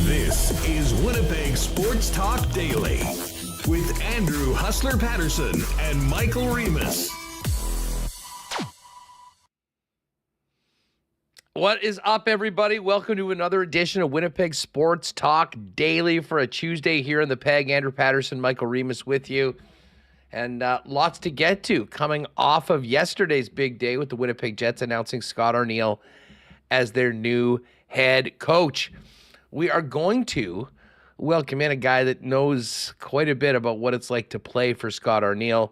This is Winnipeg Sports Talk Daily with Andrew Hustler Paterson and Michael Remis. What is up, everybody? Welcome to another edition of Winnipeg Sports Talk Daily for a Tuesday here in the Peg. Andrew Paterson, Michael Remis with you. And lots to get to coming off of yesterday's big day with the Winnipeg Jets announcing Scott Arniel as their new head coach. We are going to welcome in a guy that knows quite a bit about what it's like to play for Scott Arniel,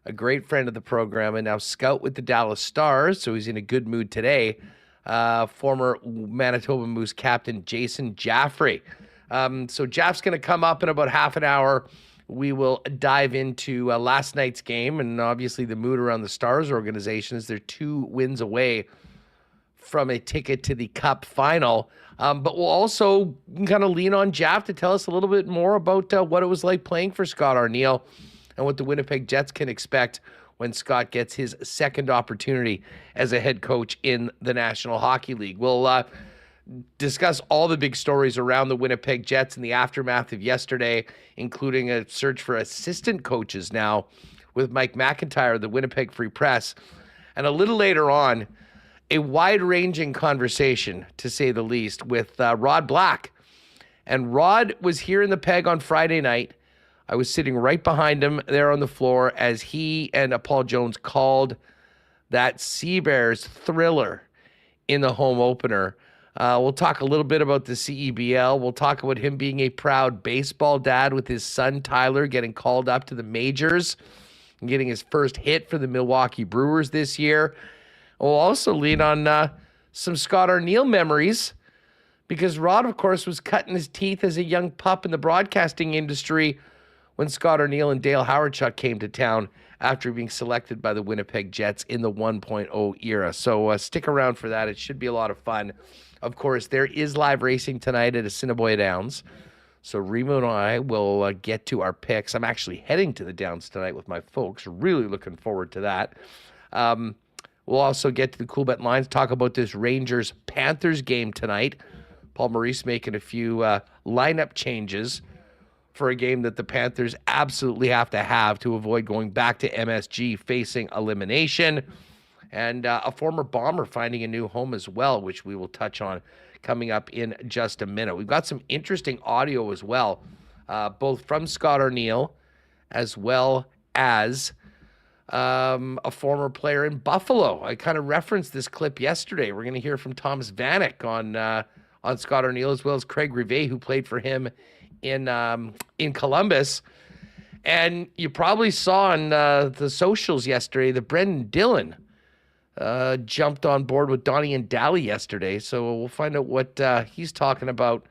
a great friend of the program and now scout with the Dallas Stars, so he's in a good mood today. Former Manitoba Moose captain Jason Jaffray. So Jaff's going to come up in about half an hour. We will dive into last night's game and obviously the mood around the Stars organization as they're 2 wins away from a ticket to the Cup final. But we'll also kind of lean on Jaff to tell us a little bit more about what it was like playing for Scott Arniel and what the Winnipeg Jets can expect when Scott gets his second opportunity as a head coach in the National Hockey League. We'll discuss all the big stories around the Winnipeg Jets in the aftermath of yesterday, including a search for assistant coaches now with Mike McIntyre, the Winnipeg Free Press. And a little later on, a wide-ranging conversation, to say the least, with Rod Black. And Rod was here in the Peg on Friday night. I was sitting right behind him there on the floor as he and Paul Jones called that Seabears thriller in the home opener. We'll talk a little bit about the CEBL. We'll talk about him being a proud baseball dad with his son Tyler getting called up to the majors and getting his first hit for the Milwaukee Brewers this year. We'll also lean on some Scott Arniel memories because Rod, of course, was cutting his teeth as a young pup in the broadcasting industry when Scott Arniel and Dale Howardchuk came to town after being selected by the Winnipeg Jets in the 1.0 era. So stick around for that. It should be a lot of fun. Of course, there is live racing tonight at Assiniboia Downs. So Remo and I will get to our picks. I'm actually heading to the Downs tonight with my folks. Really looking forward to that. We'll also get to the Coolbet Lines, talk about this Rangers-Panthers game tonight. Paul Maurice making a few lineup changes for a game that the Panthers absolutely have to avoid going back to MSG facing elimination. And a former Bomber finding a new home as well, which we will touch on coming up in just a minute. We've got some interesting audio as well, both from Scott Arniel as well as a former player in Buffalo. I kind of referenced this clip yesterday. We're going to hear from Thomas Vanek on Scott Arniel, as well as Craig Rivet, who played for him in Columbus. And you probably saw on the socials yesterday that Brendan Dillon jumped on board with Donnie and Daly yesterday. So we'll find out what he's talking about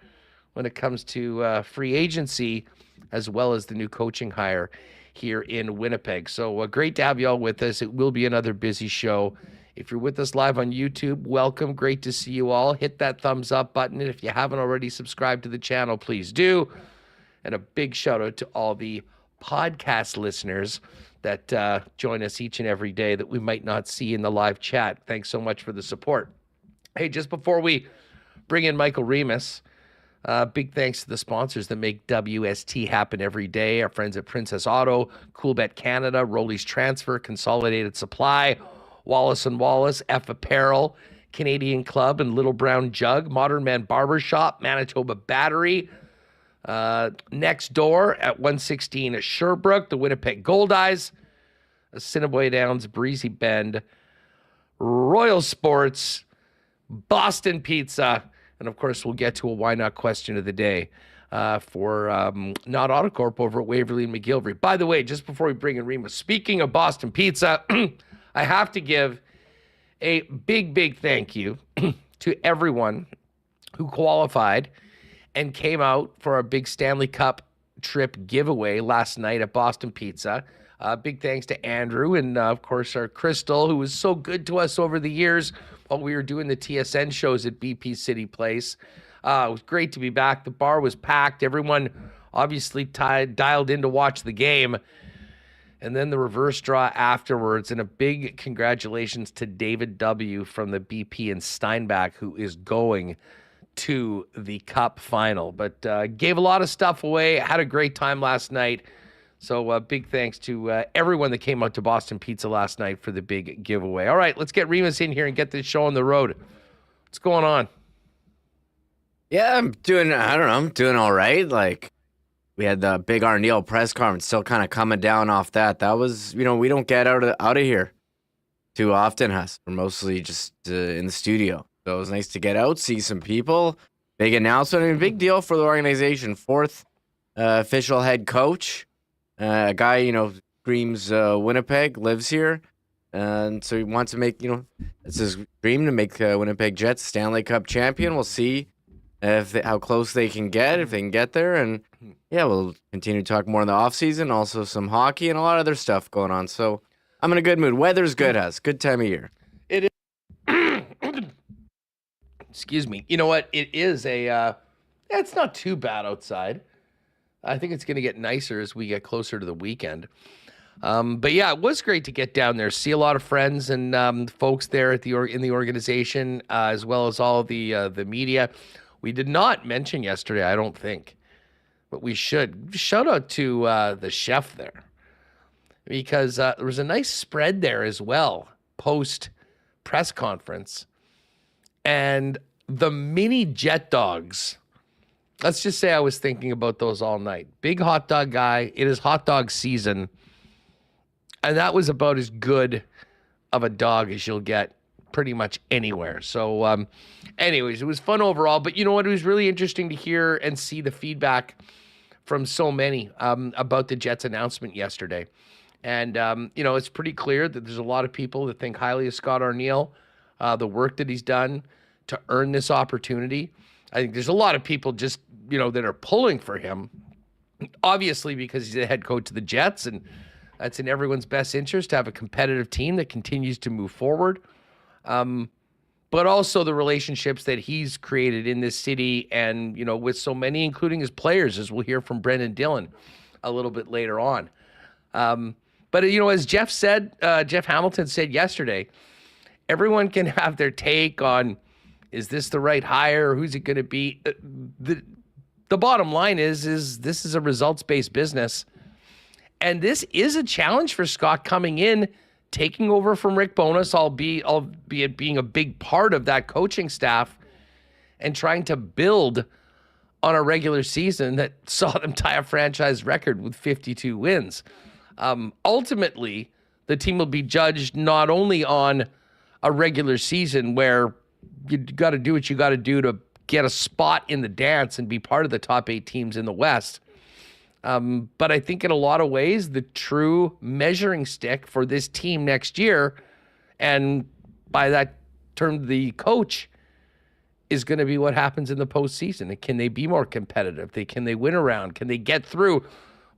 when it comes to free agency, as well as the new coaching hire here in Winnipeg. So great to have you all with us. It will be another busy show. If you're with us live on YouTube, welcome. Great to see you all. Hit that thumbs up button. And if you haven't already subscribed to the channel, please do. And a big shout out to all the podcast listeners that join us each and every day that we might not see in the live chat. Thanks so much for the support. Hey, just before we bring in Michael Remis, big thanks to the sponsors that make WST happen every day. Our friends at Princess Auto, Coolbet Canada, Rollies Transfer, Consolidated Supply, Wallace & Wallace, F Apparel, Canadian Club and Little Brown Jug, Modern Man Barbershop, Manitoba Battery, next door at 116 at Sherbrooke, the Winnipeg Goldeyes, Assiniboia Downs, Breezy Bend, Royal Sports, Boston Pizza, and of course we'll get to a why not question of the day for Not Autocorp over at Waverly and McGillivray. By the way, just before we bring in Remus, speaking of Boston Pizza, I have to give a big thank you to everyone who qualified and came out for our big Stanley Cup trip giveaway last night at Boston Pizza. Big thanks to Andrew and, of course, our Crystal, who was so good to us over the years while we were doing the TSN shows at BP City Place. It was great to be back. The bar was packed. Everyone obviously dialed in to watch the game. And then the reverse draw afterwards. And a big congratulations to David W. from the BP in Steinbach, who is going to the Cup final. But gave a lot of stuff away. Had a great time last night. So big thanks to everyone that came out to Boston Pizza last night for the big giveaway. All right, let's get Remis in here and get this show on the road. What's going on? Yeah, I'm doing all right. Like, we had the big Arniel press conference, still kind of coming down off that. That was, we don't get out of here too often, Huss. We're mostly just in the studio. So it was nice to get out, see some people. Big announcement, I mean, big deal for the organization. Fourth official head coach. A guy, dreams Winnipeg, lives here. And so he wants to make, it's his dream to make Winnipeg Jets Stanley Cup champion. We'll see how close they can get, if they can get there. And yeah, we'll continue to talk more in the offseason, also some hockey and a lot of other stuff going on. So I'm in a good mood. Weather's good, Huss. Good time of year. It is. Excuse me. You know what? It is it's not too bad outside. I think it's going to get nicer as we get closer to the weekend. But yeah, it was great to get down there, see a lot of friends and folks there at in the organization, as well as all of the media. We did not mention yesterday, I don't think, but we should. Shout out to the chef there, because there was a nice spread there as well, post press conference. And the mini jet dogs, let's just say I was thinking about those all night. Big hot dog guy. It is hot dog season. And that was about as good of a dog as you'll get pretty much anywhere. So anyways, it was fun overall. But you know what? It was really interesting to hear and see the feedback from so many about the Jets announcement yesterday. And, it's pretty clear that there's a lot of people that think highly of Scott Arniel, the work that he's done to earn this opportunity. I think there's a lot of people just, that are pulling for him, obviously because he's the head coach of the Jets, and that's in everyone's best interest to have a competitive team that continues to move forward. But also the relationships that he's created in this city and, with so many, including his players, as we'll hear from Brendan Dillon a little bit later on. But, as Jeff Hamilton said yesterday, everyone can have their take on, is this the right hire? Who's it going to be? The bottom line is this is a results-based business. And this is a challenge for Scott coming in, taking over from Rick Bowness, albeit being a big part of that coaching staff, and trying to build on a regular season that saw them tie a franchise record with 52 wins. Ultimately, the team will be judged not only on a regular season where you got to do what you got to do to get a spot in the dance and be part of the top 8 teams in the West. But I think in a lot of ways, the true measuring stick for this team next year, and by that term, the coach, is going to be what happens in the postseason. And can they be more competitive? Can they win a round? Can they get through?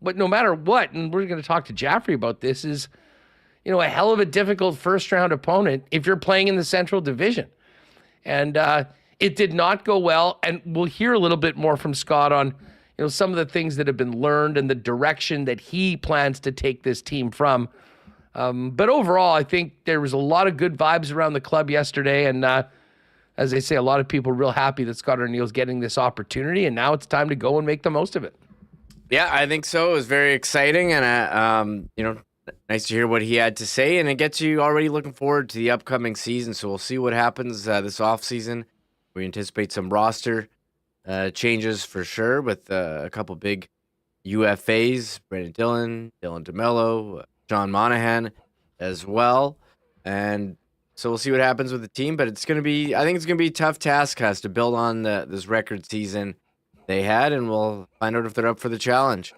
But no matter what, and we're going to talk to Jaffray about this, is, a hell of a difficult first-round opponent if you're playing in the Central Division. And it did not go well, and we'll hear a little bit more from Scott on some of the things that have been learned and the direction that he plans to take this team from. But overall, I think there was a lot of good vibes around the club yesterday. And as they say, a lot of people real happy that Scott Arniel's getting this opportunity. And now it's time to go and make the most of it. Yeah, I think so. It was very exciting. And, nice to hear what he had to say. And it gets you already looking forward to the upcoming season. So we'll see what happens this offseason. We anticipate some roster changes for sure, with a couple big UFAs, Brendan Dillon, Dillon DeMello, John Monahan as well. And so we'll see what happens with the team, but I think it's going to be a tough task, Huss, to build on this record season they had, and we'll find out if they're up for the challenge.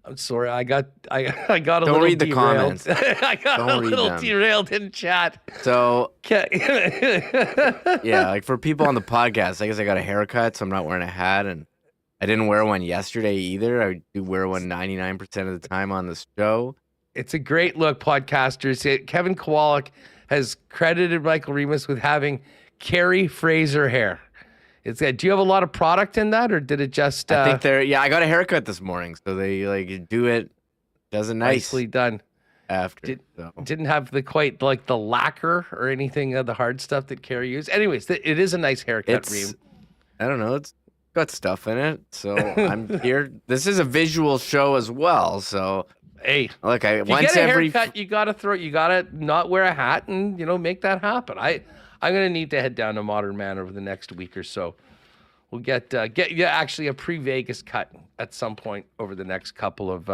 I'm sorry. I got a Don't little read the derailed. comments. I got Don't a read little them. derailed in chat. So, Okay. yeah, like for people on the podcast, I guess I got a haircut, so I'm not wearing a hat, and I didn't wear one yesterday either. I do wear one 99% of the time on the show. It's a great look, podcasters. Kevin Kowalik has credited Michael Remis with having Carrie Fraser hair. It's do you have a lot of product in that, or did it just? I think I got a haircut this morning, so they like do it. Does it nicely done. After Didn't have quite the lacquer or anything of the hard stuff that Carrie used. Anyways, it is a nice haircut, Reem. I don't know. It's got stuff in it, so I'm here. This is a visual show as well, so. Hey, look, if you get a haircut, you gotta not wear a hat and make that happen. I'm gonna need to head down to Modern Man over the next week or so. We'll get actually a pre-Vegas cut at some point over the next couple of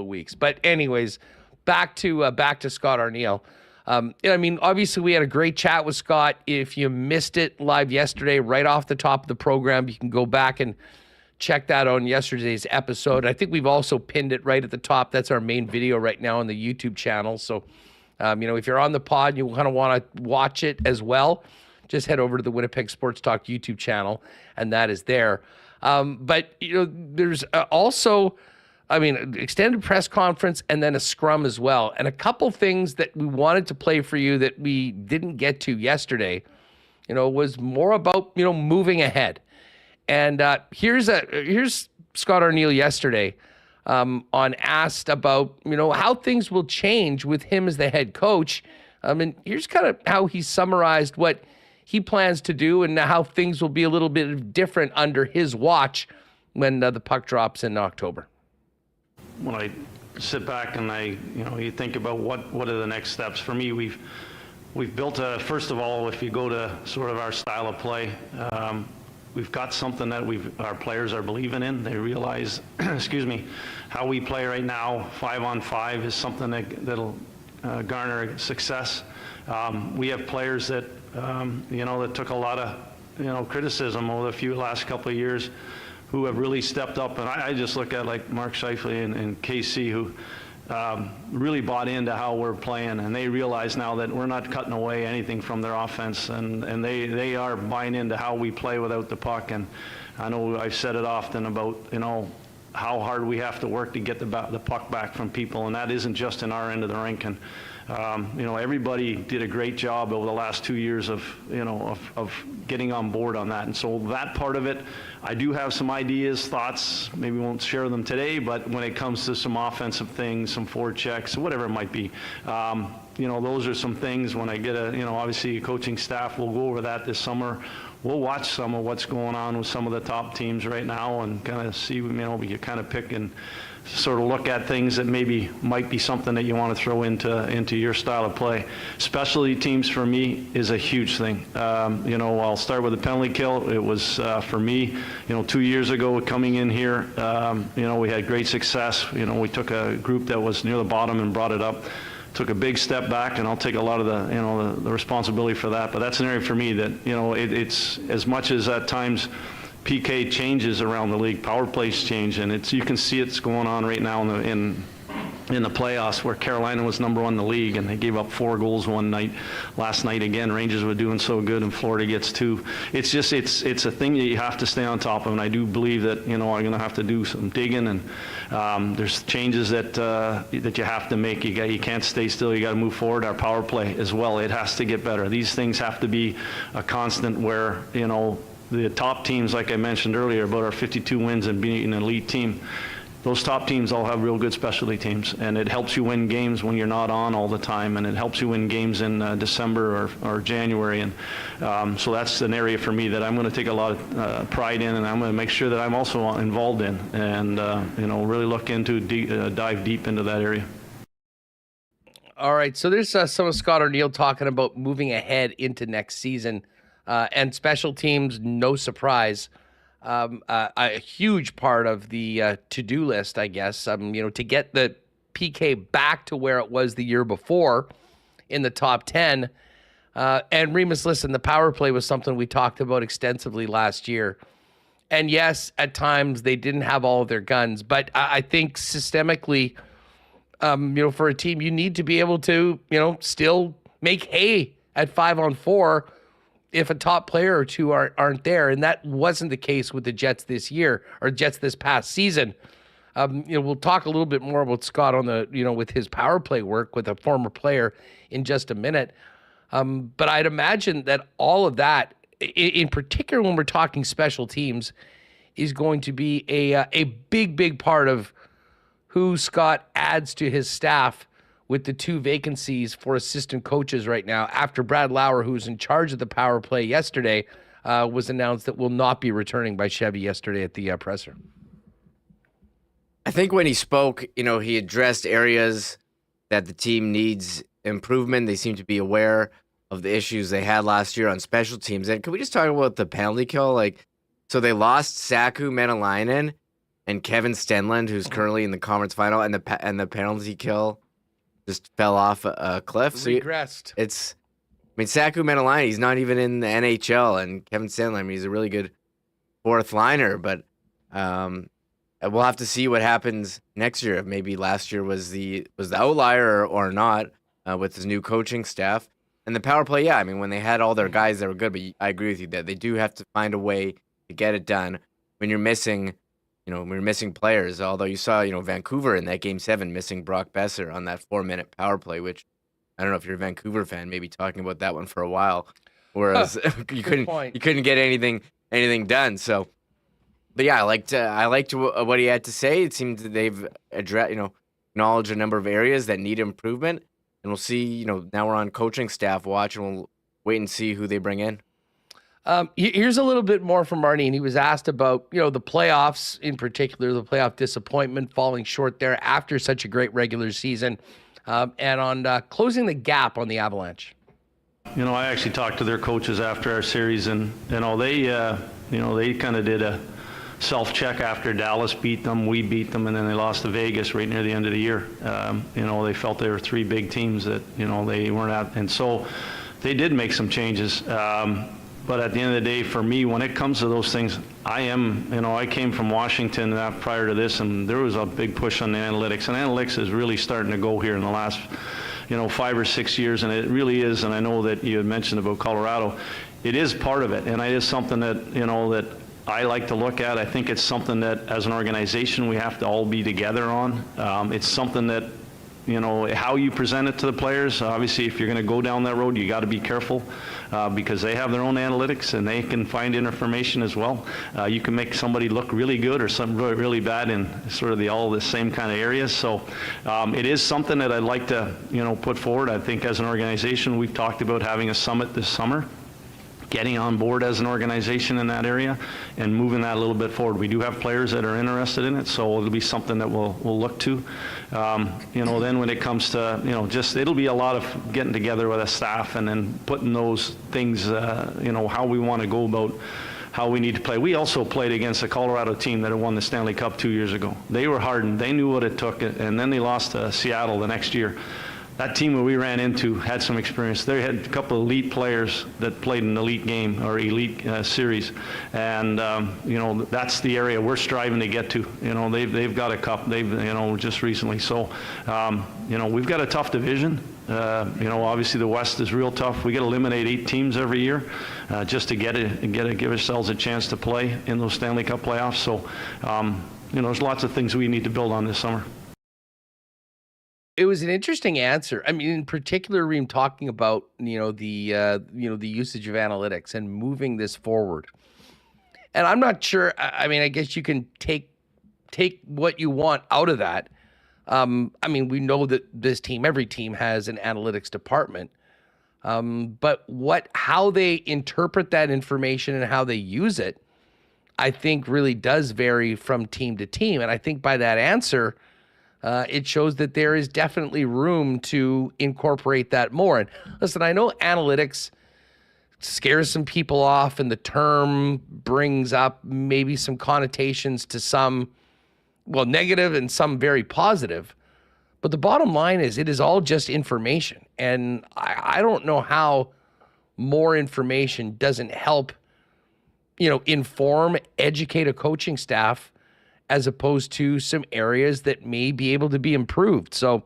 weeks. But anyways, back to Scott Arniel. I mean, obviously we had a great chat with Scott. If you missed it live yesterday, right off the top of the program, you can go back and check that on yesterday's episode. I think we've also pinned it right at the top. That's our main video right now on the YouTube channel. So, if you're on the pod, you kind of want to watch it as well, just head over to the Winnipeg Sports Talk YouTube channel, and that is there. But there's also, extended press conference and then a scrum as well. And a couple things that we wanted to play for you that we didn't get to yesterday, was more about, moving ahead. And here's Scott Arniel yesterday on asked about, how things will change with him as the head coach. And here's kind of how he summarized what he plans to do and how things will be a little bit different under his watch when the puck drops in October. When I sit back and you think about what are the next steps for me, we've built first of all, if you go to sort of our style of play, we've got something that our players are believing in. They realize, excuse me, how we play right now, 5-on-5 is something that'll garner success. We have players that that took a lot of criticism over the last couple of years, who have really stepped up. And I just look at like Mark Scheifele and KC, who really bought into how we're playing, and they realize now that we're not cutting away anything from their offense, and they are buying into how we play without the puck. And I know I've said it often about how hard we have to work to get the puck back from people, and that isn't just in our end of the rink. And everybody did a great job over the last 2 years of getting on board on that. And so that part of it, I do have some ideas, thoughts, maybe won't share them today, but when it comes to some offensive things, some forward checks, whatever it might be, those are some things when I get obviously a coaching staff, we'll go over that this summer. We'll watch some of what's going on with some of the top teams right now and kind of see, we can kind of pick and sort of look at things that maybe might be something that you want to throw into your style of play. Specialty teams for me is a huge thing. I'll start with the penalty kill. It was for me, 2 years ago coming in here, we had great success. We took a group that was near the bottom and brought it up. Took a big step back, and I'll take a lot of the responsibility for that. But that's an area for me that it's as much as at times PK changes around the league, power plays change, and you can see it's going on right now in the playoffs, where Carolina was number 1 in the league, and they gave up 4 goals one night. Last night again, Rangers were doing so good, and Florida gets 2. It's just it's a thing that you have to stay on top of, and I do believe that I'm going to have to do some digging, and there's changes that you have to make. You can't stay still. You got to move forward. Our power play as well, it has to get better. These things have to be a constant where the top teams, like I mentioned earlier about our 52 wins and being an elite team, those top teams all have real good specialty teams, and it helps you win games when you're not on all the time, and it helps you win games in December or January. And so that's an area for me that I'm going to take a lot of pride in, and I'm going to make sure that I'm also involved in, and really look into dive deep into that area. All right, so there's some of Scott Arniel talking about moving ahead into next season, and special teams, no surprise. A huge part of the to-do list, I guess, to get the PK back to where it was the year before in the top 10. And Remis, listen, the power play was something we talked about extensively last year. And yes, at times they didn't have all of their guns, but I think systemically, for a team, you need to be able to, still make hay at 5-on-4 if a top player or two aren't there. And that wasn't the case with the Jets this year, or Jets this past season. We'll talk a little bit more about Scott on the, with his power play work with a former player in just a minute. But I'd imagine that all of that, in particular when we're talking special teams, is going to be a big part of who Scott adds to his staff with the 2 vacancies for assistant coaches right now, after Brad Lauer, who's in charge of the power play yesterday, was announced that will not be returning by Chevy yesterday at the presser. I think when he spoke, he addressed areas that the team needs improvement. They seem to be aware of the issues they had last year on special teams. And can we just talk about the penalty kill? So they lost Saku Menelainen and Kevin Stenlund, who's currently in the conference final, and the penalty kill just fell off a cliff. Regressed. Saku Menelainen, he's not even in the NHL, and Kevin Stenlund, he's a really good fourth liner, but we'll have to see what happens next year. If maybe last year was the outlier or not with his new coaching staff. And the power play, when they had all their guys that were good, but I agree with you that they do have to find a way to get it done when you're missing players. Although you saw, Vancouver in that Game 7 missing Brock Besser on that 4-minute power play, which I don't know if you're a Vancouver fan, maybe talking about that one for a while, whereas you couldn't get anything done. So, but yeah, I liked what he had to say. It seems that they've acknowledged a number of areas that need improvement, and we'll see. Now we're on coaching staff watch, and we'll wait and see who they bring in. Here's a little bit more from Arnie, and he was asked about, the playoffs, in particular, the playoff disappointment, falling short there after such a great regular season, and on closing the gap on the Avalanche. I actually talked to their coaches after our series, and they kind of did a self-check after Dallas beat them, we beat them, and then they lost to Vegas right near the end of the year. They felt they were 3 big teams that, they weren't at, and so they did make some changes. But at the end of the day, for me, when it comes to those things, I came from Washington prior to this, and there was a big push on the analytics. And analytics is really starting to go here in the last, 5 or 6 years, and it really is. And I know that you had mentioned about Colorado. It is part of it, and it is something that, that I like to look at. I think it's something that, as an organization, we have to all be together on. It's something that, how you present it to the players. Obviously, if you're going to go down that road, you got to be careful because they have their own analytics and they can find information as well. You can make somebody look really good or something really, really bad in sort of all the same kind of areas. So it is something that I'd like to, put forward. I think as an organization, we've talked about having a summit this summer, getting on board as an organization in that area and moving that a little bit forward. We do have players that are interested in it, so it'll be something that we'll look to. Then when it comes to, it'll be a lot of getting together with a staff and then putting those things, how we want to go about how we need to play. We also played against a Colorado team that had won the Stanley Cup 2 years ago. They were hardened. They knew what it took, and then they lost to Seattle the next year. That team that we ran into had some experience. They had a couple of elite players that played an elite game or elite series, and that's the area we're striving to get to. They've got a cup. They've just recently. So we've got a tough division. Obviously the West is real tough. We got to eliminate 8 teams every year just to give ourselves a chance to play in those Stanley Cup playoffs. So there's lots of things we need to build on this summer. It was an interesting answer. I mean, in particular, Reem talking about the usage of analytics and moving this forward. And I'm not sure. I mean, I guess you can take what you want out of that. We know that this team, every team, has an analytics department. But how they interpret that information and how they use it, I think, really does vary from team to team. And I think by that answer, it shows that there is definitely room to incorporate that more. And listen, I know analytics scares some people off, and the term brings up maybe some connotations to some, negative and some very positive. But the bottom line is it is all just information. And I don't know how more information doesn't help inform, educate a coaching staff as opposed to some areas that may be able to be improved. So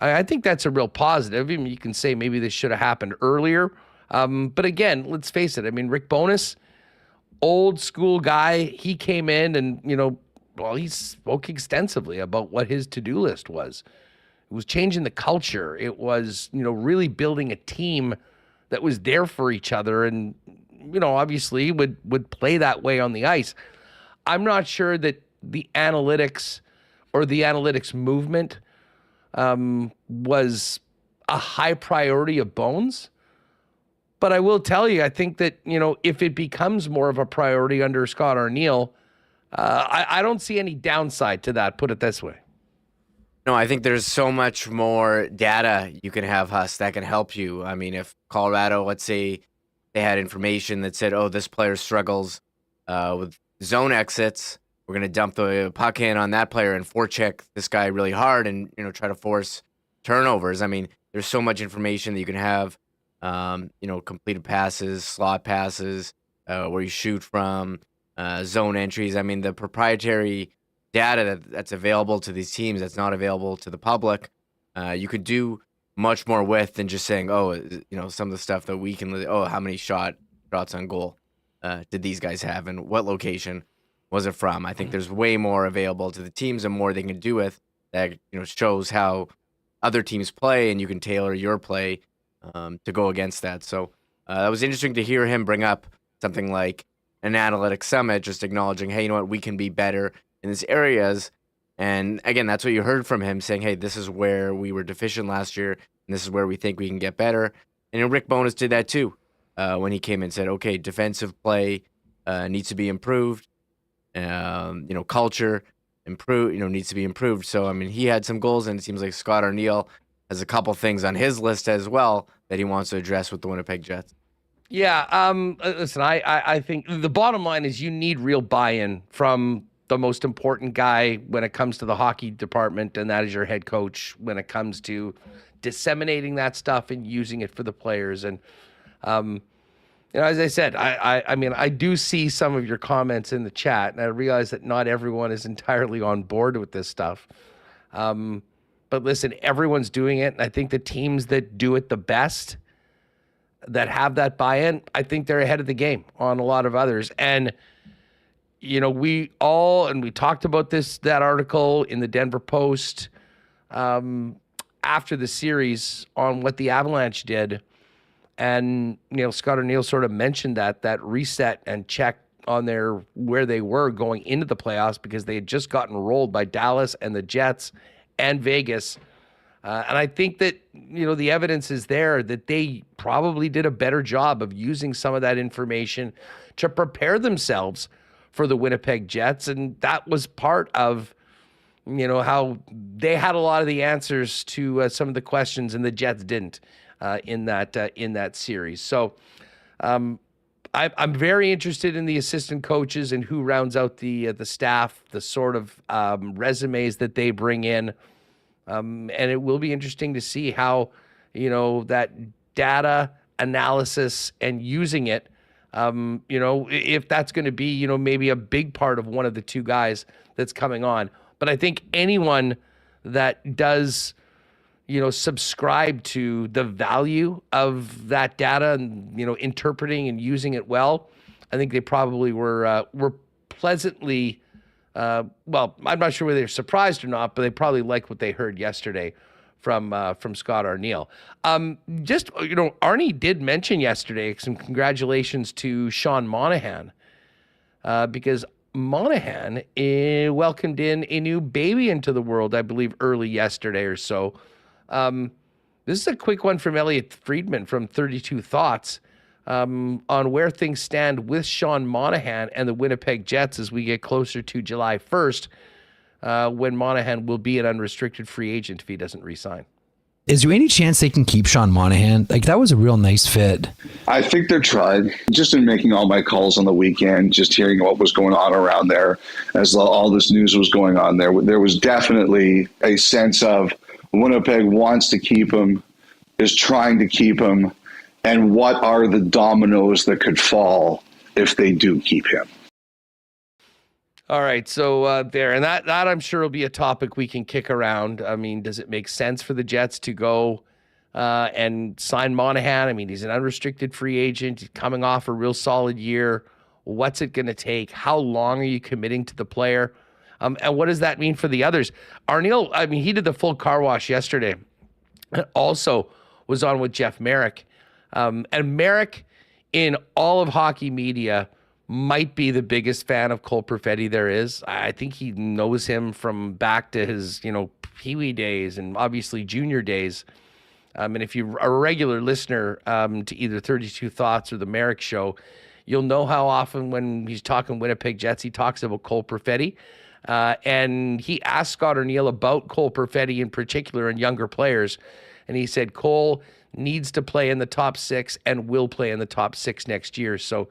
I think that's a real positive. I mean, you can say maybe this should have happened earlier. But again, let's face it. I mean, Rick Bowness, old school guy, he came in and, he spoke extensively about what his to-do list was. It was changing the culture. It was, really building a team that was there for each other and, obviously would play that way on the ice. I'm not sure that the analytics or the analytics movement was a high priority of Bones. But I will tell you, I think that, if it becomes more of a priority under Scott Arniel, I don't see any downside to that, put it this way. No, I think there's so much more data you can have, Huss, that can help you. I mean, if Colorado, let's say they had information that said, oh, this player struggles with zone exits, we're going to dump the puck in on that player and forecheck this guy really hard and, try to force turnovers. I mean, there's so much information that you can have, completed passes, slot passes, where you shoot from, zone entries. I mean, the proprietary data that's available to these teams that's not available to the public, you could do much more with than just saying, some of the stuff that we can, how many shots on goal did these guys have and what location was it from? I think there's way more available to the teams and more they can do with that, shows how other teams play and you can tailor your play to go against that. So that was interesting to hear him bring up something like an analytics summit, just acknowledging, hey, we can be better in these areas. And again, that's what you heard from him saying, hey, this is where we were deficient last year, and this is where we think we can get better. And Rick Bowness did that too when he came in and said, okay, defensive play needs to be improved. Culture needs to be improved. So, I mean, he had some goals, and it seems like Scott Arniel has a couple things on his list as well that he wants to address with the Winnipeg Jets. Yeah, listen, I think the bottom line is you need real buy-in from the most important guy when it comes to the hockey department, and that is your head coach when it comes to disseminating that stuff and using it for the players. And, as I said, I mean, I do see some of your comments in the chat, and I realize that not everyone is entirely on board with this stuff. But listen, everyone's doing it, and I think the teams that do it the best, that have that buy-in, I think they're ahead of the game on a lot of others. And, we talked about that article in the Denver Post after the series on what the Avalanche did. And, Scott Arniel sort of mentioned that reset and check on where they were going into the playoffs because they had just gotten rolled by Dallas and the Jets and Vegas. And I think that, the evidence is there that they probably did a better job of using some of that information to prepare themselves for the Winnipeg Jets. And that was part of, how they had a lot of the answers to some of the questions and the Jets didn't in that series. So I'm very interested in the assistant coaches and who rounds out the staff, the sort of resumes that they bring in. And it will be interesting to see how, that data analysis and using it, if that's going to be, maybe a big part of one of the two guys that's coming on. But I think anyone that does, subscribe to the value of that data and, interpreting and using it well, I think they probably were pleasantly I'm not sure whether they're surprised or not, but they probably like what they heard yesterday from Scott Arniel. Arnie did mention yesterday some congratulations to Sean Monahan because Monahan welcomed in a new baby into the world, I believe, early yesterday or so. This is a quick one from Elliot Friedman from 32 Thoughts. On where things stand with Sean Monahan and the Winnipeg Jets as we get closer to July 1st, when Monahan will be an unrestricted free agent if he doesn't re-sign. Is there any chance they can keep Sean Monahan? Like, that was a real nice fit. I think they're tried. Just in making all my calls on the weekend, just hearing what was going on around there as all this news was going on there was definitely a sense of Winnipeg wants to keep him, is trying to keep him, and what are the dominoes that could fall if they do keep him. All right, so there, and that I'm sure will be a topic we can kick around. I mean, does it make sense for the Jets to go and sign Monahan? I mean, he's an unrestricted free agent. He's coming off a real solid year. What's it going to take? How long are you committing to the player? And what does that mean for the others? Arniel, I mean, he did the full car wash yesterday. Also was on with Jeff Merrick. And Merrick, in all of hockey media, might be the biggest fan of Cole Perfetti there is. I think he knows him from back to his, Pee-wee days and obviously junior days. And if you're a regular listener to either 32 Thoughts or the Merrick Show, you'll know how often when he's talking Winnipeg Jets, he talks about Cole Perfetti. And he asked Scott Arniel about Cole Perfetti in particular and younger players. And he said Cole needs to play in the top 6 and will play in the top 6 next year. So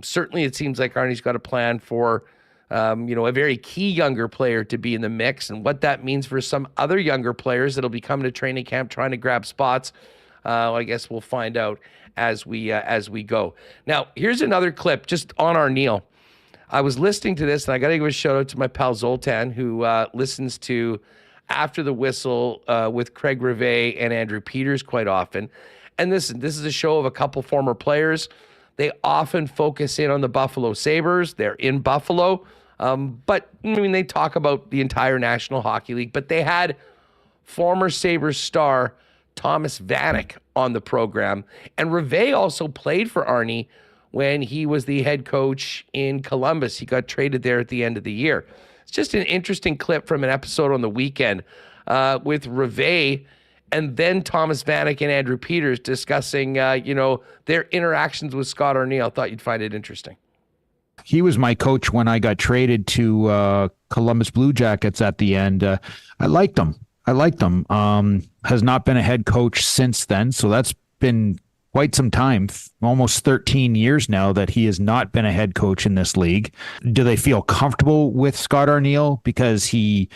certainly it seems like Arnie's got a plan for, a very key younger player to be in the mix, and what that means for some other younger players that'll be coming to training camp trying to grab spots. I guess we'll find out as we go. Now, here's another clip just on Arniel. I was listening to this, and I got to give a shout out to my pal Zoltan, who listens to After the Whistle with Craig Rivet and Andrew Peters quite often. And this is a show of a couple former players. They often focus in on the Buffalo Sabres. They're in Buffalo. But, they talk about the entire National Hockey League. But they had former Sabres star Thomas Vanek on the program. And Rivet also played for Arnie when he was the head coach in Columbus. He got traded there at the end of the year. It's just an interesting clip from an episode on the weekend with Rivet and then Thomas Vanek and Andrew Peters discussing, their interactions with Scott Arniel. I thought you'd find it interesting. He was my coach when I got traded to Columbus Blue Jackets at the end. I liked him. Has not been a head coach since then, so that's been quite some time, almost 13 years now that he has not been a head coach in this league. Do they feel comfortable with Scott Arniel because he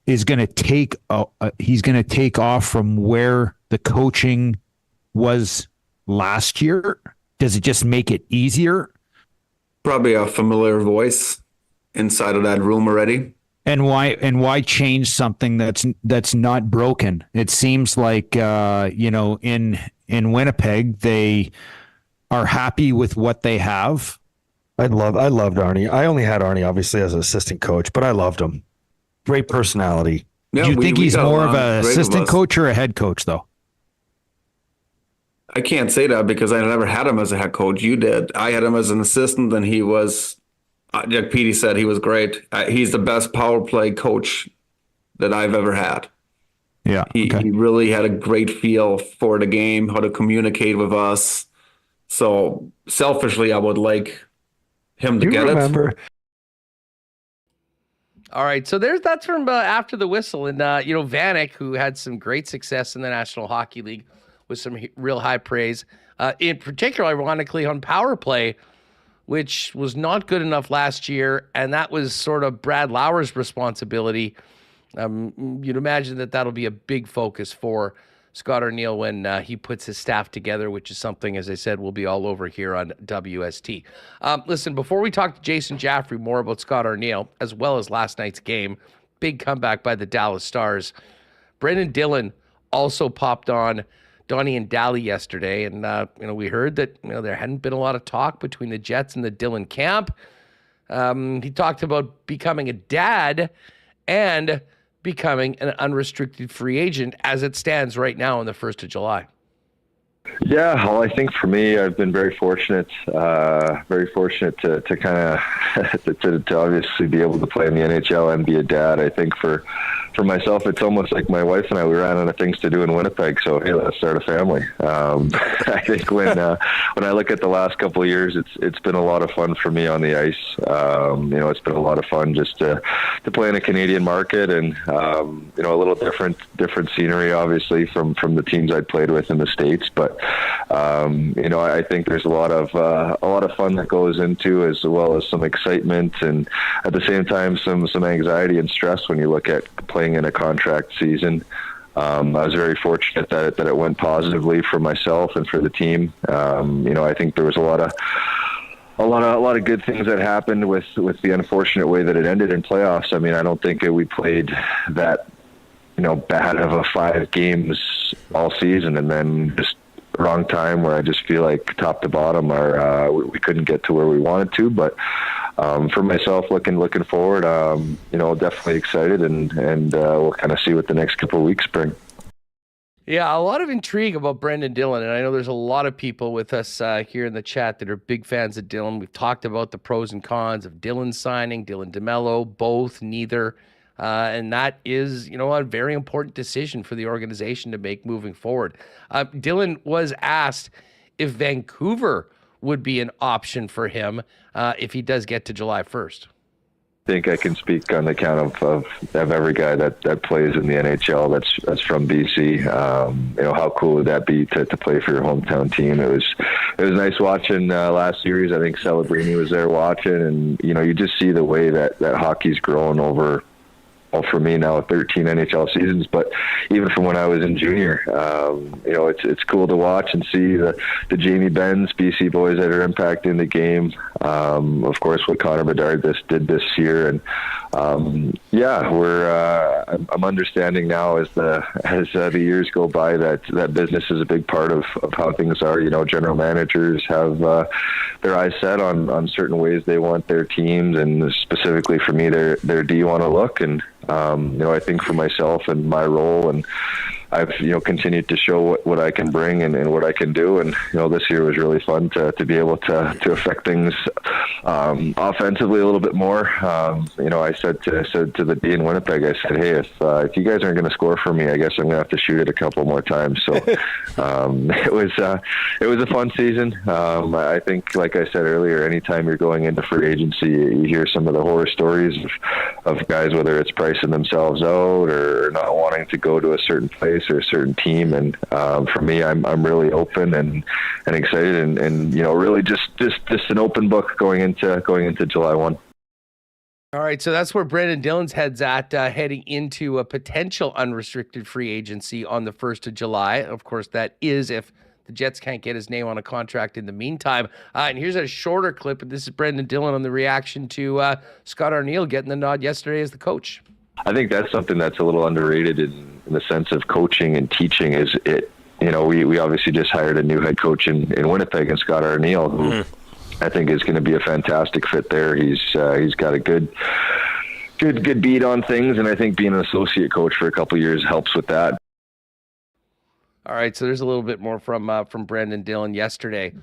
is going to take off from where the coaching was last year? Does it just make it easier? Probably a familiar voice inside of that room already. And why change something that's not broken? It seems like in Winnipeg they are happy with what they have. I loved Arnie. I only had Arnie obviously as an assistant coach, but I loved him. Great personality. Yeah, do you think he's more of an assistant coach or a head coach, though? I can't say that because I never had him as a head coach. You did. I had him as an assistant, and he was, like Petey said, he was great. He's the best power play coach that I've ever had. Yeah, He really had a great feel for the game, how to communicate with us. So selfishly, I would like him to get it. All right, so that's from After the Whistle. And, Vanek, who had some great success in the National Hockey League with some real high praise, in particular, ironically, on power play, which was not good enough last year, and that was sort of Brad Lauer's responsibility. You'd imagine that'll be a big focus for Scott Arniel when he puts his staff together, which is something, as I said, will be all over here on WST. Listen, before we talk to Jason Jaffray more about Scott Arniel, as well as last night's game, big comeback by the Dallas Stars, Brendan Dillon also popped on Donnie and Daly yesterday, and we heard that there hadn't been a lot of talk between the Jets and the Dillon camp. He talked about becoming a dad and becoming an unrestricted free agent as it stands right now on the 1st of July. Yeah, well, I think for me, I've been very fortunate to kind of to obviously be able to play in the NHL and be a dad. I think for myself, it's almost like my wife and I, we ran out of things to do in Winnipeg, so hey, let's start a family. I think when I look at the last couple of years, it's been a lot of fun for me on the ice. It's been a lot of fun just to play in a Canadian market and a little different scenery, obviously from the teams I played with in the States, but I think there's a lot of fun that goes into, as well as some excitement, and at the same time some anxiety and stress when you look at playing in a contract season. I was very fortunate that it went positively for myself and for the team. I think there was a lot a lot of good things that happened with the unfortunate way that it ended in playoffs. I mean, I don't think we played that, bad of a 5 games all season, and then just wrong time where I just feel like top to bottom we couldn't get to where we wanted to. But for myself, looking forward, definitely excited, and we'll kind of see what the next couple of weeks bring. Yeah, a lot of intrigue about Brendan Dillon, and I know there's a lot of people with us here in the chat that are big fans of Dillon. We've talked about the pros and cons of Dillon signing, Dillon DeMello, both, neither, and that is, a very important decision for the organization to make moving forward. Dillon was asked if Vancouver would be an option for him if he does get to July 1st. I think I can speak on the account of every guy that plays in the NHL that's from BC. How cool would that be to play for your hometown team? It was nice watching last series. I think Celebrini was there watching, and you just see the way that hockey's grown over. Well, for me now, 13 NHL seasons, but even from when I was in junior, it's cool to watch and see the Jamie Benns, BC boys that are impacting the game. Of course, what Connor Bedard did this year, and I'm understanding now as the years go by that business is a big part of how things are. General managers have their eyes set on certain ways they want their teams, and specifically for me, their D want to look. And I think for myself and my role, and I've continued to show what I can bring and what I can do, and this year was really fun to be able to affect things offensively a little bit more. I said to the D in Winnipeg, I said, hey, if you guys aren't going to score for me, I guess I'm going to have to shoot it a couple more times. So it was a fun season. I think, like I said earlier, anytime you're going into free agency, you hear some of the horror stories of guys, whether it's pricing themselves out or not wanting to go to a certain place or a certain team. And for me, I'm really open and excited, and really just an open book going into July 1. All right, so that's where Brendan Dillon's head's at, heading into a potential unrestricted free agency on the 1st of July. Of course, that is if the Jets can't get his name on a contract in the meantime. And here's a shorter clip, and this is Brendan Dillon on the reaction to Scott Arniel getting the nod yesterday as the coach. I think that's something that's a little underrated in the sense of coaching and teaching. Is it? We obviously just hired a new head coach in Winnipeg, and Scott Arniel, who I think is going to be a fantastic fit there. He's got a good beat on things, and I think being an associate coach for a couple of years helps with that. All right, so there's a little bit more from Brendan Dillon yesterday,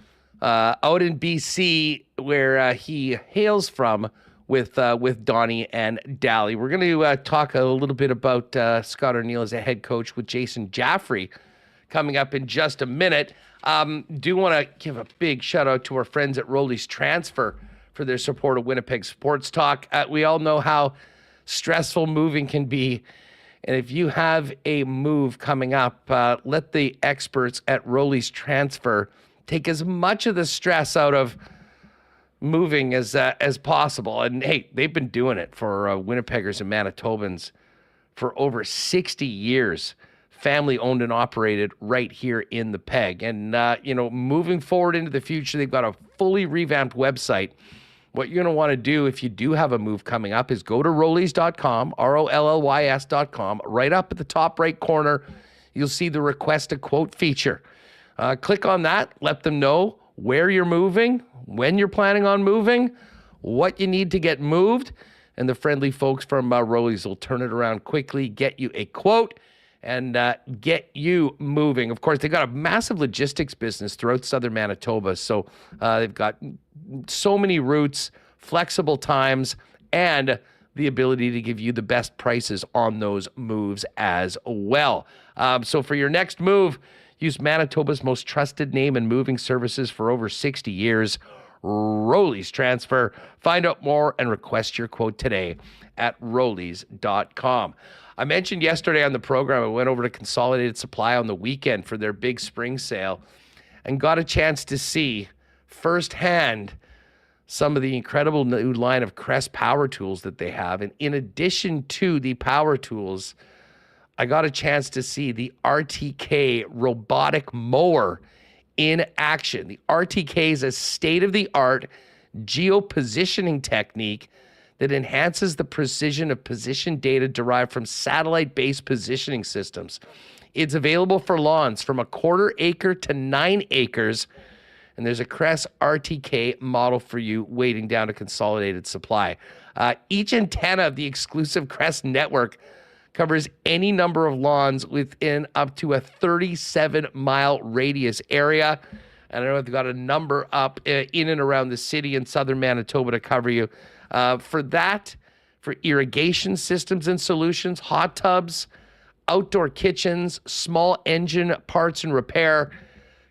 out in BC, where he hails from with Donnie and Dally. We're going to talk a little bit about Scott Arniel as a head coach with Jason Jaffray coming up in just a minute. Do want to give a big shout out to our friends at Rolly's Transfer for their support of Winnipeg Sports Talk. We all know how stressful moving can be. And if you have a move coming up, let the experts at Rolly's Transfer take as much of the stress out of moving as possible. And hey, they've been doing it for Winnipeggers and Manitobans for over 60 years. Family owned and operated right here in the Peg. And, moving forward into the future, they've got a fully revamped website. What you're going to want to do if you do have a move coming up is go to Rollys.com, ROLLYS.com. Right up at the top right corner, you'll see the request a quote feature. Click on that. Let them know where you're moving, when you're planning on moving, what you need to get moved. And the friendly folks from Rollys will turn it around quickly, get you a quote, and get you moving. Of course, they've got a massive logistics business throughout southern Manitoba. So they've got so many routes, flexible times, and the ability to give you the best prices on those moves as well. So for your next move, use Manitoba's most trusted name in moving services for over 60 years, Rolly's Transfer. Find out more and request your quote today at Rollys.com. I mentioned yesterday on the program, I went over to Consolidated Supply on the weekend for their big spring sale and got a chance to see firsthand some of the incredible new line of Crest power tools that they have. And in addition to the power tools, I got a chance to see the RTK robotic mower in action. The RTK is a state-of-the-art geopositioning technique that enhances the precision of position data derived from satellite-based positioning systems. It's available for lawns from 1/4 acre to 9 acres, and there's a Crest RTK model for you waiting down a consolidated supply. Each antenna of the exclusive Crest network covers any number of lawns within up to a 37-mile radius area. And I know they've got a number up in and around the city in southern Manitoba to cover you. For irrigation systems and solutions, hot tubs, outdoor kitchens, small engine parts and repair,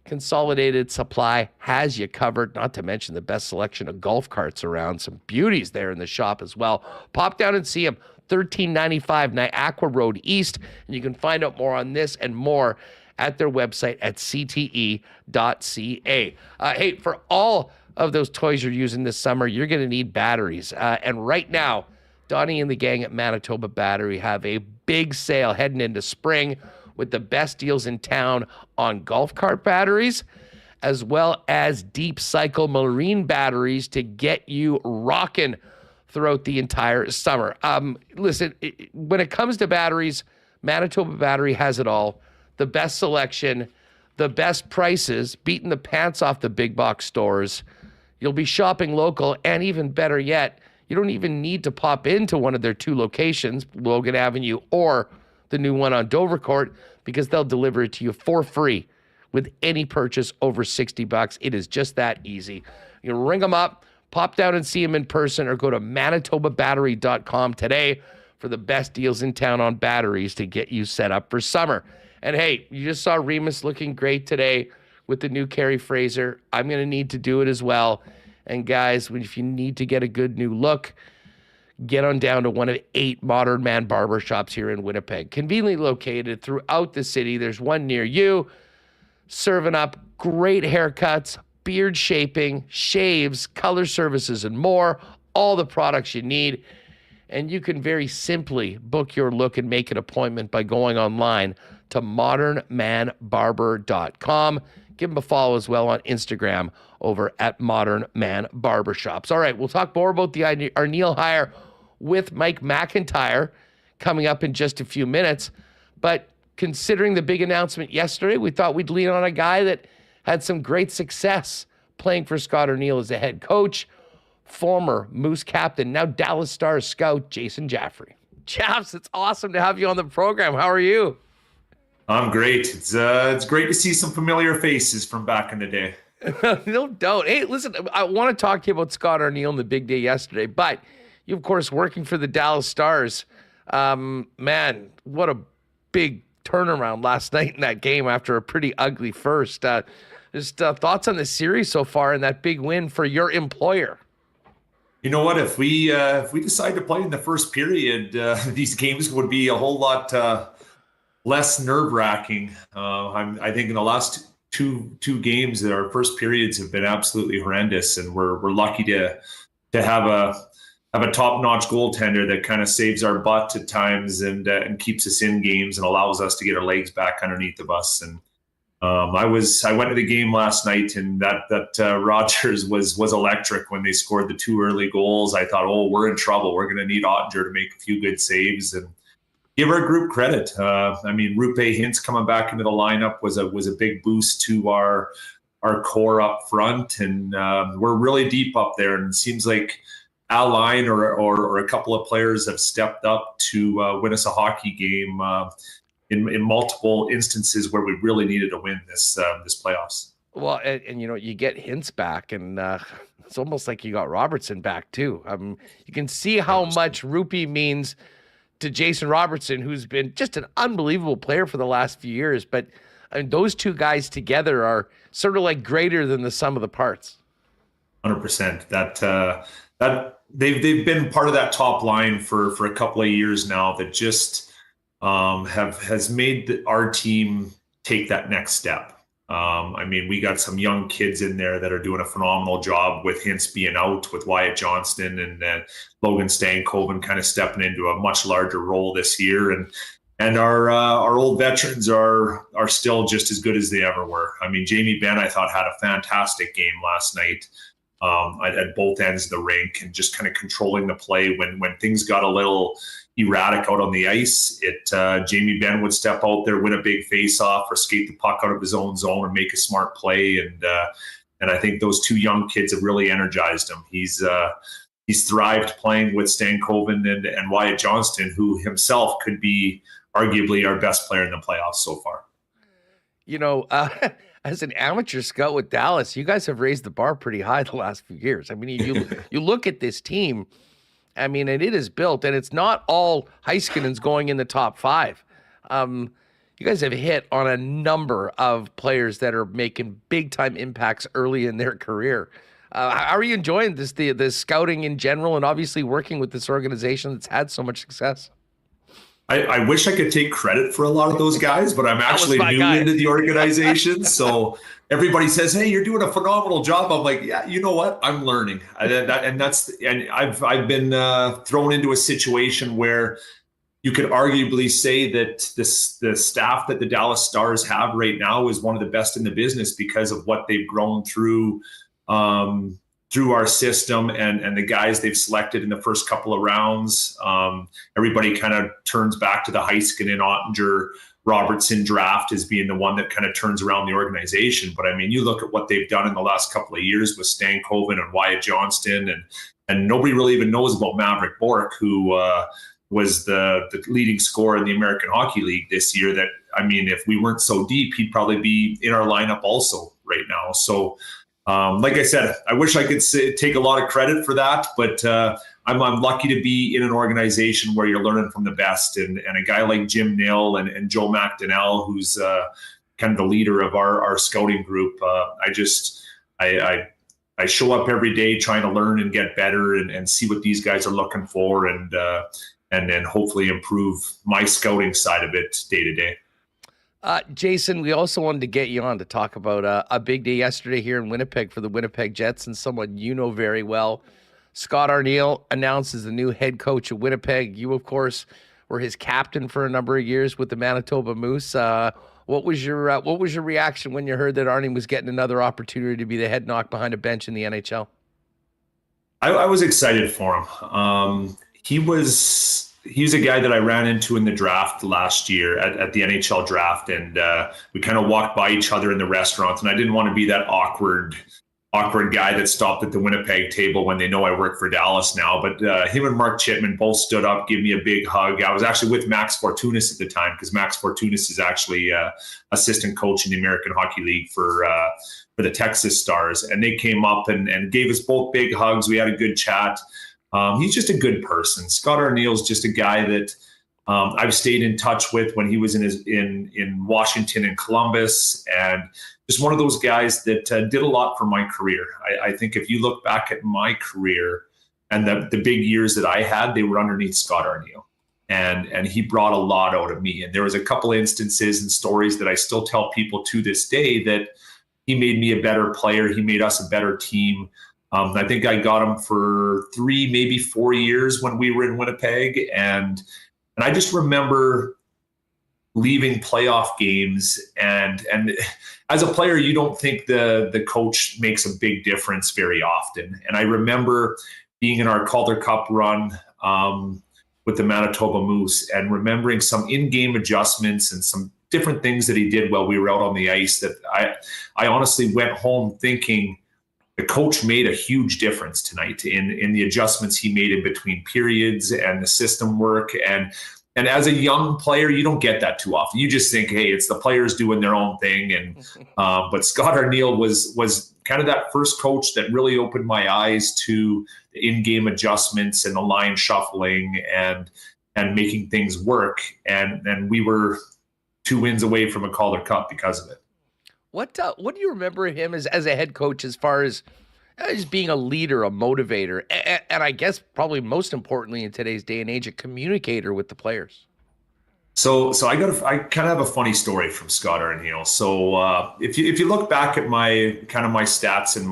Consolidated Supply has you covered, not to mention the best selection of golf carts around. Some beauties there in the shop as well. Pop down and see them, 1395 Niagara Road East, and you can find out more on this and more at their website at cte.ca. Hey, for all of those toys you're using this summer, you're going to need batteries. And right now, Donnie and the gang at Manitoba Battery have a big sale heading into spring with the best deals in town on golf cart batteries, as well as deep cycle marine batteries to get you rocking throughout the entire summer. Listen, when it comes to batteries, Manitoba Battery has it all. The best selection, the best prices, beating the pants off the big box stores. You'll be shopping local, and even better yet, you don't even need to pop into one of their 2 locations, Logan Avenue or the new one on Dovercourt, because they'll deliver it to you for free with any purchase over $60. It is just that easy. You ring them up, pop down and see them in person, or go to manitobabattery.com today for the best deals in town on batteries to get you set up for summer. And hey, you just saw Remis looking great today with the new Carey Fraser. I'm going to need to do it as well. And guys, if you need to get a good new look, get on down to one of 8 Modern Man barber shops here in Winnipeg. Conveniently located throughout the city. There's one near you, serving up great haircuts, beard shaping, shaves, color services, and more. All the products you need. And you can very simply book your look and make an appointment by going online to modernmanbarber.com. Give them a follow as well on Instagram over at Modern Man Barbershops. All right, we'll talk more about the Arniel hire with Mike McIntyre coming up in just a few minutes. But considering the big announcement yesterday, we thought we'd lean on a guy that had some great success playing for Scott Arniel as a head coach, former Moose captain, now Dallas Stars scout, Jason Jaffray. Chaps, it's awesome to have you on the program. How are you? I'm great. It's great to see some familiar faces from back in the day. No doubt. Hey, listen, I want to talk to you about Scott Arniel and the big day yesterday, but you, of course, working for the Dallas Stars. Man, what a big turnaround last night in that game after a pretty ugly first. Just thoughts on the series so far and that big win for your employer. You know what? If we decide to play in the first period, these games would be a whole lot less nerve-wracking. I think in the last two games, our first periods have been absolutely horrendous, and we're lucky to have a top-notch goaltender that kind of saves our butt at times and keeps us in games and allows us to get our legs back underneath of us. And I went to the game last night, and that Rogers was electric when they scored the 2 early goals. I thought, oh, we're in trouble. We're going to need Ottinger to make a few good saves and give our group credit. Rupe Hintz coming back into the lineup was a big boost to our core up front, and we're really deep up there. And it seems like Al Line or a couple of players have stepped up to win us a hockey game in multiple instances where we really needed to win this playoffs. Well, and you get Hintz back, and it's almost like you got Robertson back too. You can see how much Rupee means to Jason Robertson, who's been just an unbelievable player for the last few years. But those two guys together are sort of like greater than the sum of the parts. 100%. That they've been part of that top line for a couple of years now that just has made our team take that next step. We got some young kids in there that are doing a phenomenal job with Hintz being out, with Wyatt Johnston and Logan Stankoven kind of stepping into a much larger role this year. And our old veterans are still just as good as they ever were. Jamie Benn, I thought, had a fantastic game last night. at both ends of the rink, and just kind of controlling the play when things got a little erratic out on the ice. Jamie Benn would step out there, win a big face-off, or skate the puck out of his own zone and make a smart play. And I think those two young kids have really energized him. He's thrived playing with Stankoven and Wyatt Johnston, who himself could be arguably our best player in the playoffs so far. As an amateur scout with Dallas, you guys have raised the bar pretty high the last few years. I mean, you look at this team, I mean, and it is built, and it's not all Heiskanen's going in the top 5. You guys have hit on a number of players that are making big-time impacts early in their career. How are you enjoying the scouting in general, and obviously working with this organization that's had so much success? I wish I could take credit for a lot of those guys, but I'm actually new into the organization. So everybody says, "Hey, you're doing a phenomenal job." I'm like, "Yeah, you know what? I'm learning." And I've been thrown into a situation where you could arguably say that the staff that the Dallas Stars have right now is one of the best in the business because of what they've grown through our system and the guys they've selected in the first couple of rounds. Everybody kind of turns back to the Heiskanen, Ottinger, Robertson draft as being the one that kind of turns around the organization. But I mean, you look at what they've done in the last couple of years with Stankoven and Wyatt Johnston, and nobody really even knows about Maverick Bourque, who was the leading scorer in the American Hockey League this year. That, I mean, if we weren't so deep, he'd probably be in our lineup also right now. So, like I said, I wish I could take a lot of credit for that, but I'm lucky to be in an organization where you're learning from the best, and a guy like Jim Nill and Joe McDonnell, who's kind of the leader of our scouting group. I show up every day trying to learn and get better and see what these guys are looking for, and then hopefully improve my scouting side of it day to day. Jason, we also wanted to get you on to talk about a big day yesterday here in Winnipeg for the Winnipeg Jets, and someone you know very well. Scott Arniel announces the new head coach of Winnipeg. You, of course, were his captain for a number of years with the Manitoba Moose. What was your reaction when you heard that Arnie was getting another opportunity to be the head knock behind a bench in the NHL? I was excited for him. He's a guy that I ran into in the draft last year at the NHL draft, and we kind of walked by each other in the restaurant, and I didn't want to be that awkward guy that stopped at the Winnipeg table when they know I work for Dallas now. But him and Mark Chipman both stood up, gave me a big hug. I was actually with Max Fortunas at the time, because Max Fortunas is actually assistant coach in the American Hockey League for the Texas Stars, and they came up and gave us both big hugs. We had a good chat. He's just a good person. Scott Arniel's just a guy that I've stayed in touch with when he was in Washington and Columbus, and just one of those guys that did a lot for my career. I think if you look back at my career and the big years that I had, they were underneath Scott Arniel, and he brought a lot out of me. And there was a couple of instances and stories that I still tell people to this day that he made me a better player. He made us a better team. I think I got him for 3, maybe 4 years when we were in Winnipeg. And I just remember leaving playoff games, and as a player, you don't think the coach makes a big difference very often. And I remember being in our Calder Cup run with the Manitoba Moose, and remembering some in-game adjustments and some different things that he did while we were out on the ice that I honestly went home thinking, the coach made a huge difference tonight in the adjustments he made in between periods and the system work. And as a young player, you don't get that too often. You just think, hey, it's the players doing their own thing. And but Scott Arniel was kind of that first coach that really opened my eyes to the in-game adjustments and the line shuffling and making things work. And we were 2 wins away from a Calder Cup because of it. What do you remember him as a head coach, as far as being a leader, a motivator, and I guess probably most importantly in today's day and age, a communicator with the players? So I kind of have a funny story from Scott Arniel. So if you look back at my stats and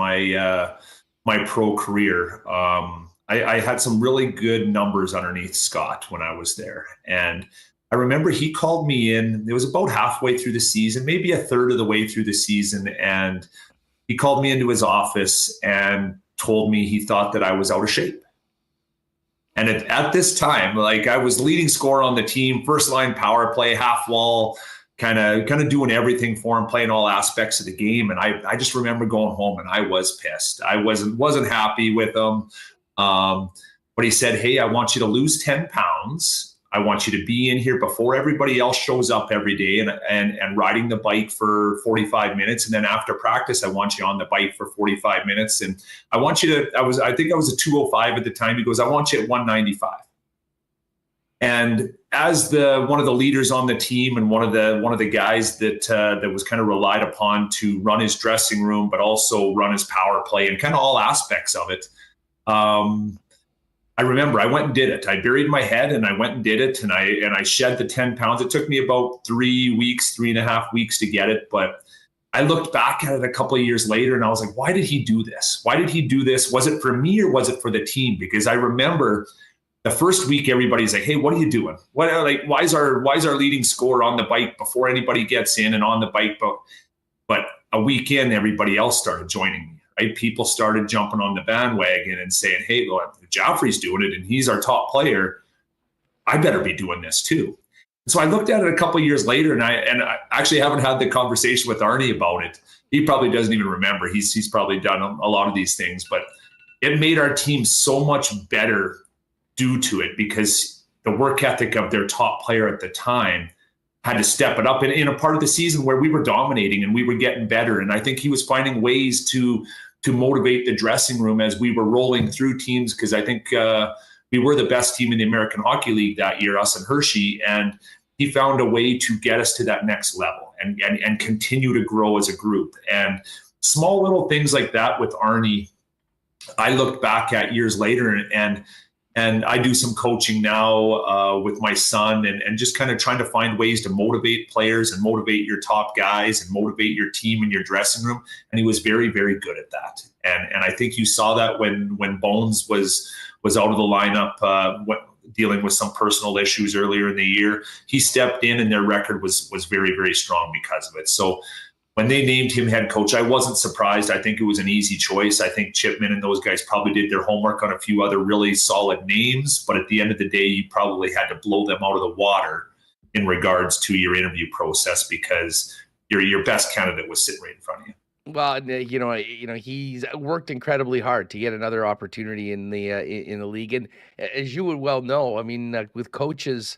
my pro career, I had some really good numbers underneath Scott when I was there. And I remember he called me in. It was about halfway through the season, maybe a third of the way through the season. And he called me into his office and told me he thought that I was out of shape. And at this time, like, I was leading scorer on the team, first line power play, half wall, kind of doing everything for him, playing all aspects of the game. And I just remember going home and I was pissed. I wasn't happy with him. But he said, hey, I want you to lose 10 pounds. I want you to be in here before everybody else shows up every day and riding the bike for 45 minutes. And then after practice, I want you on the bike for 45 minutes. And I want you to, I think I was a 205 at the time. He goes, I want you at 195. And as one of the leaders on the team and one of the guys that was kind of relied upon to run his dressing room, but also run his power play and kind of all aspects of it, I remember I went and did it. I buried my head and I went and did it, and I shed the 10 pounds. It took me about 3.5 weeks to get it, but I looked back at it a couple of years later and I was like, why did he do this? Why did he do this? Was it for me or was it for the team? Because I remember the first week everybody's like, hey, what are you doing? Why is our leading scorer on the bike before anybody gets in and on the bike? But a week in, everybody else started joining me. Right? People started jumping on the bandwagon and saying, hey, look, Jaffray's doing it and he's our top player. I better be doing this too. And so I looked at it a couple of years later and I actually haven't had the conversation with Arnie about it. He probably doesn't even remember. He's probably done a lot of these things, but it made our team so much better due to it, because the work ethic of their top player at the time had to step it up in a part of the season where we were dominating and we were getting better. And I think he was finding ways to motivate the dressing room as we were rolling through teams, because I think we were the best team in the American Hockey League that year, us and Hershey, and he found a way to get us to that next level and continue to grow as a group. And small little things like that with Arnie, I looked back at years later, and I do some coaching now with my son and just kind of trying to find ways to motivate players and motivate your top guys and motivate your team and your dressing room. And he was very, very good at that. And I think you saw that when Bones was out of the lineup, dealing with some personal issues earlier in the year, he stepped in and their record was very, very strong because of it. So when they named him head coach, I wasn't surprised. I think it was an easy choice. I think Chipman and those guys probably did their homework on a few other really solid names, but at the end of the day, you probably had to blow them out of the water in regards to your interview process, because your best candidate was sitting right in front of you. Well, he's worked incredibly hard to get another opportunity in the league, and as you would well know, I mean, with coaches.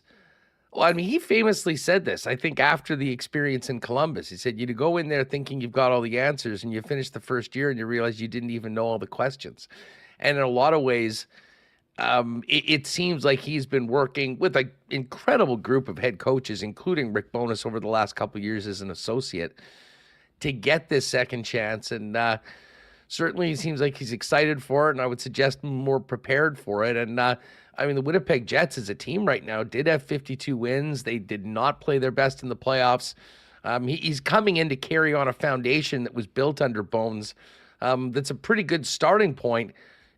Well, I mean, he famously said this, I think, after the experience in Columbus. He said, you go in there thinking you've got all the answers, and you finish the first year and you realize you didn't even know all the questions. And in a lot of ways, it seems like he's been working with an incredible group of head coaches, including Rick Bowness over the last couple of years as an associate, to get this second chance. And certainly it seems like he's excited for it, and I would suggest more prepared for it. And I mean, the Winnipeg Jets as a team right now did have 52 wins. They did not play their best in the playoffs. He's coming in to carry on a foundation that was built under Bones. That's a pretty good starting point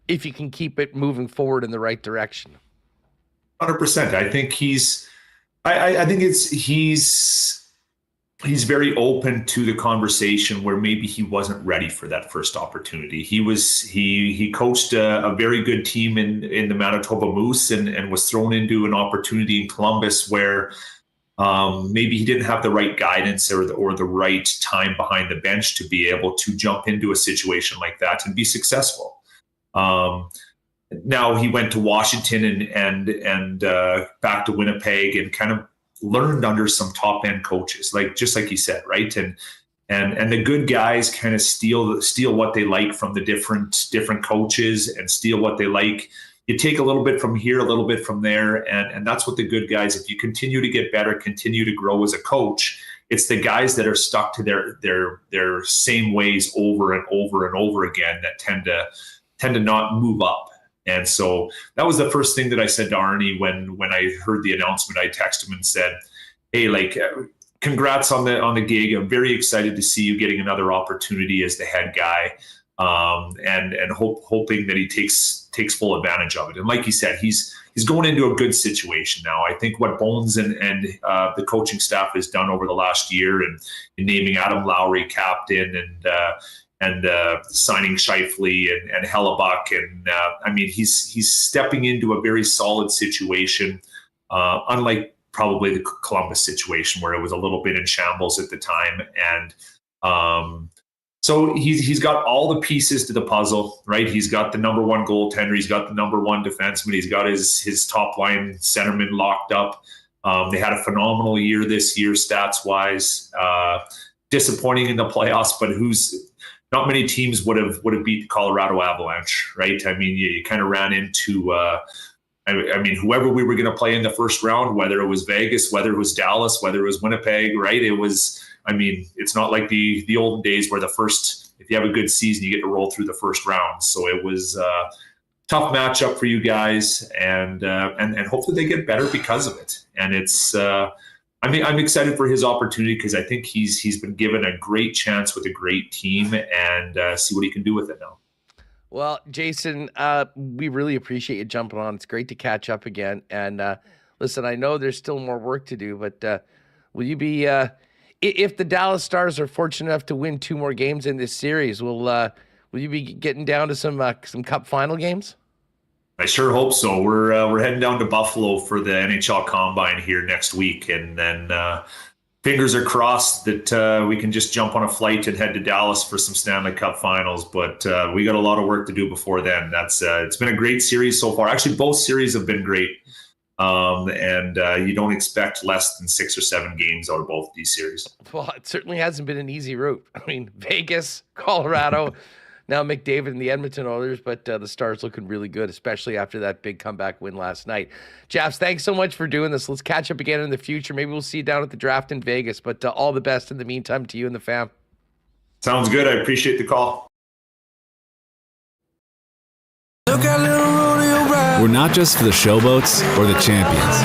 if you can keep it moving forward in the right direction. 100%. I think he's very open to the conversation where maybe he wasn't ready for that first opportunity. He coached a very good team in the Manitoba Moose and was thrown into an opportunity in Columbus where maybe he didn't have the right guidance or the right time behind the bench to be able to jump into a situation like that and be successful. Now he went to Washington and back to Winnipeg and kind of learned under some top end coaches, just like you said, right? And the good guys kind of steal what they like from the different coaches and steal what they like. You take a little bit from here, a little bit from there, and that's what the good guys. If you continue to get better, continue to grow as a coach, it's the guys that are stuck to their same ways over and over and over again that tend to not move up. And so that was the first thing that I said to Arnie when I heard the announcement. I texted him and said, hey, congrats on the gig. I'm very excited to see you getting another opportunity as the head guy, and hoping that he takes full advantage of it. And like he said, he's going into a good situation now. I think what Bones and the coaching staff has done over the last year and naming Adam Lowry captain signing Scheifele and Hellebuck. And I mean, he's stepping into a very solid situation, unlike probably the Columbus situation where it was a little bit in shambles at the time. And so he's got all the pieces to the puzzle, right? He's got the number one goaltender. He's got the number one defenseman. He's got his top line centerman locked up. They had a phenomenal year this year, stats wise. Disappointing in the playoffs, but not many teams would have beat the Colorado Avalanche, right? I mean, you kind of ran into, I mean, whoever we were going to play in the first round, whether it was Vegas, whether it was Dallas, whether it was Winnipeg, right? It was, I mean, it's not like the olden days where if you have a good season, you get to roll through the first round. So it was a tough matchup for you guys, and hopefully they get better because of it. And it's, I mean, I'm excited for his opportunity because I think he's been given a great chance with a great team, and see what he can do with it now. Well, Jason, we really appreciate you jumping on. It's great to catch up again. And listen, I know there's still more work to do, but will you be, if the Dallas Stars are fortunate enough to win 2 more games in this series, will you be getting down to some Cup final games? I sure hope so. We're heading down to Buffalo for the NHL Combine here next week, and then fingers are crossed that we can just jump on a flight and head to Dallas for some Stanley Cup Finals. But we got a lot of work to do before then. It's been a great series so far. Actually, both series have been great, and you don't expect less than 6 or 7 games out of both these series. Well, it certainly hasn't been an easy route. I mean, Vegas, Colorado. Now McDavid and the Edmonton Oilers, but the Stars looking really good, especially after that big comeback win last night. Jaffs, thanks so much for doing this. Let's catch up again in the future. Maybe we'll see you down at the draft in Vegas, but all the best in the meantime to you and the fam. Sounds good. I appreciate the call. We're not just for the showboats or the champions.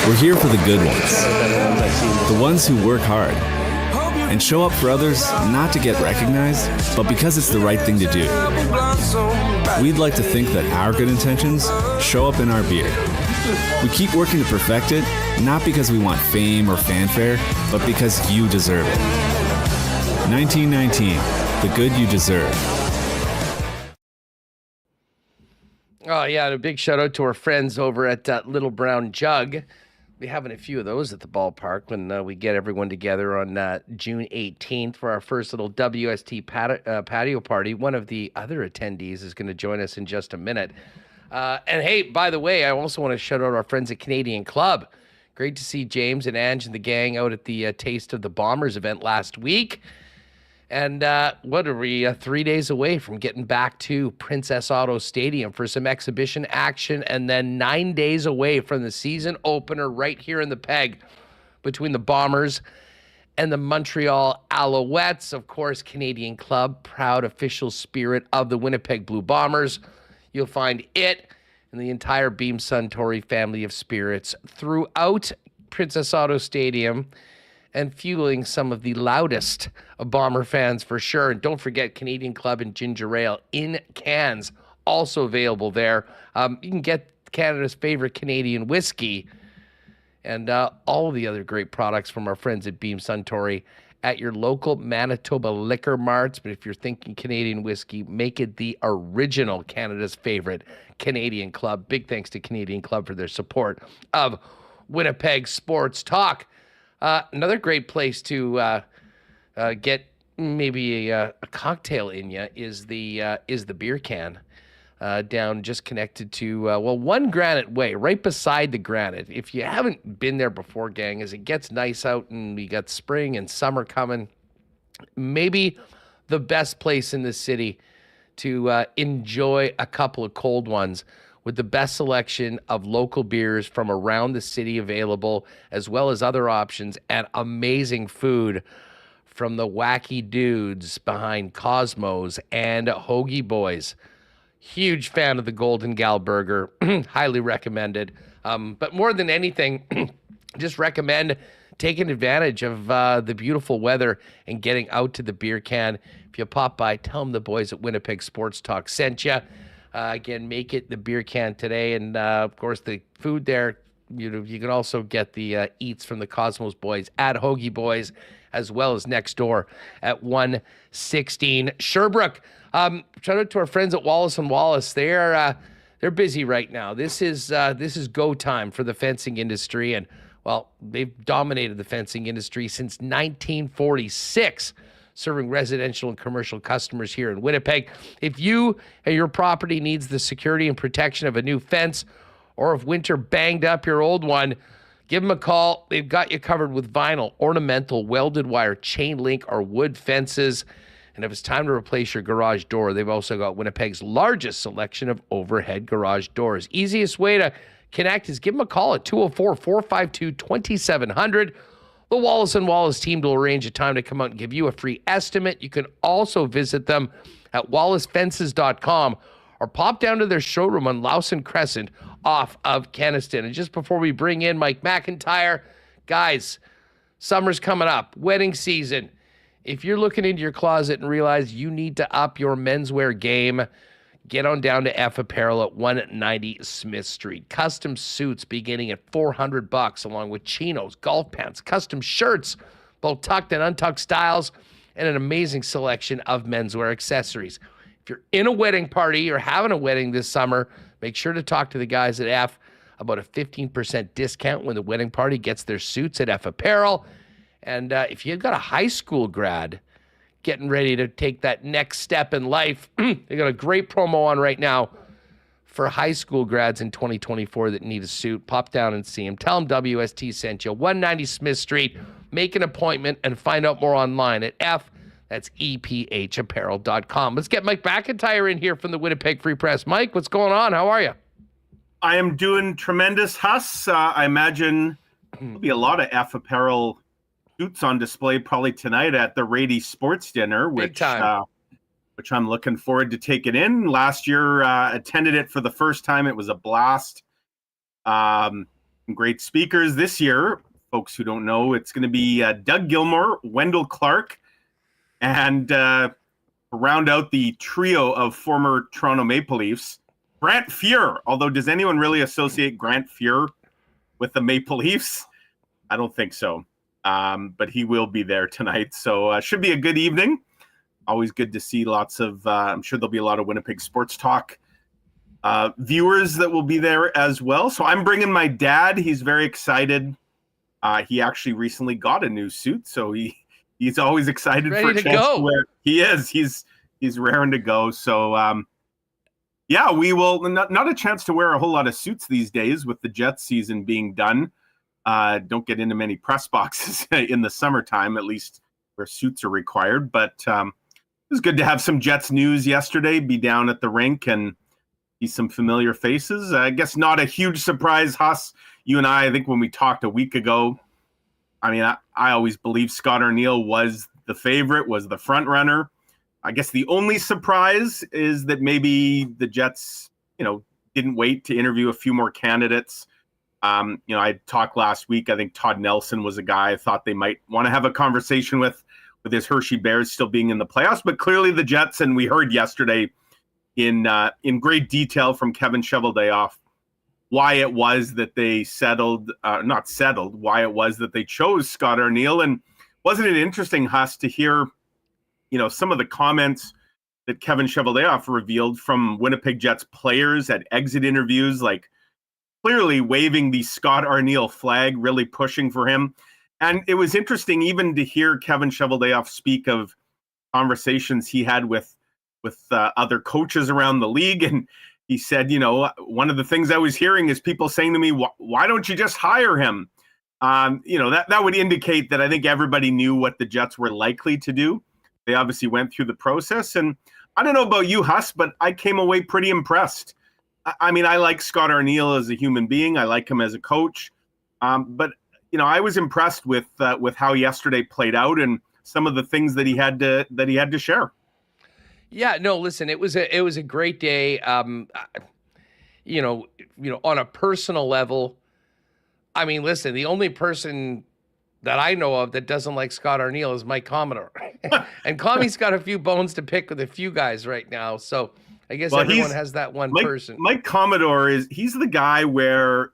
We're here for the good ones, the ones who work hard and show up for others, not to get recognized, but because it's the right thing to do. We'd like to think that our good intentions show up in our beer. We keep working to perfect it, not because we want fame or fanfare, but because you deserve it. 1919, the good you deserve. Oh, yeah, and a big shout out to our friends over at Little Brown Jug. We're having a few of those at the ballpark when we get everyone together on June 18th for our first little WST patio party. One of the other attendees is going to join us in just a minute. And hey, by the way, I also want to shout out our friends at Canadian Club. Great to see James and Ange and the gang out at the Taste of the Bombers event last week. And what are we, 3 days away from getting back to Princess Auto Stadium for some exhibition action, and then 9 days away from the season opener right here in the Peg between the Bombers and the Montreal Alouettes. Of course, Canadian Club, proud official spirit of the Winnipeg Blue Bombers. You'll find it and the entire Beam Suntory family of spirits throughout Princess Auto Stadium, and fueling some of the loudest of Bomber fans for sure. And don't forget Canadian Club and Ginger Ale in cans, also available there. You can get Canada's favorite Canadian whiskey and all the other great products from our friends at Beam Suntory at your local Manitoba liquor marts. But if you're thinking Canadian whiskey, make it the original Canada's favorite Canadian Club. Big thanks to Canadian Club for their support of Winnipeg Sports Talk. Another great place to get maybe a cocktail in you is the beer can down just connected to One Granite Way, right beside the Granite. If you haven't been there before, gang, as it gets nice out and we got spring and summer coming, maybe the best place in the city to enjoy a couple of cold ones, with the best selection of local beers from around the city available, as well as other options, and amazing food from the wacky dudes behind Cosmos and Hoagie Boys. Huge fan of the Golden Gal Burger. Highly recommended. But more than anything, just recommend taking advantage of the beautiful weather and getting out to the beer can. If you pop by, tell them the boys at Winnipeg Sports Talk sent you. Again, make it the beer can today. And, of course, the food there, you can also get the eats from the Cosmos Boys at Hoagie Boys, as well as next door at 116 Sherbrooke. Shout out to our friends at Wallace and Wallace. They're busy right now. This is go time for the fencing industry, and well, they've dominated the fencing industry since 1946. Serving residential and commercial customers here in Winnipeg. If you and your property needs the security and protection of a new fence, or if winter banged up your old one, give them a call. They've got you covered with vinyl, ornamental, welded wire, chain link, or wood fences. And if it's time to replace your garage door, they've also got Winnipeg's largest selection of overhead garage doors. Easiest way to connect is give them a call at 204-452-2700. The Wallace & Wallace team will arrange a time to come out and give you a free estimate. You can also visit them at wallacefences.com or pop down to their showroom on Lawson Crescent off of Kenaston. And just before we bring in Mike McIntyre, guys, summer's coming up, wedding season. If you're looking into your closet and realize you need to up your menswear game, get on down to F Apparel at 190 Smith Street. Custom suits beginning at $400, along with chinos, golf pants, custom shirts, both tucked and untucked styles, and an amazing selection of menswear accessories. If you're in a wedding party or having a wedding this summer, make sure to talk to the guys at F about a 15% discount when the wedding party gets their suits at F Apparel. And if you've got a high school grad getting ready to take that next step in life, they got a great promo on right now for high school grads in 2024 that need a suit. Pop down and see them. Tell them WST sent you. 190 Smith Street. Make an appointment and find out more online at that's EPHapparel.com. Let's get Mike McIntyre in here from the Winnipeg Free Press. Mike, what's going on? How are you? I am doing tremendous, Huss. I imagine there'll be a lot of F Apparel suits on display probably tonight at the Rady Sports Dinner, which I'm looking forward to taking in. Last year, attended it for the first time. It was a blast. Great speakers this year. Folks who don't know, it's going to be Doug Gilmour, Wendell Clark, and to round out the trio of former Toronto Maple Leafs, Grant Fuhr. Although, does anyone really associate Grant Fuhr with the Maple Leafs? I don't think so. But he will be there tonight. So should be a good evening. Always good to see lots of, I'm sure there'll be a lot of Winnipeg Sports Talk viewers that will be there as well. So I'm bringing my dad. He's very excited. He actually recently got a new suit. So he's always excited for a chance to wear. He is. He's raring to go. So yeah, we will not a chance to wear a whole lot of suits these days with the Jets season being done. Don't get into many press boxes in the summertime, at least where suits are required. But it was good to have some Jets news yesterday, be down at the rink and see some familiar faces. I guess not a huge surprise, Huss. You and I think when we talked a week ago, I mean, I always believed Scott Arniel was the favorite, was the front runner. I guess the only surprise is that maybe the Jets, didn't wait to interview a few more candidates. I talked last week. I think Todd Nelson was a guy I thought they might want to have a conversation with his Hershey Bears still being in the playoffs. But clearly the Jets, and we heard yesterday in great detail from Kevin Cheveldayoff why it was that they why it was that they chose Scott Arniel. And wasn't it interesting, Huss, to hear, some of the comments that Kevin Cheveldayoff revealed from Winnipeg Jets players at exit interviews, like clearly waving the Scott Arniel flag, really pushing for him. And it was interesting even to hear Kevin Cheveldayoff speak of conversations he had with other coaches around the league. And he said, one of the things I was hearing is people saying to me, why don't you just hire him? That would indicate that I think everybody knew what the Jets were likely to do. They obviously went through the process. And I don't know about you, Huss, but I came away pretty impressed. I mean, I like Scott Arniel as a human being. I like him as a coach. But I was impressed with how yesterday played out and some of the things that he had to share. Yeah, no, listen, it was a great day. On a personal level, I mean, listen, the only person that I know of that doesn't like Scott Arniel is Mike Commodore. And Commie's got a few bones to pick with a few guys right now. So I guess everyone has that one person. Mike Commodore he's the guy where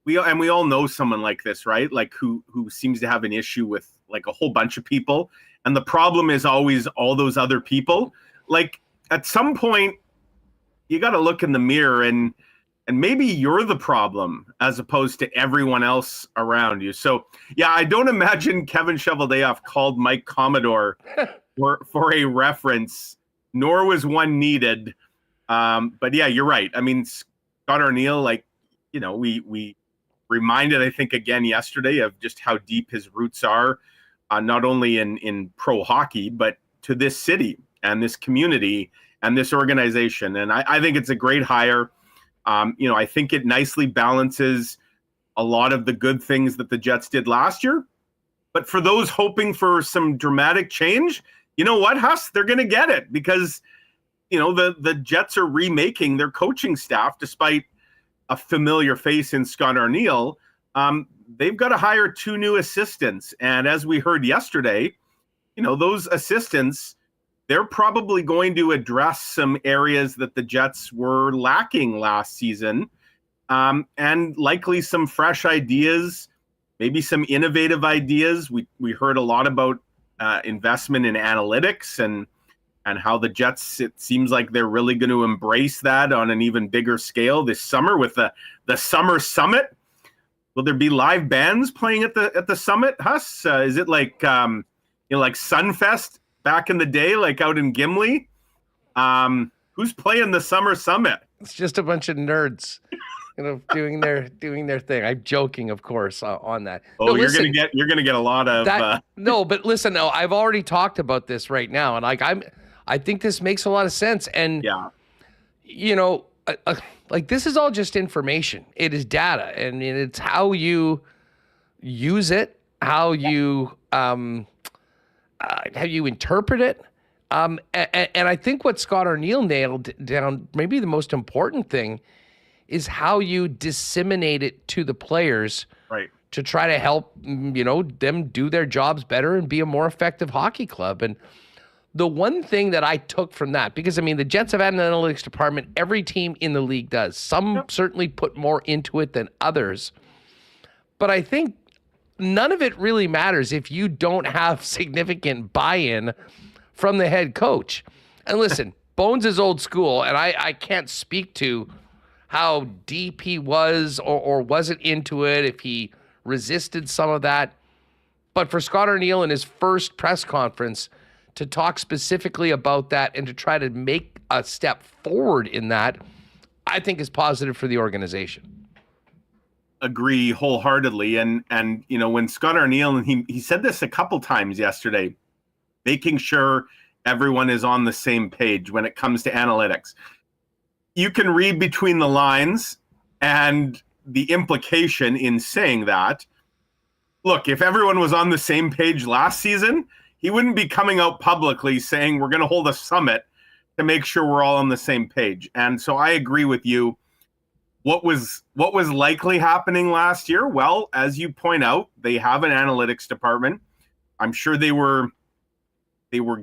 we all know someone like this, right? Like who seems to have an issue with like a whole bunch of people. And the problem is always all those other people. Like at some point, you got to look in the mirror and maybe you're the problem as opposed to everyone else around you. So yeah, I don't imagine Kevin Cheveldayoff called Mike Commodore for a reference, nor was one needed. But yeah, you're right. I mean, Scott Arniel, like, we reminded, I think, again yesterday of just how deep his roots are, not only in pro hockey, but to this city and this community and this organization. And I think it's a great hire. I think it nicely balances a lot of the good things that the Jets did last year. But for those hoping for some dramatic change, you know what, Huss? They're going to get it because, the Jets are remaking their coaching staff despite a familiar face in Scott Arniel. They've got to hire 2 new assistants. And as we heard yesterday, those assistants, they're probably going to address some areas that the Jets were lacking last season, and likely some fresh ideas, maybe some innovative ideas. We heard a lot about investment in analytics and how the Jets, it seems like they're really going to embrace that on an even bigger scale this summer with the Summer Summit. Will there be live bands playing at the Summit, Huss? Is it like like Sunfest back in the day, like out in Gimli? Who's playing the Summer Summit? It's just a bunch of nerds, doing their thing. I'm joking, of course, on that. Oh, no, you're gonna get a lot of that. No, but listen, no, I've already talked about this right now, and I think this makes a lot of sense. And yeah, like this is all just information. It is data, and it's how you use it, how you interpret it. And I think what Scott Arniel nailed down, maybe the most important thing, is how you disseminate it to the players, right, to try to help them do their jobs better and be a more effective hockey club. And the one thing that I took from that, because the Jets have had an analytics department, every team in the league does. Some certainly put more into it than others, but I think none of it really matters if you don't have significant buy-in from the head coach. And listen, Bones is old school, and I can't speak to how deep he was or wasn't into it, if he resisted some of that. But for Scott Arniel in his first press conference to talk specifically about that and to try to make a step forward in that, I think is positive for the organization. Agree wholeheartedly. And when Scott Arniel, and he said this a couple times yesterday, making sure everyone is on the same page when it comes to analytics. You can read between the lines and the implication in saying that, look, if everyone was on the same page last season, he wouldn't be coming out publicly saying we're going to hold a summit to make sure we're all on the same page. And so I agree with you. What was likely happening last year? Well, as you point out, they have an analytics department. I'm sure they were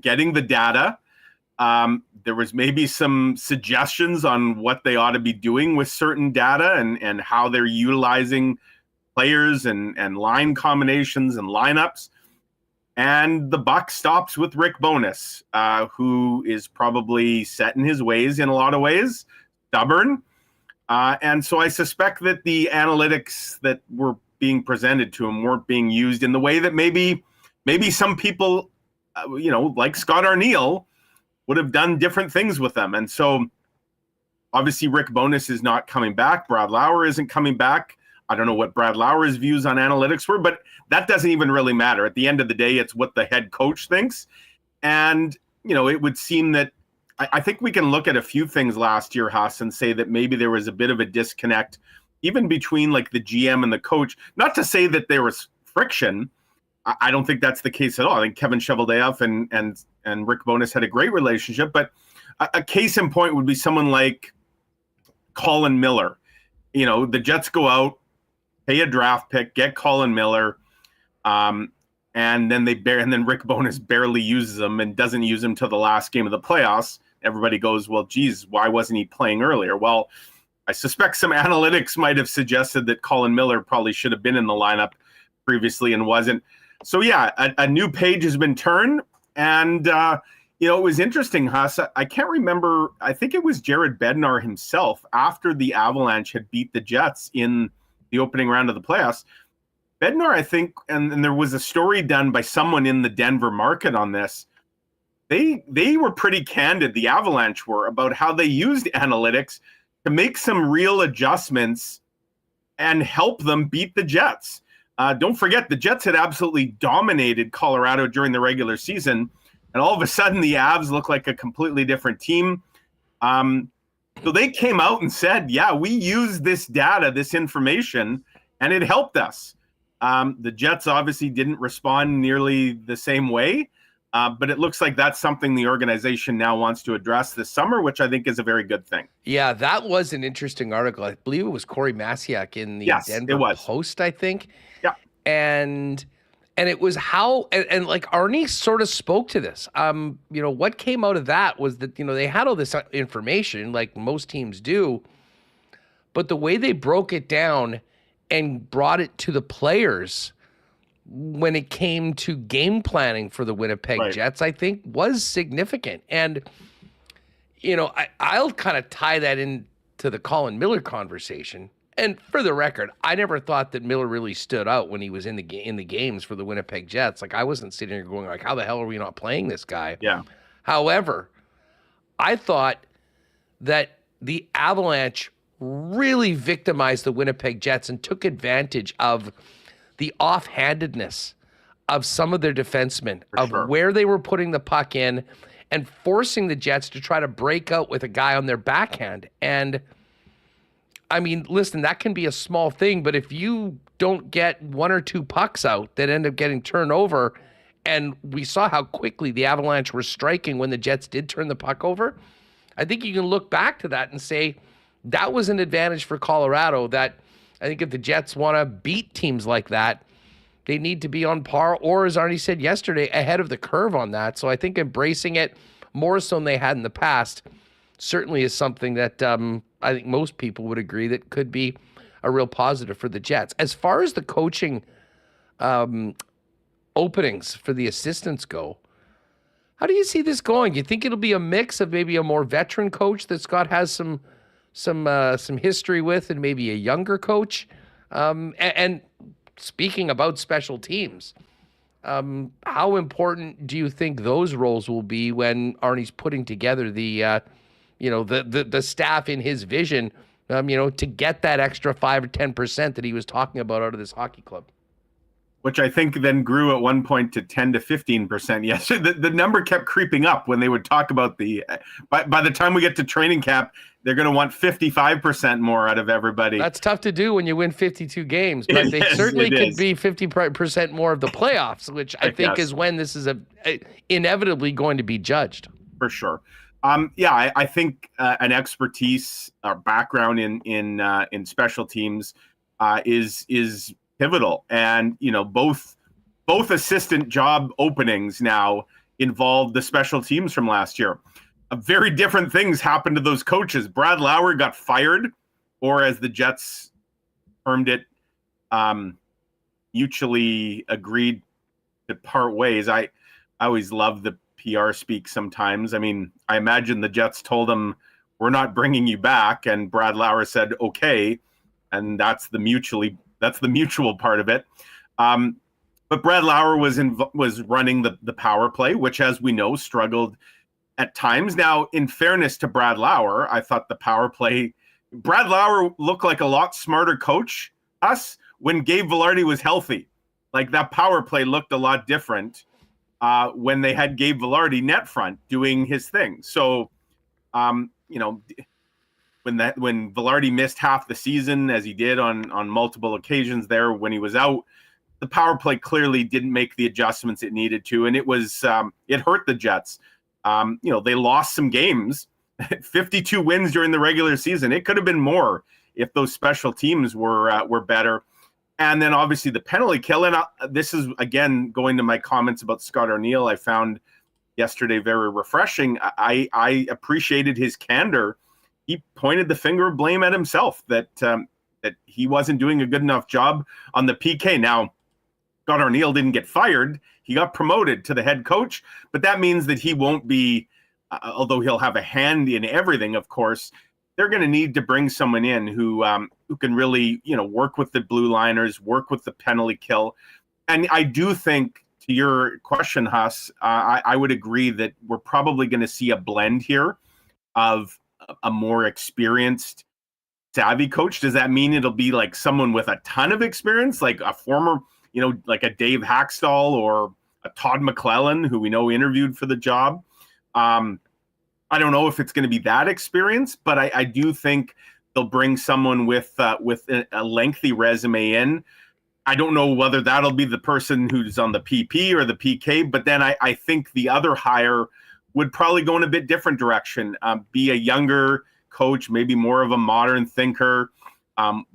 getting the data. There was maybe some suggestions on what they ought to be doing with certain data and how they're utilizing players and line combinations and lineups. And the buck stops with Rick Bowness, who is probably set in his ways in a lot of ways, stubborn. And so I suspect that the analytics that were being presented to him weren't being used in the way that maybe some people, like Scott Arniel, would have done different things with them. And so obviously Rick Bowness is not coming back. Brad Lauer isn't coming back. I don't know what Brad Lauer's views on analytics were, but that doesn't even really matter. At the end of the day, it's what the head coach thinks. And, it would seem that I think we can look at a few things last year, Huss, and say that maybe there was a bit of a disconnect even between like the GM and the coach. Not to say that there was friction. I don't think that's the case at all. I think Kevin Cheveldayoff and Rick Bowness had a great relationship, but a case in point would be someone like Colin Miller. The Jets go out, pay a draft pick, get Colin Miller, and then Rick Bowness barely uses him and doesn't use him till the last game of the playoffs. Everybody goes, well, geez, why wasn't he playing earlier? Well, I suspect some analytics might have suggested that Colin Miller probably should have been in the lineup previously and wasn't. So yeah, a new page has been turned, and it was interesting, Huss. I can't remember. I think it was Jared Bednar himself after the Avalanche had beat the Jets in the opening round of the playoffs. Bednar, I think, and there was a story done by someone in the Denver market on this. They were pretty candid, the Avalanche were, about how they used analytics to make some real adjustments and help them beat the Jets. Don't forget, the Jets had absolutely dominated Colorado during the regular season, and all of a sudden the Avs look like a completely different team. So they came out and said, yeah, we used this data, this information, and it helped us. The Jets obviously didn't respond nearly the same way, but it looks like that's something the organization now wants to address this summer, which I think is a very good thing. Yeah, that was an interesting article. I believe it was Corey Masiak in the Denver Post, I think. Yeah. And it was how, and like Arnie sort of spoke to this. What came out of that was that, they had all this information like most teams do, but the way they broke it down and brought it to the players when it came to game planning for the Winnipeg Jets, I think was significant. And, I'll kind of tie that into the Colin Miller conversation. And for the record, I never thought that Miller really stood out when he was in the games for the Winnipeg Jets. Like, I wasn't sitting here going like, how the hell are we not playing this guy? Yeah. However, I thought that the Avalanche really victimized the Winnipeg Jets and took advantage of the offhandedness of some of their defensemen, where they were putting the puck in and forcing the Jets to try to break out with a guy on their backhand. And I mean, listen, that can be a small thing, but if you don't get one or two pucks out that end up getting turned over, and we saw how quickly the Avalanche were striking when the Jets did turn the puck over, I think you can look back to that and say that was an advantage for Colorado. That I think if the Jets want to beat teams like that, they need to be on par, or as Arnie said yesterday, ahead of the curve on that. So I think embracing it more so than they had in the past certainly is something that I think most people would agree that could be a real positive for the Jets. As far as the coaching openings for the assistants go, how do you see this going? Do you think it'll be a mix of maybe a more veteran coach that Scott has some history with, and maybe a younger coach? And speaking about special teams, how important do you think those roles will be when Arnie's putting together the staff in his vision, to get that extra 5 or 10% that he was talking about out of this hockey club? Which I think then grew at one point to 10 to 15%. Yes, the number kept creeping up when they would talk about by the time we get to training camp, they're going to want 55% more out of everybody. That's tough to do when you win 52 games, but they certainly could be 50% more of the playoffs, which I think is when this is inevitably going to be judged. For sure. I think an expertise or background in special teams is pivotal, and both assistant job openings now involve the special teams from last year. Very different things happened to those coaches. Brad Lauer got fired, or as the Jets termed it, mutually agreed to part ways. I always love the PR speak sometimes. I mean, I imagine the Jets told him, we're not bringing you back, and Brad Lauer said, okay, and that's the mutual part of it. But Brad Lauer was running the power play, which, as we know, struggled at times. Now, in fairness to Brad Lauer, I thought the power play, Brad Lauer looked like a lot smarter coach when Gabe Vilardi was healthy. Like, that power play looked a lot different when they had Gabe Vilardi net front doing his thing. So, when Vilardi missed half the season, as he did on multiple occasions there when he was out, the power play clearly didn't make the adjustments it needed to, and it hurt the Jets. They lost some games, 52 wins during the regular season. It could have been more if those special teams were better. And then obviously the penalty kill. And this is, again, going to my comments about Scott Arniel, I found yesterday very refreshing. I appreciated his candor he pointed the finger of blame at himself that he wasn't doing a good enough job on the PK. Now, Scott Arniel didn't get fired. He got promoted to the head coach, but that means that he won't be, although he'll have a hand in everything, of course, they're going to need to bring someone in who can really, work with the blue liners, work with the penalty kill. And I do think, to your question, Huss, I would agree that we're probably going to see a blend here of a more experienced, savvy coach. Does that mean it'll be like someone with a ton of experience, like a former, like a Dave Haxtell or a Todd McClellan, who we know interviewed for the job? I don't know if it's going to be that experience, but I do think they'll bring someone with a lengthy resume in. I don't know whether that'll be the person who's on the PP or the PK, but then I think the other hire would probably go in a bit different direction, be a younger coach, maybe more of a modern thinker,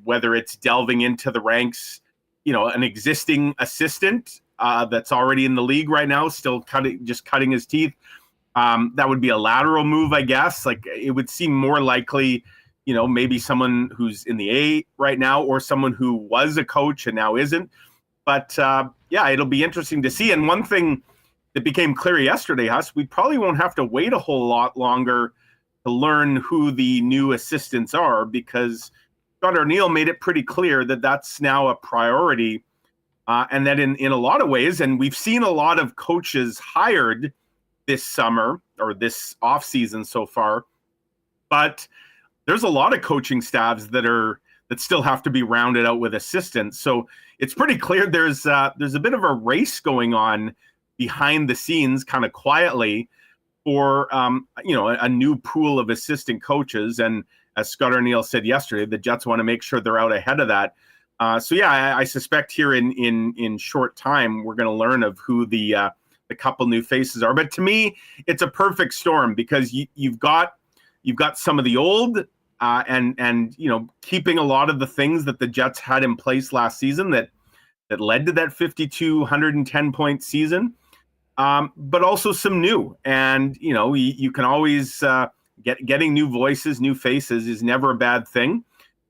whether it's delving into the ranks, an existing assistant that's already in the league right now, still cutting his teeth. That would be a lateral move, I guess. Like, it would seem more likely, maybe someone who's in the A right now, or someone who was a coach and now isn't. But it'll be interesting to see. And one thing that became clear yesterday, Huss, we probably won't have to wait a whole lot longer to learn who the new assistants are, because Scott Arniel made it pretty clear that that's now a priority. And that in a lot of ways, and we've seen a lot of coaches hired this summer or this offseason so far, but there's a lot of coaching staffs that still have to be rounded out with assistants. So it's pretty clear there's a bit of a race going on behind the scenes, kind of quietly, for a new pool of assistant coaches. And as Scott Arniel said yesterday, the Jets want to make sure they're out ahead of that. I suspect here in short time we're going to learn of who the couple new faces are. But to me, it's a perfect storm, because you've got some of the old and keeping a lot of the things that the Jets had in place last season that led to that 110 point season, but also some new. And you can always getting new voices, new faces is never a bad thing.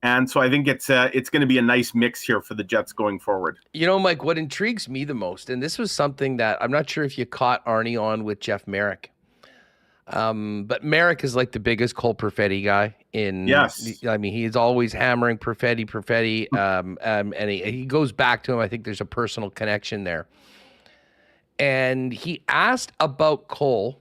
And so I think it's going to be a nice mix here for the Jets going forward. Mike, what intrigues me the most, and this was something that I'm not sure if you caught Arnie on with Jeff Merrick, but Merrick is like the biggest Cole Perfetti guy in. Yes. I mean, he's always hammering Perfetti, and he goes back to him. I think there's a personal connection there. And he asked about Cole.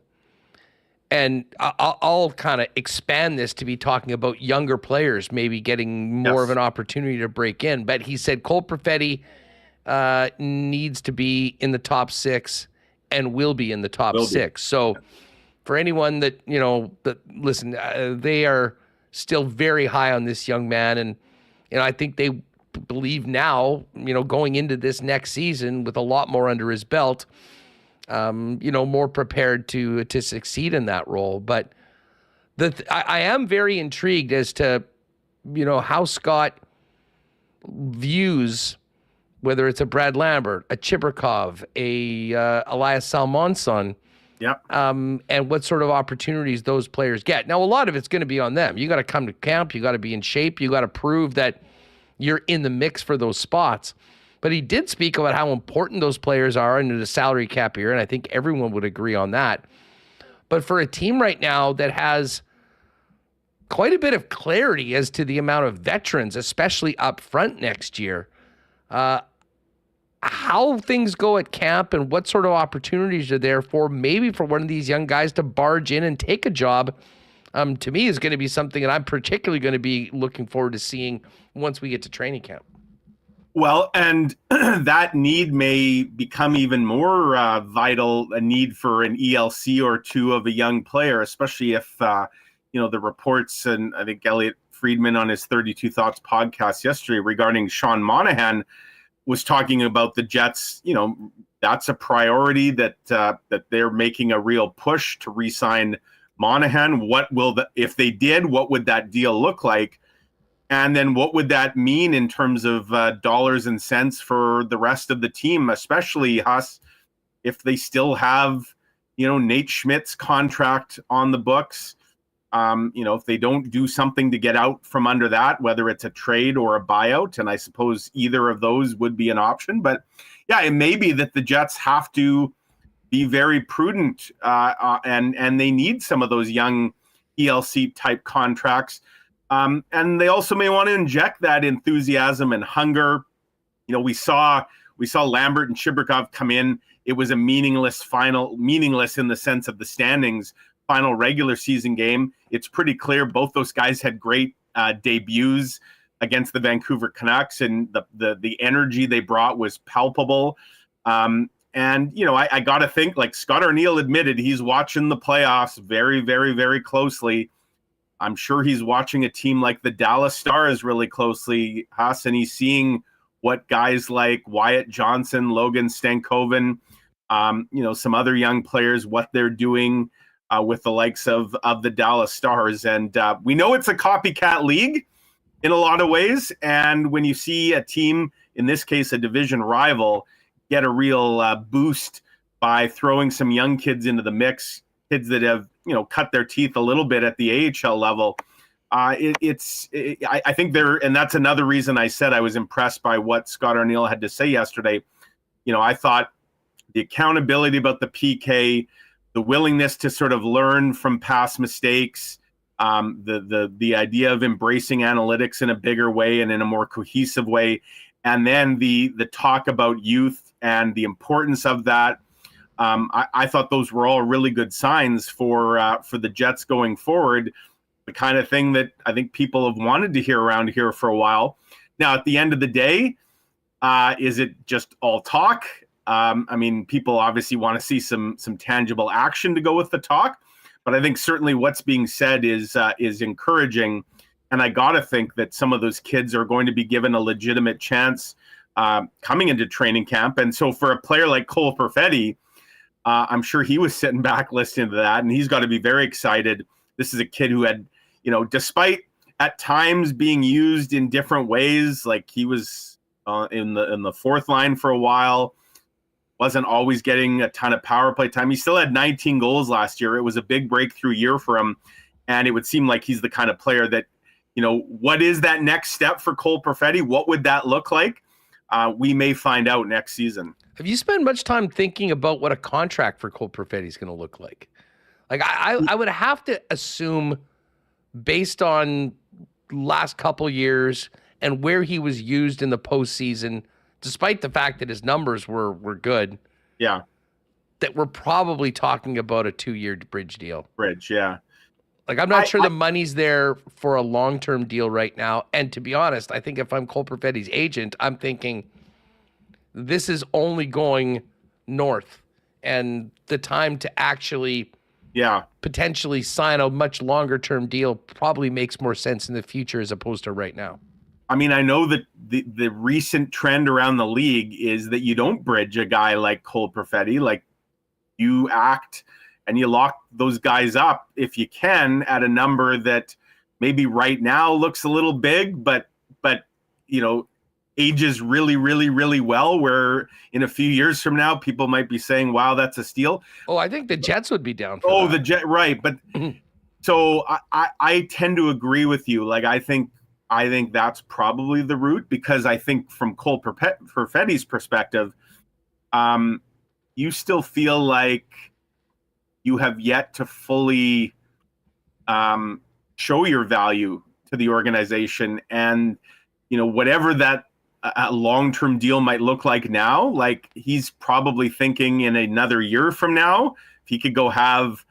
And I'll kind of expand this to be talking about younger players maybe getting more of an opportunity to break in. But he said Cole Perfetti needs to be in the top 6 and will be in the top 6. So for anyone that, listen, they are still very high on this young man. And I think they believe now, going into this next season with a lot more under his belt, more prepared to succeed in that role. But I am very intrigued as to, how Scott views whether it's a Brad Lambert, a Chibrikov, a Elias Salmonson, and what sort of opportunities those players get. Now, a lot of it's going to be on them. You got to come to camp. You got to be in shape. You got to prove that you're in the mix for those spots. But he did speak about how important those players are under the salary cap here, and I think everyone would agree on that. But for a team right now that has quite a bit of clarity as to the amount of veterans, especially up front next year, how things go at camp and what sort of opportunities are there for maybe for one of these young guys to barge in and take a job, to me is going to be something that I'm particularly going to be looking forward to seeing once we get to training camp. Well, and that need may become even more vital, a need for an ELC or two of a young player, especially if, the reports, and I think Elliot Friedman on his 32 Thoughts podcast yesterday regarding Sean Monahan was talking about the Jets, that's a priority that they're making a real push to re-sign Monahan. If they did, what would that deal look like? And then what would that mean in terms of dollars and cents for the rest of the team, especially Huss, if they still have, Nate Schmidt's contract on the books, If they don't do something to get out from under that, whether it's a trade or a buyout, and I suppose either of those would be an option. But yeah, it may be that the Jets have to be very prudent, and they need some of those young ELC type contracts. And they also may want to inject that enthusiasm and hunger. We saw Lambert and Chibrikov come in. It was a meaningless in the sense of the standings, final regular season game. It's pretty clear both those guys had great debuts against the Vancouver Canucks, and the energy they brought was palpable. And I got to think, like Scott Arniel admitted, he's watching the playoffs very, very, very closely. I'm sure he's watching a team like the Dallas Stars really closely, Huss, and he's seeing what guys like Wyatt Johnson, Logan Stankoven, some other young players, what they're doing with the likes of the Dallas Stars. And we know it's a copycat league in a lot of ways. And when you see a team, in this case, a division rival, get a real boost by throwing some young kids into the mix, kids that have, cut their teeth a little bit at the AHL level. I think and that's another reason I said I was impressed by what Scott Arniel had to say yesterday. I thought the accountability about the PK, the willingness to sort of learn from past mistakes, the idea of embracing analytics in a bigger way and in a more cohesive way, and then the talk about youth and the importance of that. I thought those were all really good signs for the Jets going forward, the kind of thing that I think people have wanted to hear around here for a while. Now, at the end of the day, is it just all talk? People obviously want to see some tangible action to go with the talk, but I think certainly what's being said is encouraging. And I got to think that some of those kids are going to be given a legitimate chance coming into training camp. And so for a player like Cole Perfetti, I'm sure he was sitting back listening to that, and he's got to be very excited. This is a kid who had, despite at times being used in different ways, like he was in the fourth line for a while, wasn't always getting a ton of power play time. He still had 19 goals last year. It was a big breakthrough year for him, and it would seem like he's the kind of player that, what is that next step for Cole Perfetti? What would that look like? We may find out next season. Have you spent much time thinking about what a contract for Cole Perfetti is going to look like? Like I would have to assume, based on last couple years and where he was used in the postseason, despite the fact that his numbers were good, yeah, that we're probably talking about a 2-year bridge deal. Yeah. Like I'm not sure the money's there for a long-term deal right now. And to be honest, I think if I'm Cole Perfetti's agent, I'm thinking this is only going north, and the time to actually potentially sign a much longer term deal probably makes more sense in the future as opposed to right now. I know that the recent trend around the league is that you don't bridge a guy like Cole Perfetti. Like, you act and you lock those guys up if you can at a number that maybe right now looks a little big, but ages really, really, really well, where in a few years from now, people might be saying, wow, that's a steal. Oh, I think the Jets would be down for that. The Jet, right. But so I tend to agree with you. Like, I think that's probably the route, because I think from Cole Perfetti's perspective, you still feel like you have yet to fully show your value to the organization. And, whatever that a long-term deal might look like now, like he's probably thinking in another year from now, if he could go have,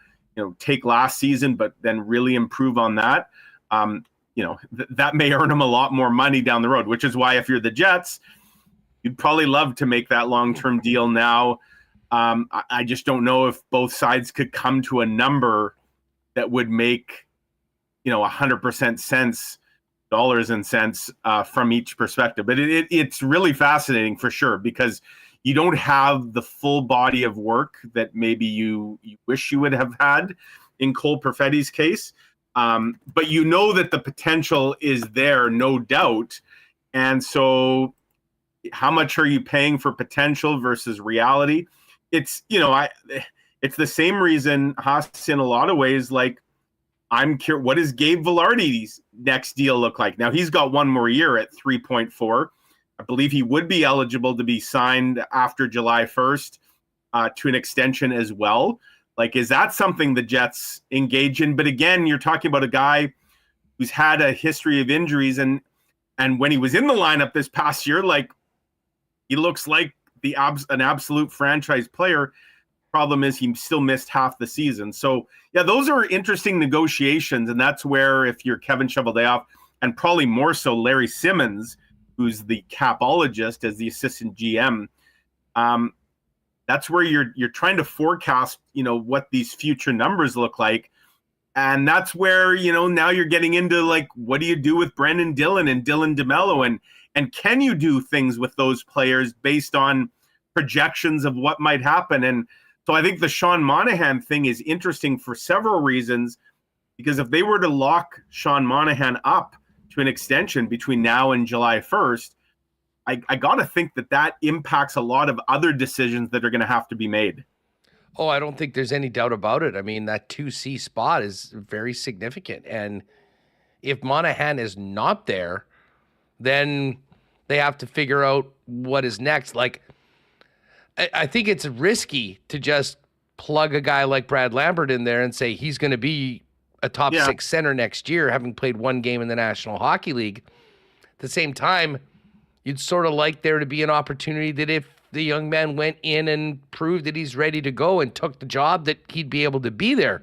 take last season, but then really improve on that, that may earn him a lot more money down the road, which is why if you're the Jets, you'd probably love to make that long-term deal now. I just don't know if both sides could come to a number that would make, 100% sense, dollars and cents from each perspective. But it's really fascinating for sure, because you don't have the full body of work that maybe you wish you would have had in Cole Perfetti's case. But that the potential is there, no doubt. And so how much are you paying for potential versus reality? It's, it's the same reason, Haas, in a lot of ways, like I'm curious, what does Gabe Velarde's next deal look like? Now, he's got one more year at 3.4. I believe he would be eligible to be signed after July 1st to an extension as well. Like, is that something the Jets engage in? But again, you're talking about a guy who's had a history of injuries, and when he was in the lineup this past year, like, he looks like an absolute franchise player. Problem is he still missed half the season. So yeah, those are interesting negotiations. And that's where, if you're Kevin Cheveldayoff, and probably more so Larry Simmons, who's the capologist as the assistant GM, that's where you're trying to forecast, what these future numbers look like. And that's where, now you're getting into, like, what do you do with Brendan Dillon and Dylan DeMello? And can you do things with those players based on projections of what might happen? And so I think the Sean Monahan thing is interesting for several reasons, because if they were to lock Sean Monahan up to an extension between now and July 1st, I got to think that impacts a lot of other decisions that are going to have to be made. Oh, I don't think there's any doubt about it. I mean, that 2C spot is very significant. And if Monahan is not there, then they have to figure out what is next. Like, I think it's risky to just plug a guy like Brad Lambert in there and say he's going to be a top 6 center next year, having played one game in the National Hockey League. At the same time, you'd sort of like there to be an opportunity that if the young man went in and proved that he's ready to go and took the job, that he'd be able to be there.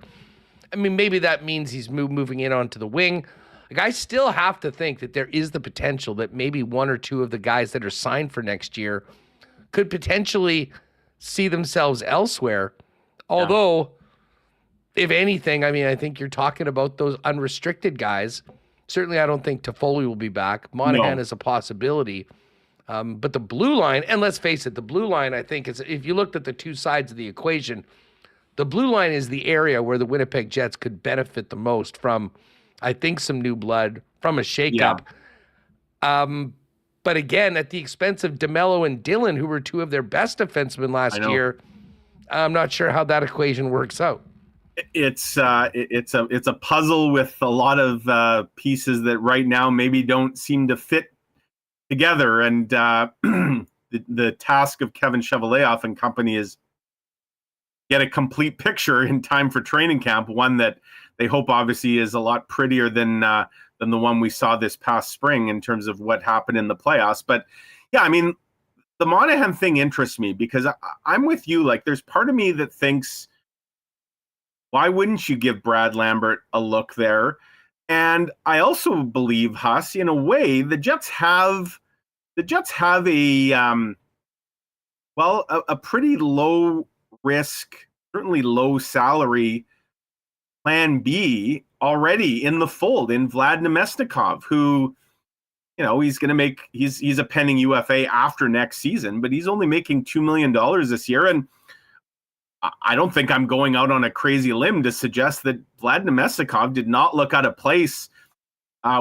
I mean, maybe that means he's moving in onto the wing. Like, I still have to think that there is the potential that maybe one or two of the guys that are signed for next year could potentially see themselves elsewhere. Although, if anything, I mean, I think you're talking about those unrestricted guys. Certainly, I don't think Toffoli will be back. Monahan is a possibility. But the blue line, and let's face it, the blue line, I think, is, if you looked at the two sides of the equation, the blue line is the area where the Winnipeg Jets could benefit the most from, I think, some new blood, from a shakeup. But again, at the expense of DeMello and Dillon, who were two of their best defensemen last year, I'm not sure how that equation works out. It's a puzzle with a lot of pieces that right now maybe don't seem to fit together. And the task of Kevin Cheveldayoff and company is get a complete picture in time for training camp, one that they hope obviously is a lot prettier than the one we saw this past spring in terms of what happened in the playoffs. But yeah, I mean, the Monahan thing interests me because I'm with you. Like, there's part of me that thinks, why wouldn't you give Brad Lambert a look there? And I also believe, Huss, in a way, the Jets have a pretty low risk, certainly low salary plan B already in the fold in Vlad Nemestikov, who, he's going to make, he's a pending UFA after next season, but he's only making $2 million this year. And I don't think I'm going out on a crazy limb to suggest that Vlad Nemestikov did not look out of place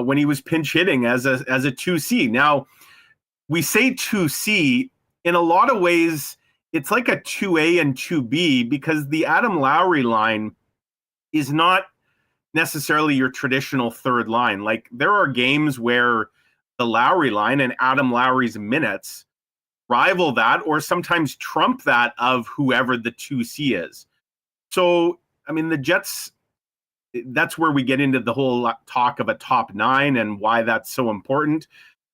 when he was pinch hitting as a 2C. Now, we say 2C, in a lot of ways, it's like a 2A and 2B, because the Adam Lowry line is not necessarily your traditional third line. Like, there are games where the Lowry line and Adam Lowry's minutes rival that, or sometimes trump that of whoever the 2C is. So, I mean, the Jets, that's where we get into the whole talk of a top 9 and why that's so important.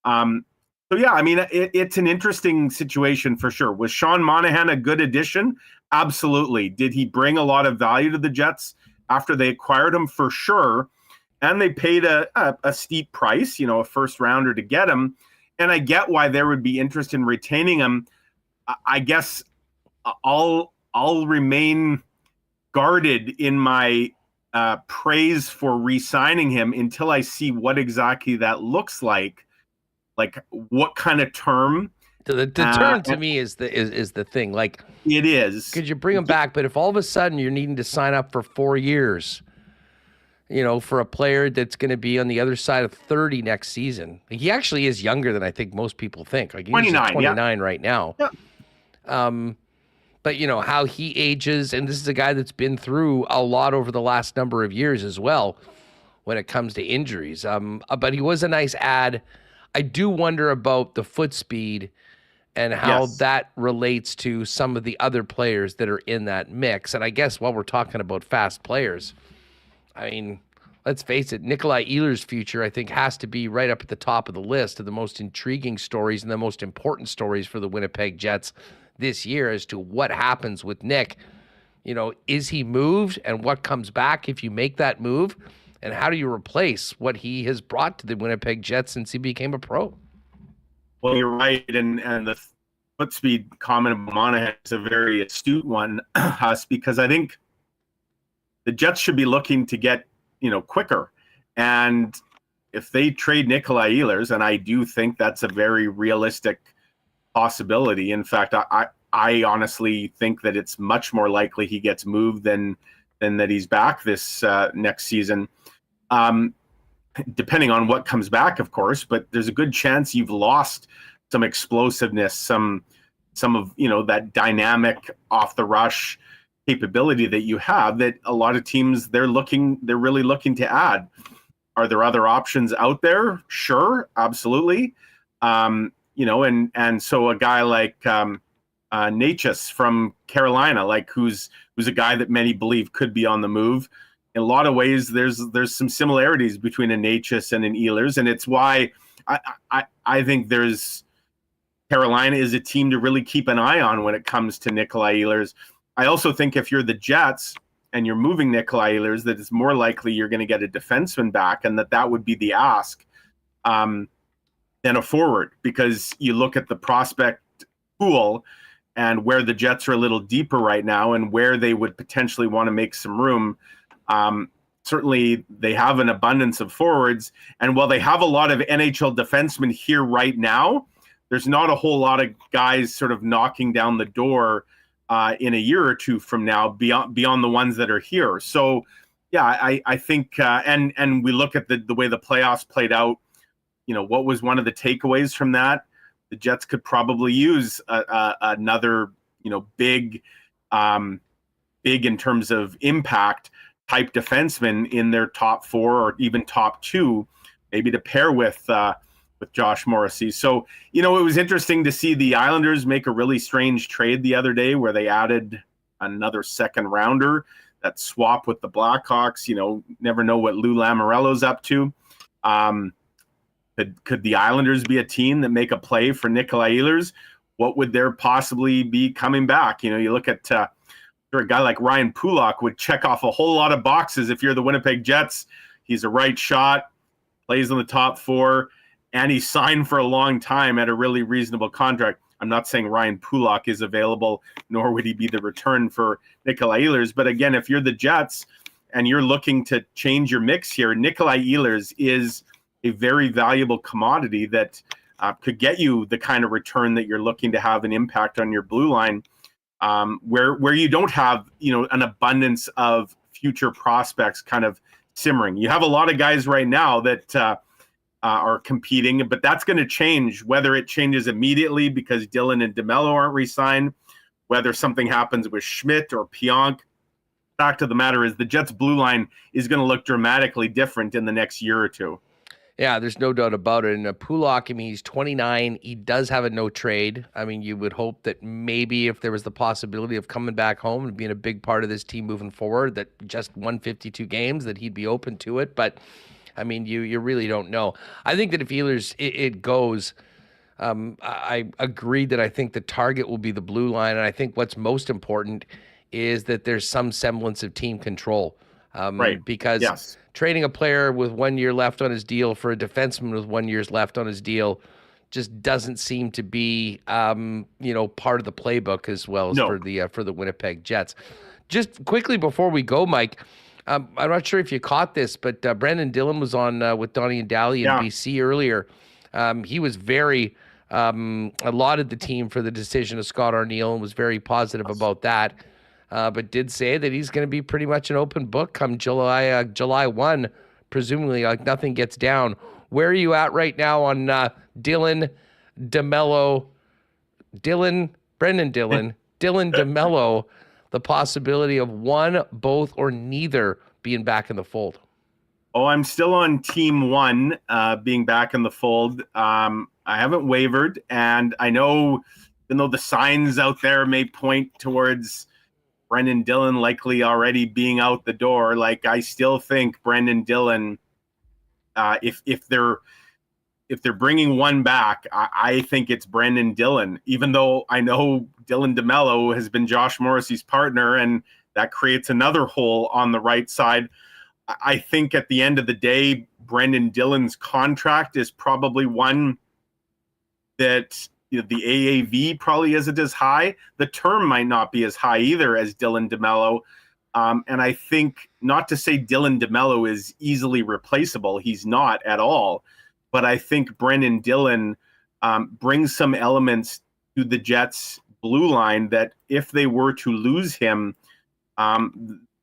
So yeah, I mean, it's an interesting situation for sure. Was Sean Monahan a good addition? Absolutely. Did he bring a lot of value to the Jets after they acquired him? For sure. And they paid a steep price, a first rounder to get him. And I get why there would be interest in retaining him. I guess I'll remain guarded in my praise for re-signing him until I see what exactly that looks like what kind of term. The term to me is the thing. Like, it is. Could you bring him back? But if all of a sudden you're needing to sign up for 4 years, for a player that's going to be on the other side of 30 next season. He actually is younger than I think most people think. Like, he's 29 right now. Yeah. But, how he ages, and this is a guy that's been through a lot over the last number of years as well when it comes to injuries. But he was a nice add. I do wonder about the foot speed and how that relates to some of the other players that are in that mix. And I guess while we're talking about fast players, I mean, let's face it, Nikolai Ehlers' future, I think, has to be right up at the top of the list of the most intriguing stories and the most important stories for the Winnipeg Jets this year as to what happens with Nick. Is he moved, and what comes back if you make that move? And how do you replace what he has brought to the Winnipeg Jets since he became a pro? Well, you're right, and the foot speed comment about Monahan is a very astute one, Huss, because I think the Jets should be looking to get, quicker. And if they trade Nikolai Ehlers, and I do think that's a very realistic possibility. In fact, I honestly think that it's much more likely he gets moved than that he's back this next season. Depending on what comes back, of course, but there's a good chance you've lost some explosiveness, some of, that dynamic off the rush capability that you have that a lot of teams, they're really looking to add. Are there other options out there? Sure, absolutely. And so a guy like Necas from Carolina, who's a guy that many believe could be on the move. In a lot of ways, there's some similarities between a Necas and an Ehlers, and it's why I think Carolina is a team to really keep an eye on when it comes to Nikolai Ehlers. I also think if you're the Jets and you're moving Nikolai Ehlers, that it's more likely you're going to get a defenseman back, and that would be the ask than a forward, because you look at the prospect pool and where the Jets are a little deeper right now and where they would potentially want to make some room. Certainly they have an abundance of forwards, and while they have a lot of NHL defensemen here right now, there's not a whole lot of guys sort of knocking down the door in a year or two from now beyond the ones that are here. So yeah, I think and we look at the way the playoffs played out. What was one of the takeaways from that? The Jets could probably use another big in terms of impact type defenseman in their top four or even top two, maybe to pair with Josh Morrissey. So, it was interesting to see the Islanders make a really strange trade the other day where they added another second rounder, that swap with the Blackhawks. Never know what Lou Lamoriello's up to. Could the Islanders be a team that make a play for Nikolai Ehlers? What would there possibly be coming back? You look at a guy like Ryan Pulock would check off a whole lot of boxes if you're the Winnipeg Jets. He's a right shot, plays in the top four, and he signed for a long time at a really reasonable contract. I'm not saying Ryan Pulock is available, nor would he be the return for Nikolai Ehlers. But again, if you're the Jets and you're looking to change your mix here, Nikolai Ehlers is a very valuable commodity that could get you the kind of return that you're looking to have an impact on your blue line, where you don't have an abundance of future prospects kind of simmering. You have a lot of guys right now that are competing, but that's going to change. Whether it changes immediately because Dillon and DeMello aren't re-signed, whether something happens with Schmidt or Pionk. Fact of the matter is the Jets' blue line is going to look dramatically different in the next year or two. Yeah, there's no doubt about it. And Pulock, he's 29. He does have a no trade. You would hope that maybe if there was the possibility of coming back home and being a big part of this team moving forward, that just won 52 games, that he'd be open to it. But, you really don't know. I think that if Ehlers, it goes, I agree that I think the target will be the blue line. And I think what's most important is that there's some semblance of team control. Right. Because trading a player with 1 year left on his deal for a defenseman with 1 year left on his deal just doesn't seem to be, part of the playbook as well as for the Winnipeg Jets. Just quickly before we go, Mike, I'm not sure if you caught this, but Brendan Dillon was on with Donnie and Daly in BC earlier. He was very lauded the team for the decision of Scott Arniel and was very positive about that. But did say that he's going to be pretty much an open book come July 1, presumably nothing gets down. Where are you at right now on Dillon, DeMello, Brendan Dillon, Dillon DeMello the possibility of one, both, or neither being back in the fold? Oh, I'm still on team one, being back in the fold. I haven't wavered, and I know, even though the signs out there may point towards Brendan Dillon likely already being out the door, like I still think Brendan Dillon, if they're bringing one back, I think it's Brendan Dillon, even though I know Dillon DeMello has been Josh Morrissey's partner, and that creates another hole on the right side. I think at the end of the day, Brendan Dillon's contract is probably one that, you know, the AAV probably isn't as high. The term might not be as high either as Dillon DeMello. And I think, not to say Dillon DeMello is easily replaceable, he's not at all. But I think Brendan Dillon brings some elements to the Jets' blue line that if they were to lose him,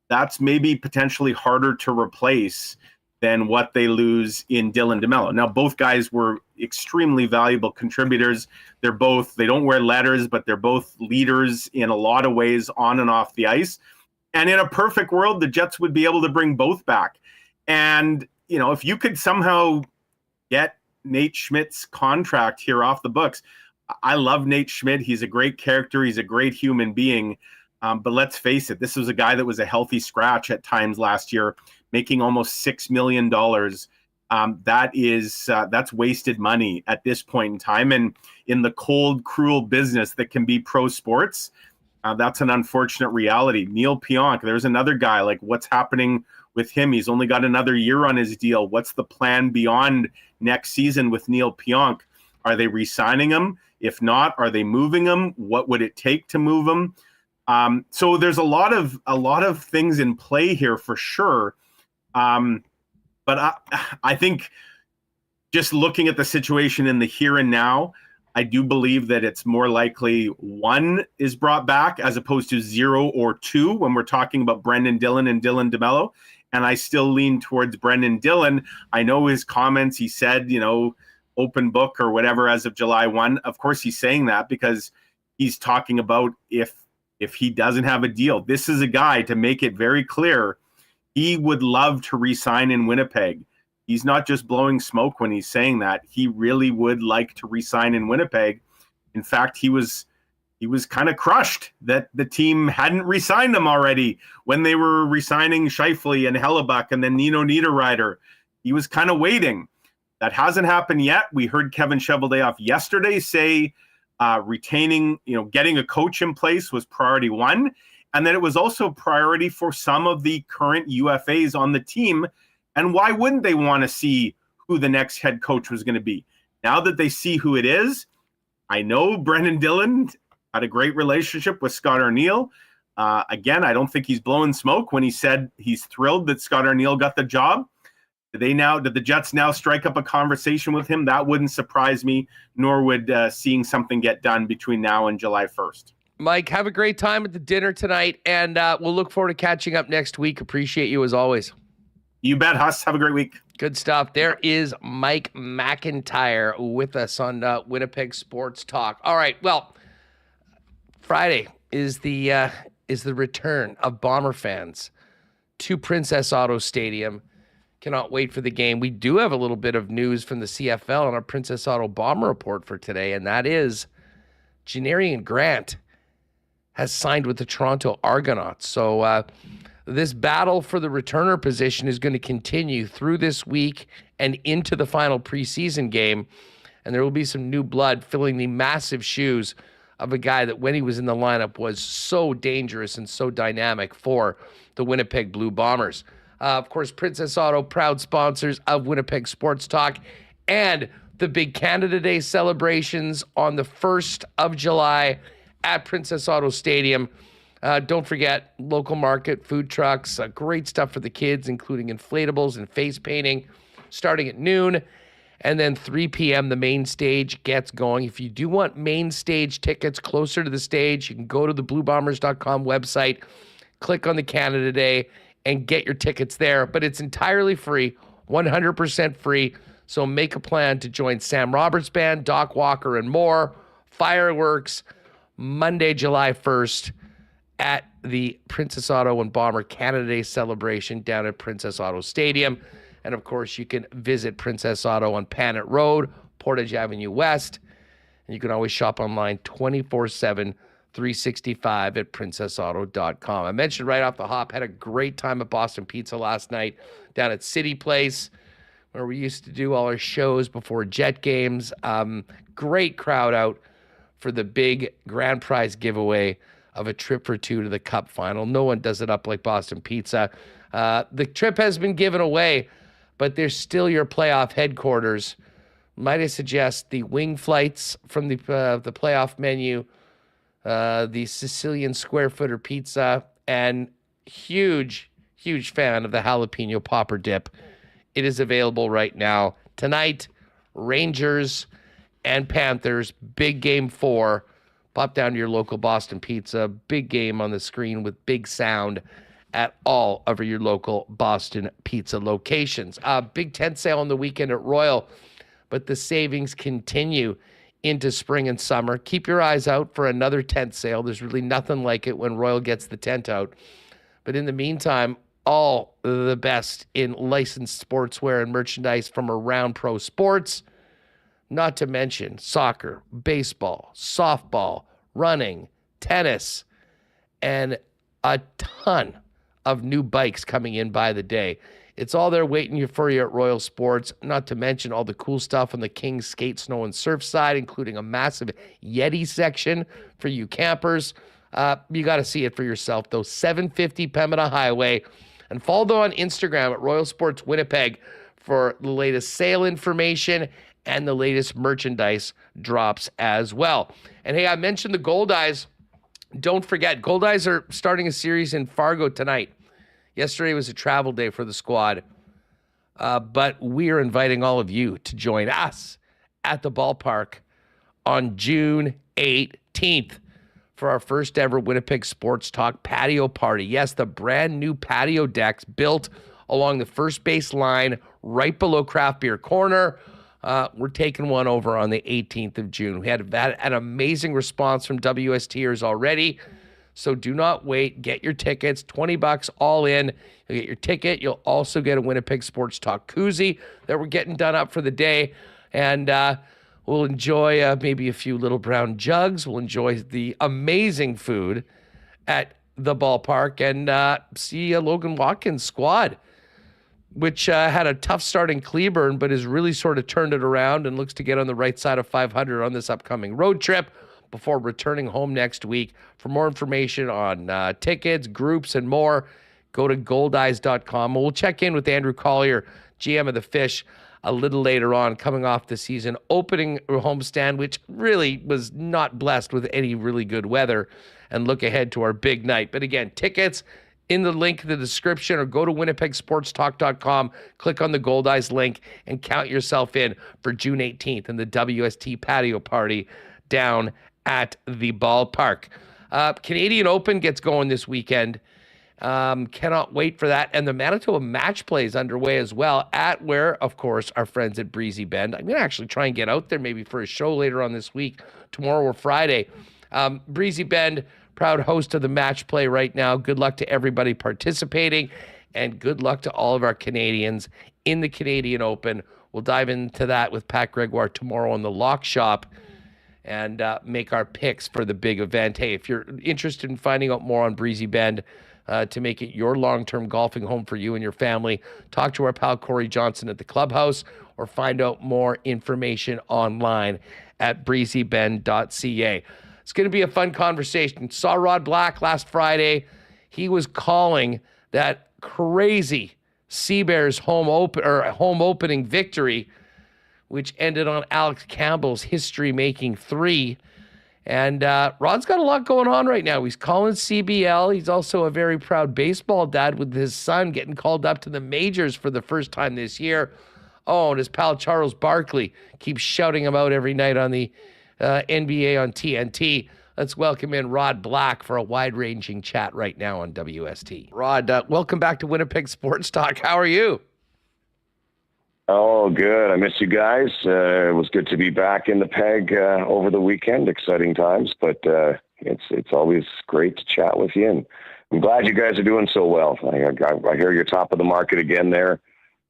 that's maybe potentially harder to replace than what they lose in Dillon DeMello. Now, both guys were extremely valuable contributors. They don't wear letters, but they're both leaders in a lot of ways on and off the ice. And in a perfect world, the Jets would be able to bring both back. And, you know, if you could somehow get Nate Schmidt's contract here off the books. I love Nate Schmidt. He's a great character. He's a great human being. But let's face it, this was a guy that was a healthy scratch at times last year, making almost $6 million. That's wasted money at this point in time. And in the cold, cruel business that can be pro sports, that's an unfortunate reality. Neil Pionk, there's another guy. Like, what's happening with him? He's only got another year on his deal. What's the plan beyond next season with Neil Pionk? Are they re-signing him? If not, are they moving him? What would it take to move him? So there's a lot of things in play here for sure. But I think just looking at the situation in the here and now, I do believe that it's more likely one is brought back as opposed to 0 or 2 when we're talking about Brendan Dillon and Dillon DeMello. And I still lean towards Brendan Dillon. I know his comments. He said, you know, open book or whatever as of July 1. Of course, he's saying that because he's talking about if he doesn't have a deal. This is a guy, to make it very clear, he would love to re-sign in Winnipeg. He's not just blowing smoke when he's saying that. He really would like to re-sign in Winnipeg. In fact, he was kind of crushed that the team hadn't re-signed him already when they were re-signing Scheifele and Hellebuck and then Nino Niederreiter. He was kind of waiting. That hasn't happened yet. We heard Kevin Cheveldayoff yesterday say retaining, getting a coach in place was priority one. And then it was also priority for some of the current UFAs on the team. And why wouldn't they want to see who the next head coach was going to be? Now that they see who it is, I know Brendan Dillon had a great relationship with Scott Arniel. Again, I don't think he's blowing smoke when he said he's thrilled that Scott Arniel got the job. Did the Jets now strike up a conversation with him? That wouldn't surprise me, nor would seeing something get done between now and July 1st. Mike, have a great time at the dinner tonight, and we'll look forward to catching up next week. Appreciate you as always. You bet, Huss. Have a great week. Good stuff. There is Mike McIntyre with us on Winnipeg Sports Talk. All right, well, Friday is the return of Bomber fans to Princess Auto Stadium. Cannot wait for the game. We do have a little bit of news from the CFL on our Princess Auto Bomber report for today, and that is Janarian Grant has signed with the Toronto Argonauts. So this battle for the returner position is going to continue through this week and into the final preseason game, and there will be some new blood filling the massive shoes of a guy that when he was in the lineup was so dangerous and so dynamic for the Winnipeg Blue Bombers. Of course, Princess Auto, proud sponsors of Winnipeg Sports Talk and the big Canada Day celebrations on the 1st of July at Princess Auto Stadium. Don't forget, local market, food trucks, great stuff for the kids, including inflatables and face painting, starting at noon. And then 3 p.m., the main stage gets going. If you do want main stage tickets closer to the stage, you can go to the BlueBombers.com website, click on the Canada Day, and get your tickets there. But it's entirely free, 100% free. So make a plan to join Sam Roberts Band, Doc Walker, and more. Fireworks, Monday, July 1st at the Princess Auto and Bomber Canada Day celebration down at Princess Auto Stadium. And, of course, you can visit Princess Auto on Panet Road, Portage Avenue West. And you can always shop online 24/7, 365 at princessauto.com. I mentioned right off the hop, had a great time at Boston Pizza last night down at City Place, where we used to do all our shows before Jet games. Great crowd out for the big grand prize giveaway of a trip for two to the Cup final. No one does it up like Boston Pizza. The trip has been given away, but there's still your playoff headquarters. Might I suggest the wing flights from the playoff menu, the Sicilian square footer pizza, and huge fan of the jalapeno popper dip. It is available right now. Tonight, Rangers and Panthers, big game 4. Pop down to your local Boston Pizza. Big game on the screen with big sound at all of your local Boston Pizza locations. Big tent sale on the weekend at Royal, but the savings continue into spring and summer. Keep your eyes out for another tent sale. There's really nothing like it when Royal gets the tent out. But in the meantime, all the best in licensed sportswear and merchandise from around pro sports, not to mention soccer, baseball, softball, running, tennis, and a ton of new bikes coming in by the day. It's all there waiting for you at Royal Sports, not to mention all the cool stuff on the King's Skate, Snow, and Surf side, including a massive Yeti section for you campers. You got to see it for yourself, though. 750 Pembina Highway. And follow them on Instagram at Royal Sports Winnipeg for the latest sale information and the latest merchandise drops as well. And hey, I mentioned the Gold Eyes. Don't forget, Gold Eyes are starting a series in Fargo tonight. Yesterday was a travel day for the squad, but we are inviting all of you to join us at the ballpark on June 18th for our first ever Winnipeg Sports Talk patio party. Yes, the brand new patio decks built along the first base line right below Craft Beer Corner. We're taking one over on the 18th of June. We had an amazing response from WSTers already. So do not wait. Get your tickets, $20 all in. You'll get your ticket. You'll also get a Winnipeg Sports Talk koozie that we're getting done up for the day. And we'll enjoy maybe a few little brown jugs. We'll enjoy the amazing food at the ballpark and see a Logan Watkins squad, which had a tough start in Cleburne, but has really sort of turned it around and looks to get on the right side of 500 on this upcoming road trip before returning home next week. For more information on tickets, groups, and more, go to goldeyes.com. We'll check in with Andrew Collier, GM of the Fish, a little later on, coming off the season opening homestand, which really was not blessed with any really good weather, and look ahead to our big night. But again, tickets in the link in the description, or go to winnipegsportstalk.com, click on the Gold Eyes link, and count yourself in for June 18th and the WST patio party down at the ballpark. Canadian Open gets going this weekend. Cannot wait for that. And the Manitoba match play is underway as well, at where, of course, our friends at Breezy Bend. I'm going to actually try and get out there maybe for a show later on this week, tomorrow or Friday. Breezy Bend, proud host of the match play right now. Good luck to everybody participating, and good luck to all of our Canadians in the Canadian Open. We'll dive into that with Pat Gregoire tomorrow on the Lock Shop and make our picks for the big event. Hey, if you're interested in finding out more on Breezy Bend to make it your long-term golfing home for you and your family, talk to our pal Corey Johnson at the clubhouse, or find out more information online at breezybend.ca. It's going to be a fun conversation. Saw Rod Black last Friday. He was calling that crazy Seabears home opening victory, which ended on Alex Campbell's history-making 3. And Rod's got a lot going on right now. He's calling CBL. He's also a very proud baseball dad with his son getting called up to the majors for the first time this year. Oh, and his pal Charles Barkley keeps shouting him out every night on the NBA on TNT. Let's welcome in Rod Black for a wide-ranging chat right now on WST. Rod, welcome back to Winnipeg Sports Talk. How are you? Oh, good. I miss you guys. It was good to be back in the Peg over the weekend. Exciting times, but it's always great to chat with you. And I'm glad you guys are doing so well. I hear you're top of the market again there,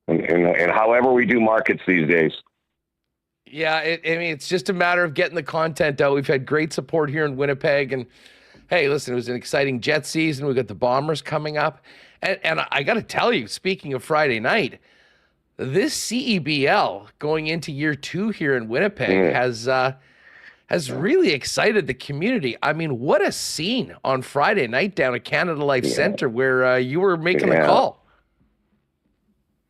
and however we do markets these days. Yeah, it's just a matter of getting the content out. We've had great support here in Winnipeg, and hey, listen, it was an exciting Jet season. We've got the Bombers coming up, and I got to tell you, speaking of Friday night, this CEBL going into year 2 here in Winnipeg has really excited the community. I mean, what a scene on Friday night down at Canada Life Center where you were making the call.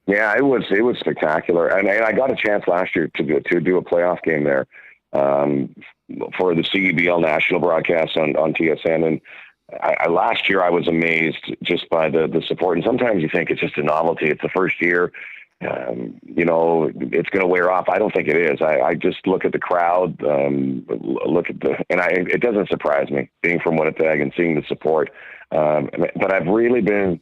Yeah, it was spectacular, and I got a chance last year to do a playoff game there for the CEBL national broadcast on TSN, and last year I was amazed just by the support. And sometimes you think it's just a novelty; it's the first year. It's going to wear off. I don't think it is. I just look at the crowd, it doesn't surprise me being from Winnipeg and seeing the support. But I've really been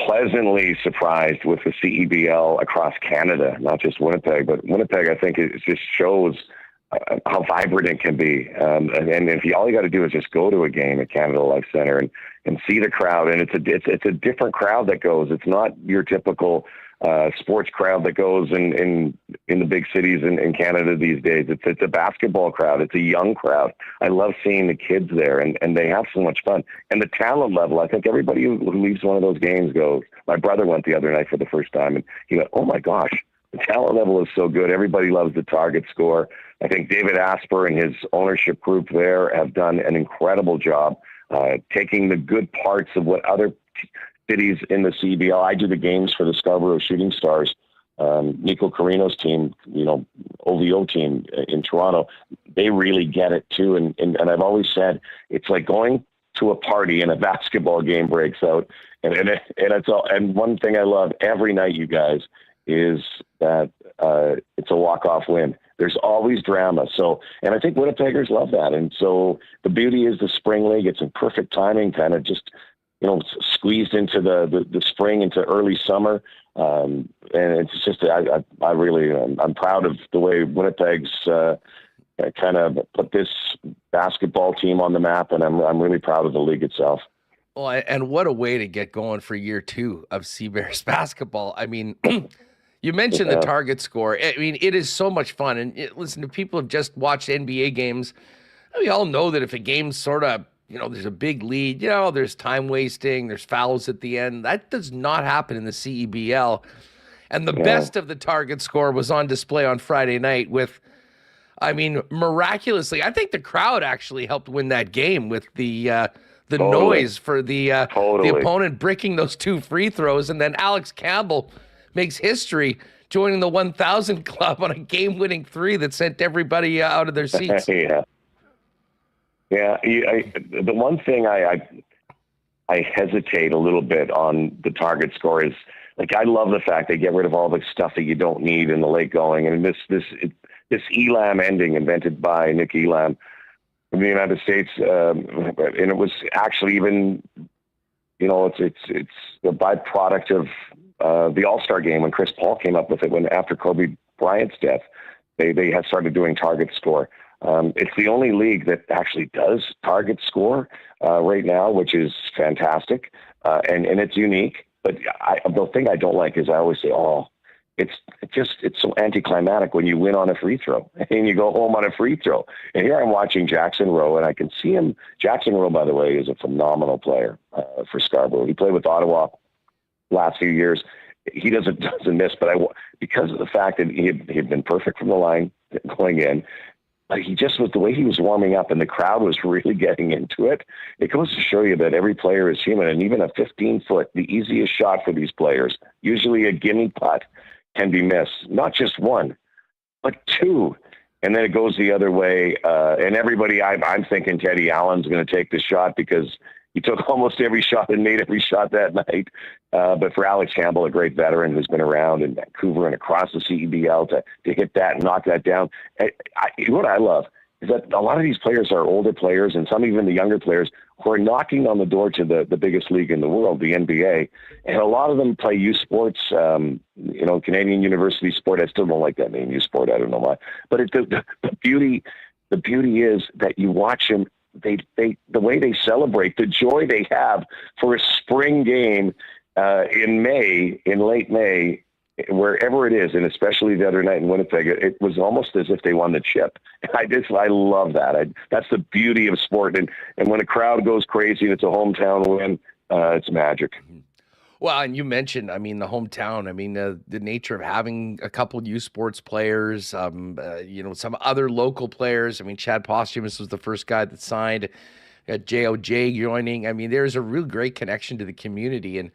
pleasantly surprised with the CEBL across Canada, not just Winnipeg, but Winnipeg, I think it just shows how vibrant it can be. And if all you got to do is just go to a game at Canada Life Center and see the crowd, and it's a different crowd that goes. It's not your typical sports crowd that goes in the big cities in Canada these days. It's a basketball crowd. It's a young crowd. I love seeing the kids there, and they have so much fun. And the talent level, I think everybody who leaves one of those games goes. My brother went the other night for the first time, and he went, "Oh my gosh, the talent level is so good." Everybody loves the target score. I think David Asper and his ownership group there have done an incredible job taking the good parts of what other cities in the CBL. I do the games for the Scarborough Shooting Stars, Nico Carino's team, OVO team in Toronto. They really get it too. And I've always said it's like going to a party and a basketball game breaks out. And it's all. And one thing I love every night, you guys, is that it's a walk-off win. There's always drama. So, and I think Winnipeggers love that. And so the beauty is the spring league. It's in perfect timing, kind of just squeezed into the spring into early summer. And it's just, I'm proud of the way Winnipeg's kind of put this basketball team on the map. And I'm really proud of the league itself. Well, and what a way to get going for year 2 of Seabears basketball. I mean, you mentioned the target score. I mean, it is so much fun. And listen, to people who have just watched NBA games, we all know that if a game's sort of, there's a big lead, there's time wasting, there's fouls at the end. That does not happen in the CEBL. And the best of the target score was on display on Friday night with, miraculously, I think the crowd actually helped win that game with the noise for the opponent bricking those 2 free throws. And then Alex Campbell makes history joining the 1,000 club on a game-winning 3 that sent everybody out of their seats. Yeah, the one thing I hesitate a little bit on the target score is, like, I love the fact they get rid of all the stuff that you don't need in the late going. And this Elam ending invented by Nick Elam from the United States, and it was actually even, it's a byproduct of the All-Star game when Chris Paul came up with it after Kobe Bryant's death. They had started doing target score. It's the only league that actually does target score right now, which is fantastic, and it's unique. But the thing I don't like is I always say, it's so anticlimactic when you win on a free throw and you go home on a free throw. And here I'm watching Jackson Rowe, and I can see him. Jackson Rowe, by the way, is a phenomenal player for Scarborough. He played with Ottawa last few years. He doesn't miss, but because of the fact that he had been perfect from the line going in. Like, he just was, the way he was warming up and the crowd was really getting into it. It goes to show you that every player is human, and even a 15-foot, the easiest shot for these players, usually a gimme putt, can be missed. Not just 1, but 2. And then it goes the other way. And everybody, I'm thinking Teddy Allen's going to take the shot because he took almost every shot and made every shot that night. But for Alex Campbell, a great veteran who's been around in Vancouver and across the CEBL to hit that and knock that down. What I love is that a lot of these players are older players, and some even the younger players who are knocking on the door to the biggest league in the world, the NBA. And a lot of them play U Sports, Canadian University Sport. I still don't like that name, U Sport. I don't know why. But the beauty is that you watch them, the way they celebrate, the joy they have for a spring game in late May, wherever it is, and especially the other night in Winnipeg, it was almost as if they won the chip. I love that. That's the beauty of sport. And when a crowd goes crazy and it's a hometown win, it's magic. Well, and you mentioned, the hometown, the nature of having a couple U Sports players, some other local players. Chad Posthumous was the first guy that signed, JOJ joining. There's a real great connection to the community. And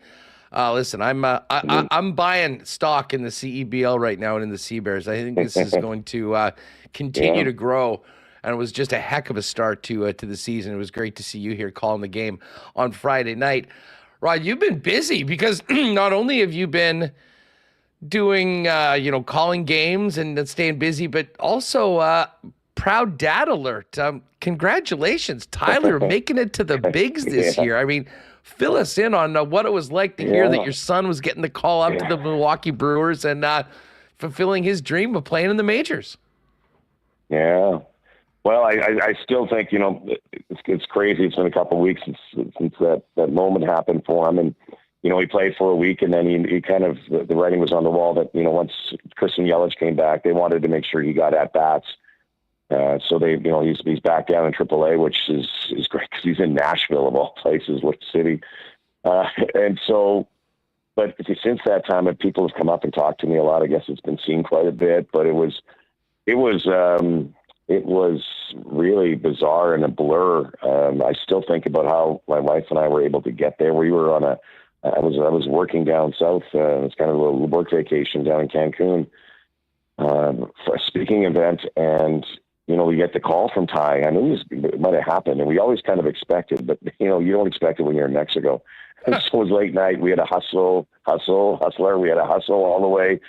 listen, I'm buying stock in the CEBL right now and in the Sea Bears. I think this is going to continue to grow. And it was just a heck of a start to the season. It was great to see you here calling the game on Friday night. Rod, you've been busy because not only have you been doing, calling games and staying busy, but also proud dad alert. Congratulations, Tyler, making it to the bigs this year. Fill us in on what it was like to hear that your son was getting the call up to the Milwaukee Brewers and fulfilling his dream of playing in the majors. Yeah. Well, I still think, it's crazy. It's been a couple of weeks since that moment happened for him. And, he played for a week and then he kind of, the writing was on the wall that, once Christian Yelich came back, they wanted to make sure he got at bats. So they, he's back down in AAA, which is great because he's in Nashville of all places, what city. And so, but since that time, people have come up and talked to me a lot. I guess it's been seen quite a bit, but it was really bizarre and a blur. I still think about how my wife and I were able to get there. We were on I was working down south. It was kind of a work vacation down in Cancun for a speaking event. And, we get the call from Ty. I knew it might have happened and we always kind of expected, but you don't expect it when you're in Mexico. And so it was late night. We had a hustler. We had a hustle all the way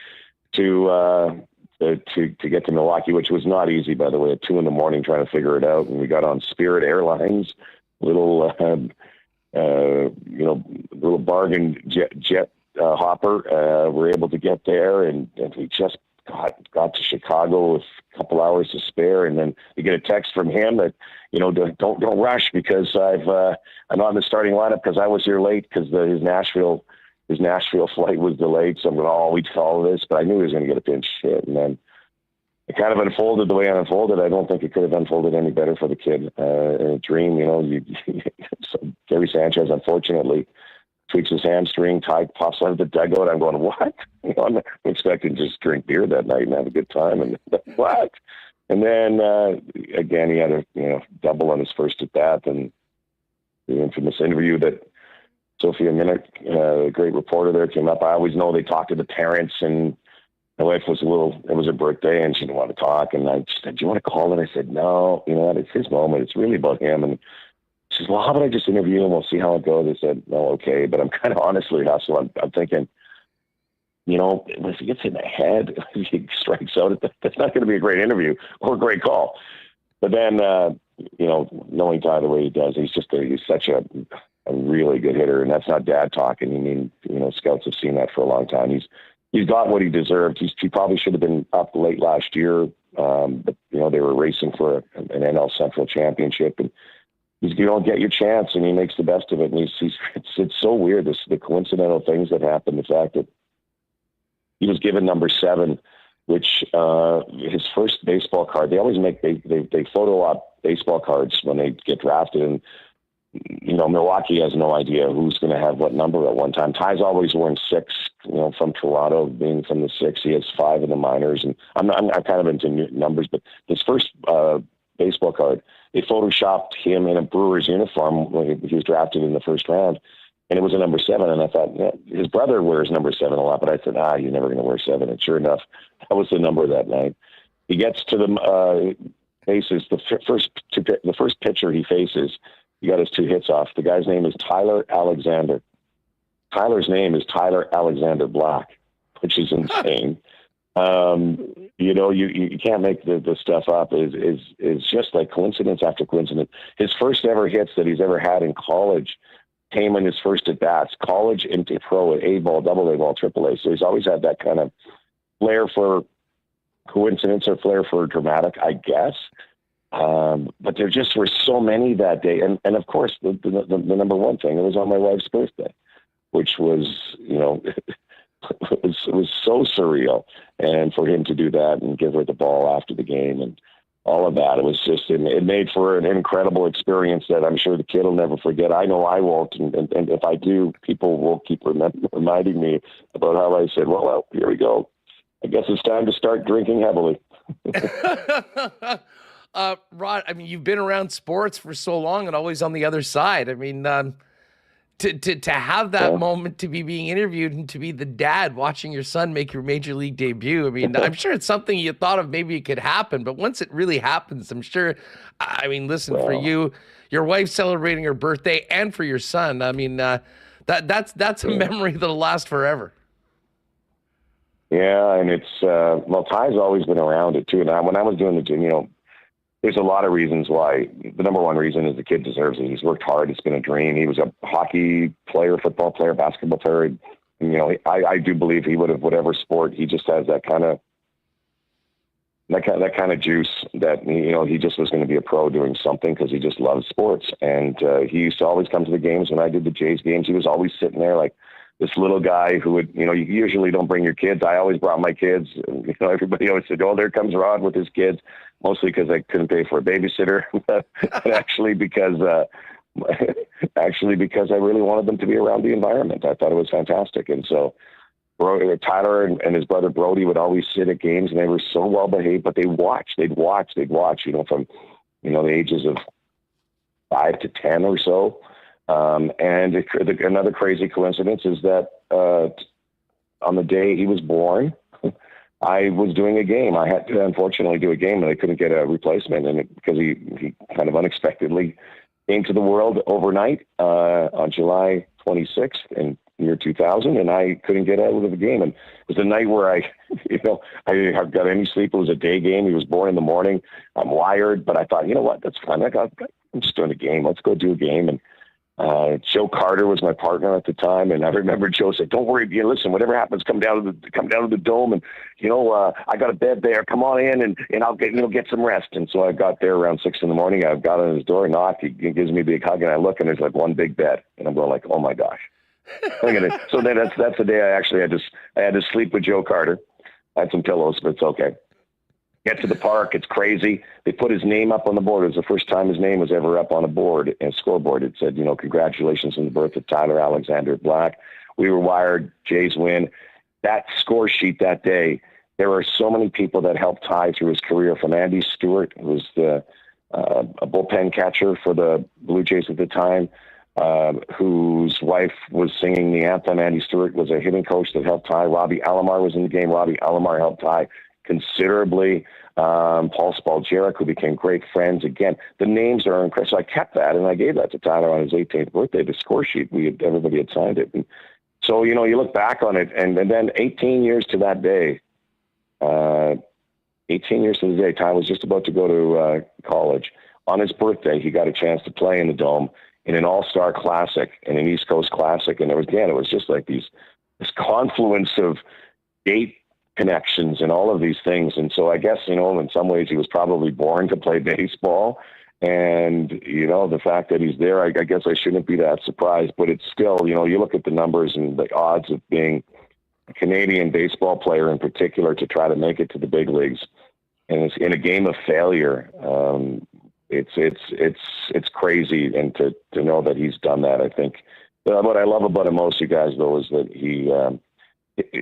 to get to Milwaukee, which was not easy, by the way, at 2 a.m, trying to figure it out. And we got on Spirit Airlines, little bargain jet hopper. We're able to get there and we just got to Chicago with a couple hours to spare. And then you get a text from him that, don't rush because I'm not in the starting lineup because I was here late because his Nashville flight was delayed. So I'm going, we'd follow this, but I knew he was going to get a pinch hit. And then it kind of unfolded the way it unfolded. I don't think it could have unfolded any better for the kid. In a dream, so Gary Sanchez, unfortunately, tweaks his hamstring, Ty pops out of the dugout. I'm going, what? I'm expecting to just drink beer that night and have a good time. And what? And then, again, he had a double on his first at bat and the infamous interview that Sophia Minnick, a great reporter there, came up. I always know they talk to the parents, and my wife was it was her birthday, and she didn't want to talk. And I just said, do you want to call it? I said, no, it's his moment. It's really about him. And she says, well, how about I just interview him? We'll see how it goes. I said, no, okay. But I'm kind of honestly, Hustle, I'm thinking, if he gets in the head, if he strikes out, that's not going to be a great interview or a great call. But then, knowing Ty the way he does, he's such a really good hitter, and that's not dad talking. Scouts have seen that for a long time. He's got what he deserved. He probably should have been up late last year, but they were racing for an NL Central championship, and you don't get your chance, and he makes the best of it. And it's so weird, the coincidental things that happen. The fact that he was given number 7, which his first baseball card. They always they photo op baseball cards when they get drafted, and Milwaukee has no idea who's going to have what number at one time. Ty's always worn 6, from Toronto, being from the 6. He has 5 in the minors, and I'm kind of into numbers, but his first baseball card, they photoshopped him in a Brewers uniform when he was drafted in the first round, and it was a number 7. And I thought, his brother wears number 7 a lot, but I said, you're never going to wear 7. And sure enough, that was the number that night. He gets to the faces, the first pitcher he faces. He got his 2 hits off. The guy's name is Tyler Alexander. Tyler's name is Tyler Alexander Black, which is insane. You can't make the stuff up. Is just like coincidence after coincidence. His first ever hits that he's ever had in college came in his first at bats, college into pro at A ball, double A ball, triple A. So he's always had that kind of flair for coincidence or flair for dramatic, I guess. But there just were so many that day. And of course, the number one thing, it was on my wife's birthday, which was, it was so surreal. And for him to do that and give her the ball after the game and all of that, it was just, it made for an incredible experience that I'm sure the kid will never forget. I know I won't. And if I do, people will keep reminding me about how I said, well, here we go. I guess it's time to start drinking heavily. Rod, I mean, you've been around sports for so long and always on the other side. I mean, to have that moment, to be being interviewed and to be the dad watching your son make your major league debut. I mean, I'm sure it's something you thought of maybe it could happen, but once it really happens, I'm sure, I mean, listen, for you, your wife celebrating her birthday and for your son, I mean, that's a memory that'll last forever. Yeah. And it's, Ty's always been around it too. And when I was doing the gym, there's a lot of reasons why. The number one reason is the kid deserves it. He's worked hard. It's been a dream. He was a hockey player, football player, basketball player. I do believe he would have whatever sport. He just has that kind of juice that, he just was going to be a pro doing something because he just loves sports. And he used to always come to the games. When I did the Jays games, he was always sitting there like this little guy who would, you usually don't bring your kids. I always brought my kids. Everybody always said, oh, there comes Rod with his kids. Mostly because I couldn't pay for a babysitter, but actually because I really wanted them to be around the environment. I thought it was fantastic. And so Tyler and his brother Brody would always sit at games, and they were so well behaved, but they'd watch, from, the ages of 5 to 10 or so. And another crazy coincidence is that on the day he was born, I was doing a game. I had to unfortunately do a game, and I couldn't get a replacement, and because he kind of unexpectedly came to the world overnight on July 26th in year 2000, and I couldn't get out of the game. And it was the night where I got any sleep. It was a day game. He was born in the morning. I'm wired, but I thought, you know what, that's fine. I'm just doing a game. Let's go do a game. And Joe Carter was my partner at the time, and I remember Joe said, "Don't worry, listen, whatever happens, come down to the dome, and I got a bed there. Come on in, and I'll get some rest." And so I got there around 6 a.m. I got on his door, knocked. He gives me a big hug, and I look, and there's like one big bed, and I'm going like, "Oh my gosh!" So then that's the day I actually had to sleep with Joe Carter. I had some pillows, but it's okay. Get to the park. It's crazy. They put his name up on the board. It was the first time his name was ever up on a board, and scoreboard. It said, congratulations on the birth of Tyler Alexander Black. We were wired. Jays win. That score sheet that day, there were so many people that helped Ty through his career, from Andy Stewart, who was a bullpen catcher for the Blue Jays at the time, whose wife was singing the anthem. Andy Stewart was a hitting coach that helped Ty. Robbie Alomar was in the game. Robbie Alomar helped Ty considerably. Paul Spaljerek, who became great friends. Again, the names are incredible. So I kept that, and I gave that to Tyler on his 18th birthday, the score sheet. Everybody had signed it. And so, you look back on it, and then 18 years to that day, 18 years to the day, Ty was just about to go to college. On his birthday, he got a chance to play in the Dome in an All-Star Classic and an East Coast Classic. And it was just like this confluence of date connections and all of these things. And so I guess, in some ways he was probably born to play baseball. And, the fact that he's there, I guess I shouldn't be that surprised, but it's still, you look at the numbers and the odds of being a Canadian baseball player in particular to try to make it to the big leagues. And it's in a game of failure. It's crazy. And to know that he's done that, I think what I love about him most, you guys, though, is that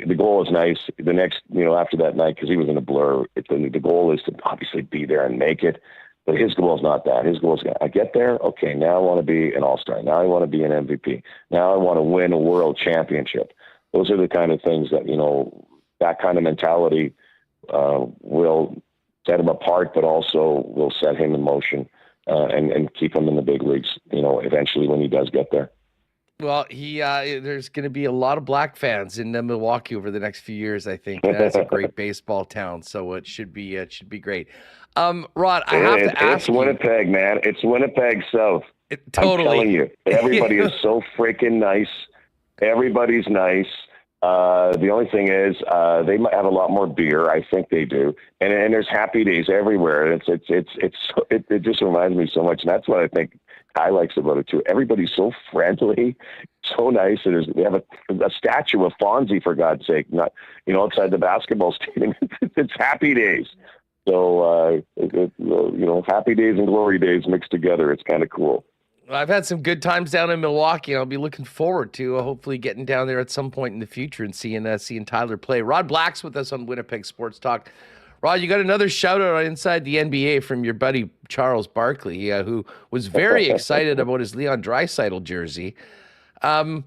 the goal is nice. The next, after that night, because he was in a blur, the goal is to obviously be there and make it. But his goal is not that. His goal is, I get there, okay, now I want to be an all-star. Now I want to be an MVP. Now I want to win a world championship. Those are the kind of things that, that kind of mentality will set him apart, but also will set him in motion and keep him in the big leagues, eventually when he does get there. Well, there's going to be a lot of black fans in Milwaukee over the next few years. I think that's a great baseball town, so it should be great. Rod, I have to ask it's Winnipeg, man. It's Winnipeg South. Totally. I'm telling you, everybody is so freaking nice. Everybody's nice. The only thing is, they might have a lot more beer. I think they do, and there's happy days everywhere. It just reminds me so much, and that's what I think Kai likes about it too. Everybody's so friendly, so nice. And they have a statue of Fonzie, for God's sake, not outside the basketball stadium. It's happy days. So happy days and glory days mixed together. It's kind of cool. I've had some good times down in Milwaukee, and I'll be looking forward to hopefully getting down there at some point in the future and seeing Tyler play. Rod Black's with us on Winnipeg Sports Talk. Rod, you got another shout-out on Inside the NBA from your buddy Charles Barkley, who was very excited about his Leon Draisaitl jersey. Fill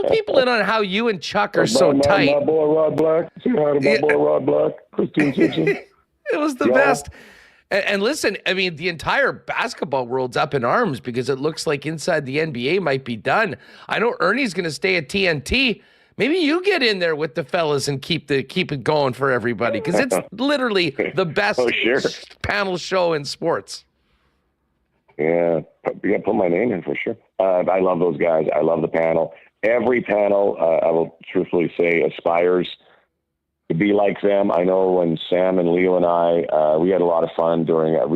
people in on how you and Chuck are so tight. My boy Rod Black. Say hi to my boy Rod Black. Christine Simpson. It was the best. And listen, I mean, the entire basketball world's up in arms because it looks like Inside the NBA might be done. I know Ernie's going to stay at TNT. Maybe you get in there with the fellas and keep it going for everybody because it's literally the best panel show in sports. Yeah, put my name in for sure. I love those guys. I love the panel. Every panel, I will truthfully say, aspires to be like them. I know when Sam and Leo and I, we had a lot of fun during it.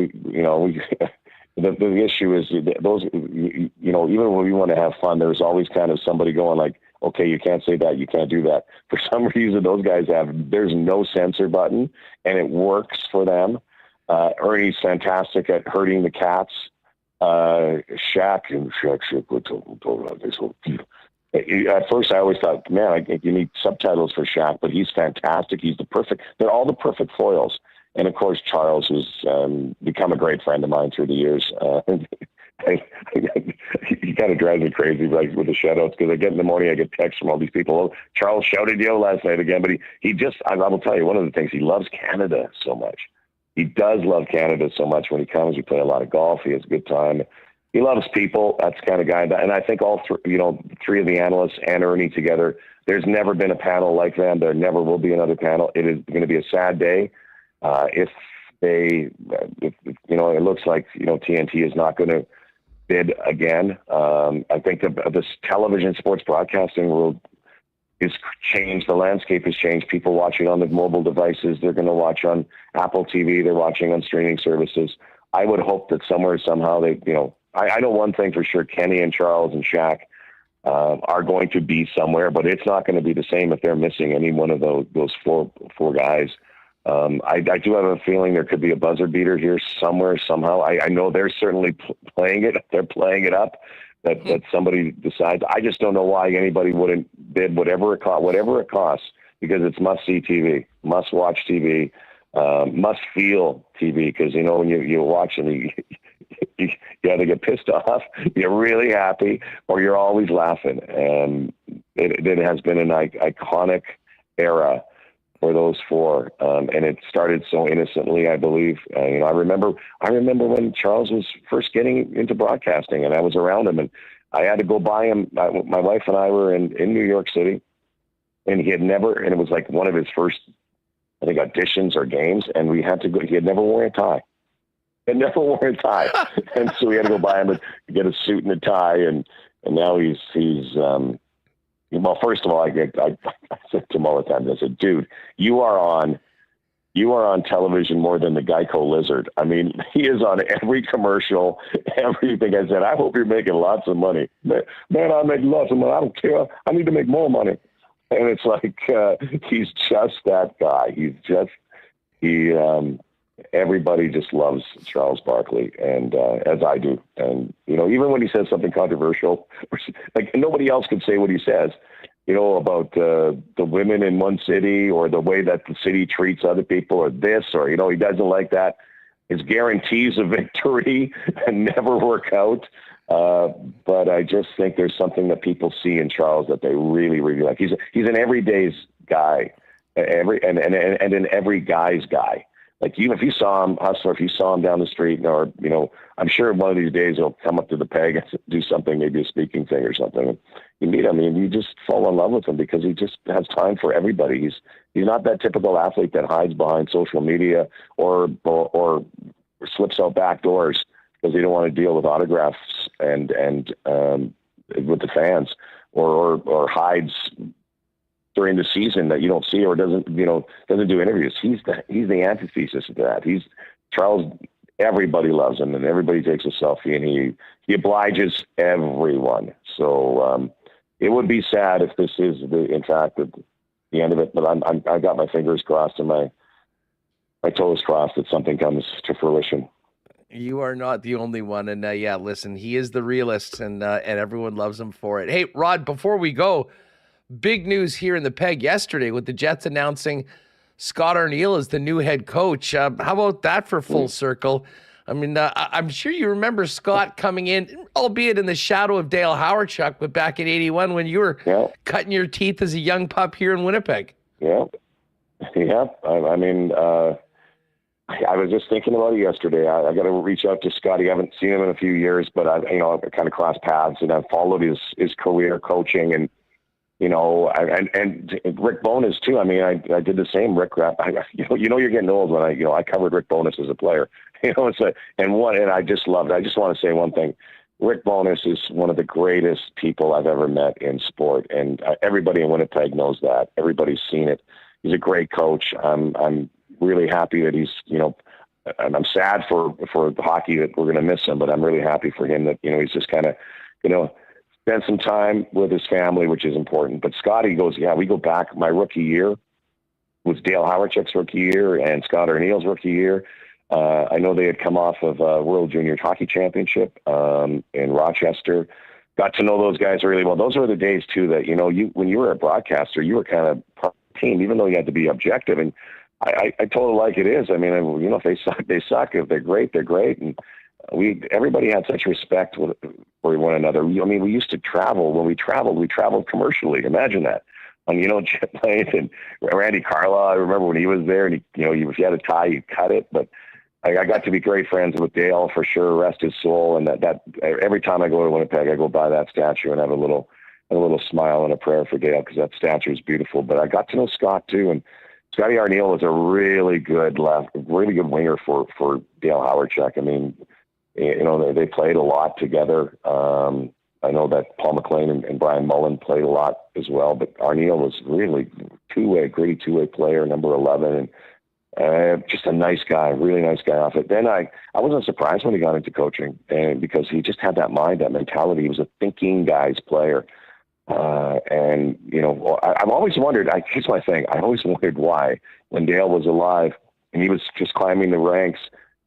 The issue is those, even when we want to have fun, there's always kind of somebody going like, okay, you can't say that, you can't do that. For some reason, those guys there's no censor button, and it works for them. Ernie's fantastic at hurting the cats. Shaq at first I always thought, man, I think you need subtitles for Shaq, but he's fantastic. They're all the perfect foils. And of course, Charles, who's become a great friend of mine through the years. He kind of drives me crazy, like with the shout-outs, because I get in the morning, I get texts from all these people. Oh, Charles shouted you last night again, but I will tell you, one of the things, he loves Canada so much. He does love Canada so much. When he comes, we play a lot of golf. He has a good time. He loves people. That's the kind of guy. And I think all three of the analysts and Ernie together, there's never been a panel like them. There never will be another panel. It is going to be a sad day if it looks like TNT is not going to bid again. I think this television sports broadcasting world is changed. The landscape has changed. People watching on the mobile devices. They're going to watch on Apple TV. They're watching on streaming services. I would hope that somehow they, I know one thing for sure, Kenny and Charles and Shaq are going to be somewhere, but it's not going to be the same if they're missing any one of those four guys. I do have a feeling there could be a buzzer beater here somewhere, somehow. I know they're certainly playing it. They're playing it up. That somebody decides. I just don't know why anybody wouldn't bid whatever it costs, because it's must-see TV, must-watch TV, must-feel TV, because, when you watch them, you either get pissed off, you're really happy, or you're always laughing. And it has been an iconic era for those four, and it started so innocently, I believe. I remember when Charles was first getting into broadcasting, and I was around him, and I had to go by him. My wife and I were in New York City, and and it was like one of his first, I think, auditions or games, and we had to go. He had never worn a tie. And so we had to go by him and get a suit and a tie, and now he's. Well, first of all, I said to him all the time, I said, dude, you are on television more than the Geico lizard. I mean, he is on every commercial, everything. I said, I hope you're making lots of money. Man, I make lots of money. I don't care. I need to make more money. And it's like, he's just that guy. Everybody just loves Charles Barkley, and as I do. And, even when he says something controversial, like nobody else could say what he says, about the women in one city, or the way that the city treats other people, or this, or, he doesn't like that. His guarantees of victory never work out. But I just think there's something that people see in Charles that they really, really like. He's an everyday's guy, and an every guy's guy. Like, even if you saw him, Hustler, if you saw him down the street, or, you know, I'm sure one of these days he'll come up to the Peg and do something, maybe a speaking thing or something. And you meet him and you just fall in love with him because he just has time for everybody. He's not that typical athlete that hides behind social media or slips out back doors because he don't want to deal with autographs and with the fans, or hides during the season that you don't see, or doesn't do interviews. He's the antithesis of that. Charles. Everybody loves him, and everybody takes a selfie, and he obliges everyone. So it would be sad if this is in fact the end of it. But I've got my fingers crossed and my toes crossed that something comes to fruition. You are not the only one, and listen, he is the realist, and everyone loves him for it. Hey, Rod, before we go, big news here in the Peg yesterday with the Jets announcing Scott Arniel is the new head coach. How about that for full circle? I mean, I'm sure you remember Scott coming in, albeit in the shadow of Dale Hawerchuk, but back in '81 when you were cutting your teeth as a young pup here in Winnipeg. Yeah. I mean, I was just thinking about it yesterday. I got to reach out to Scott. I haven't seen him in a few years, but I've kind of crossed paths, and I've followed his career coaching, and and Rick Bowness too. I mean, I did the same. Rick, you're getting old when I covered Rick Bowness as a player. And I just loved it. I just want to say one thing. Rick Bowness is one of the greatest people I've ever met in sport, and everybody in Winnipeg knows that. Everybody's seen it. He's a great coach. I'm really happy that he's, I'm sad for the hockey that we're going to miss him, but I'm really happy for him that, he's just kind of, spend some time with his family, which is important. But Scotty goes, we go back. My rookie year was Dale Hawerchuk's rookie year and Scott Arniel's rookie year. I know they had come off of a World Junior Hockey Championship in Rochester. Got to know those guys really well. Those were the days too that, when you were a broadcaster, you were kind of part of the team, even though you had to be objective. And I told it like it is. I mean, if they suck, they suck. If they're great, they're great. And everybody had such respect for one another. I mean, we used to travel. When we traveled commercially. Imagine that. On, jet planes. And Randy Carlisle, I remember when he was there, and if you had a tie, you cut it. But I got to be great friends with Dale for sure. Rest his soul. And that every time I go to Winnipeg, I go by that statue and have a little smile and a prayer for Dale, because that statue is beautiful. But I got to know Scott too, and Scotty Arniel was a really good winger for Dale Hawerchuk. I mean, they played a lot together. I know that Paul McLean and Brian Mullen played a lot as well, but Arniel was really gritty two-way player, number 11, and just a nice guy, really nice guy off it. Then I wasn't surprised when he got into coaching, and because he just had that mind, that mentality. He was a thinking guy's player. I've always wondered, here's my thing. I always wondered why, when Dale was alive and he was just climbing the ranks,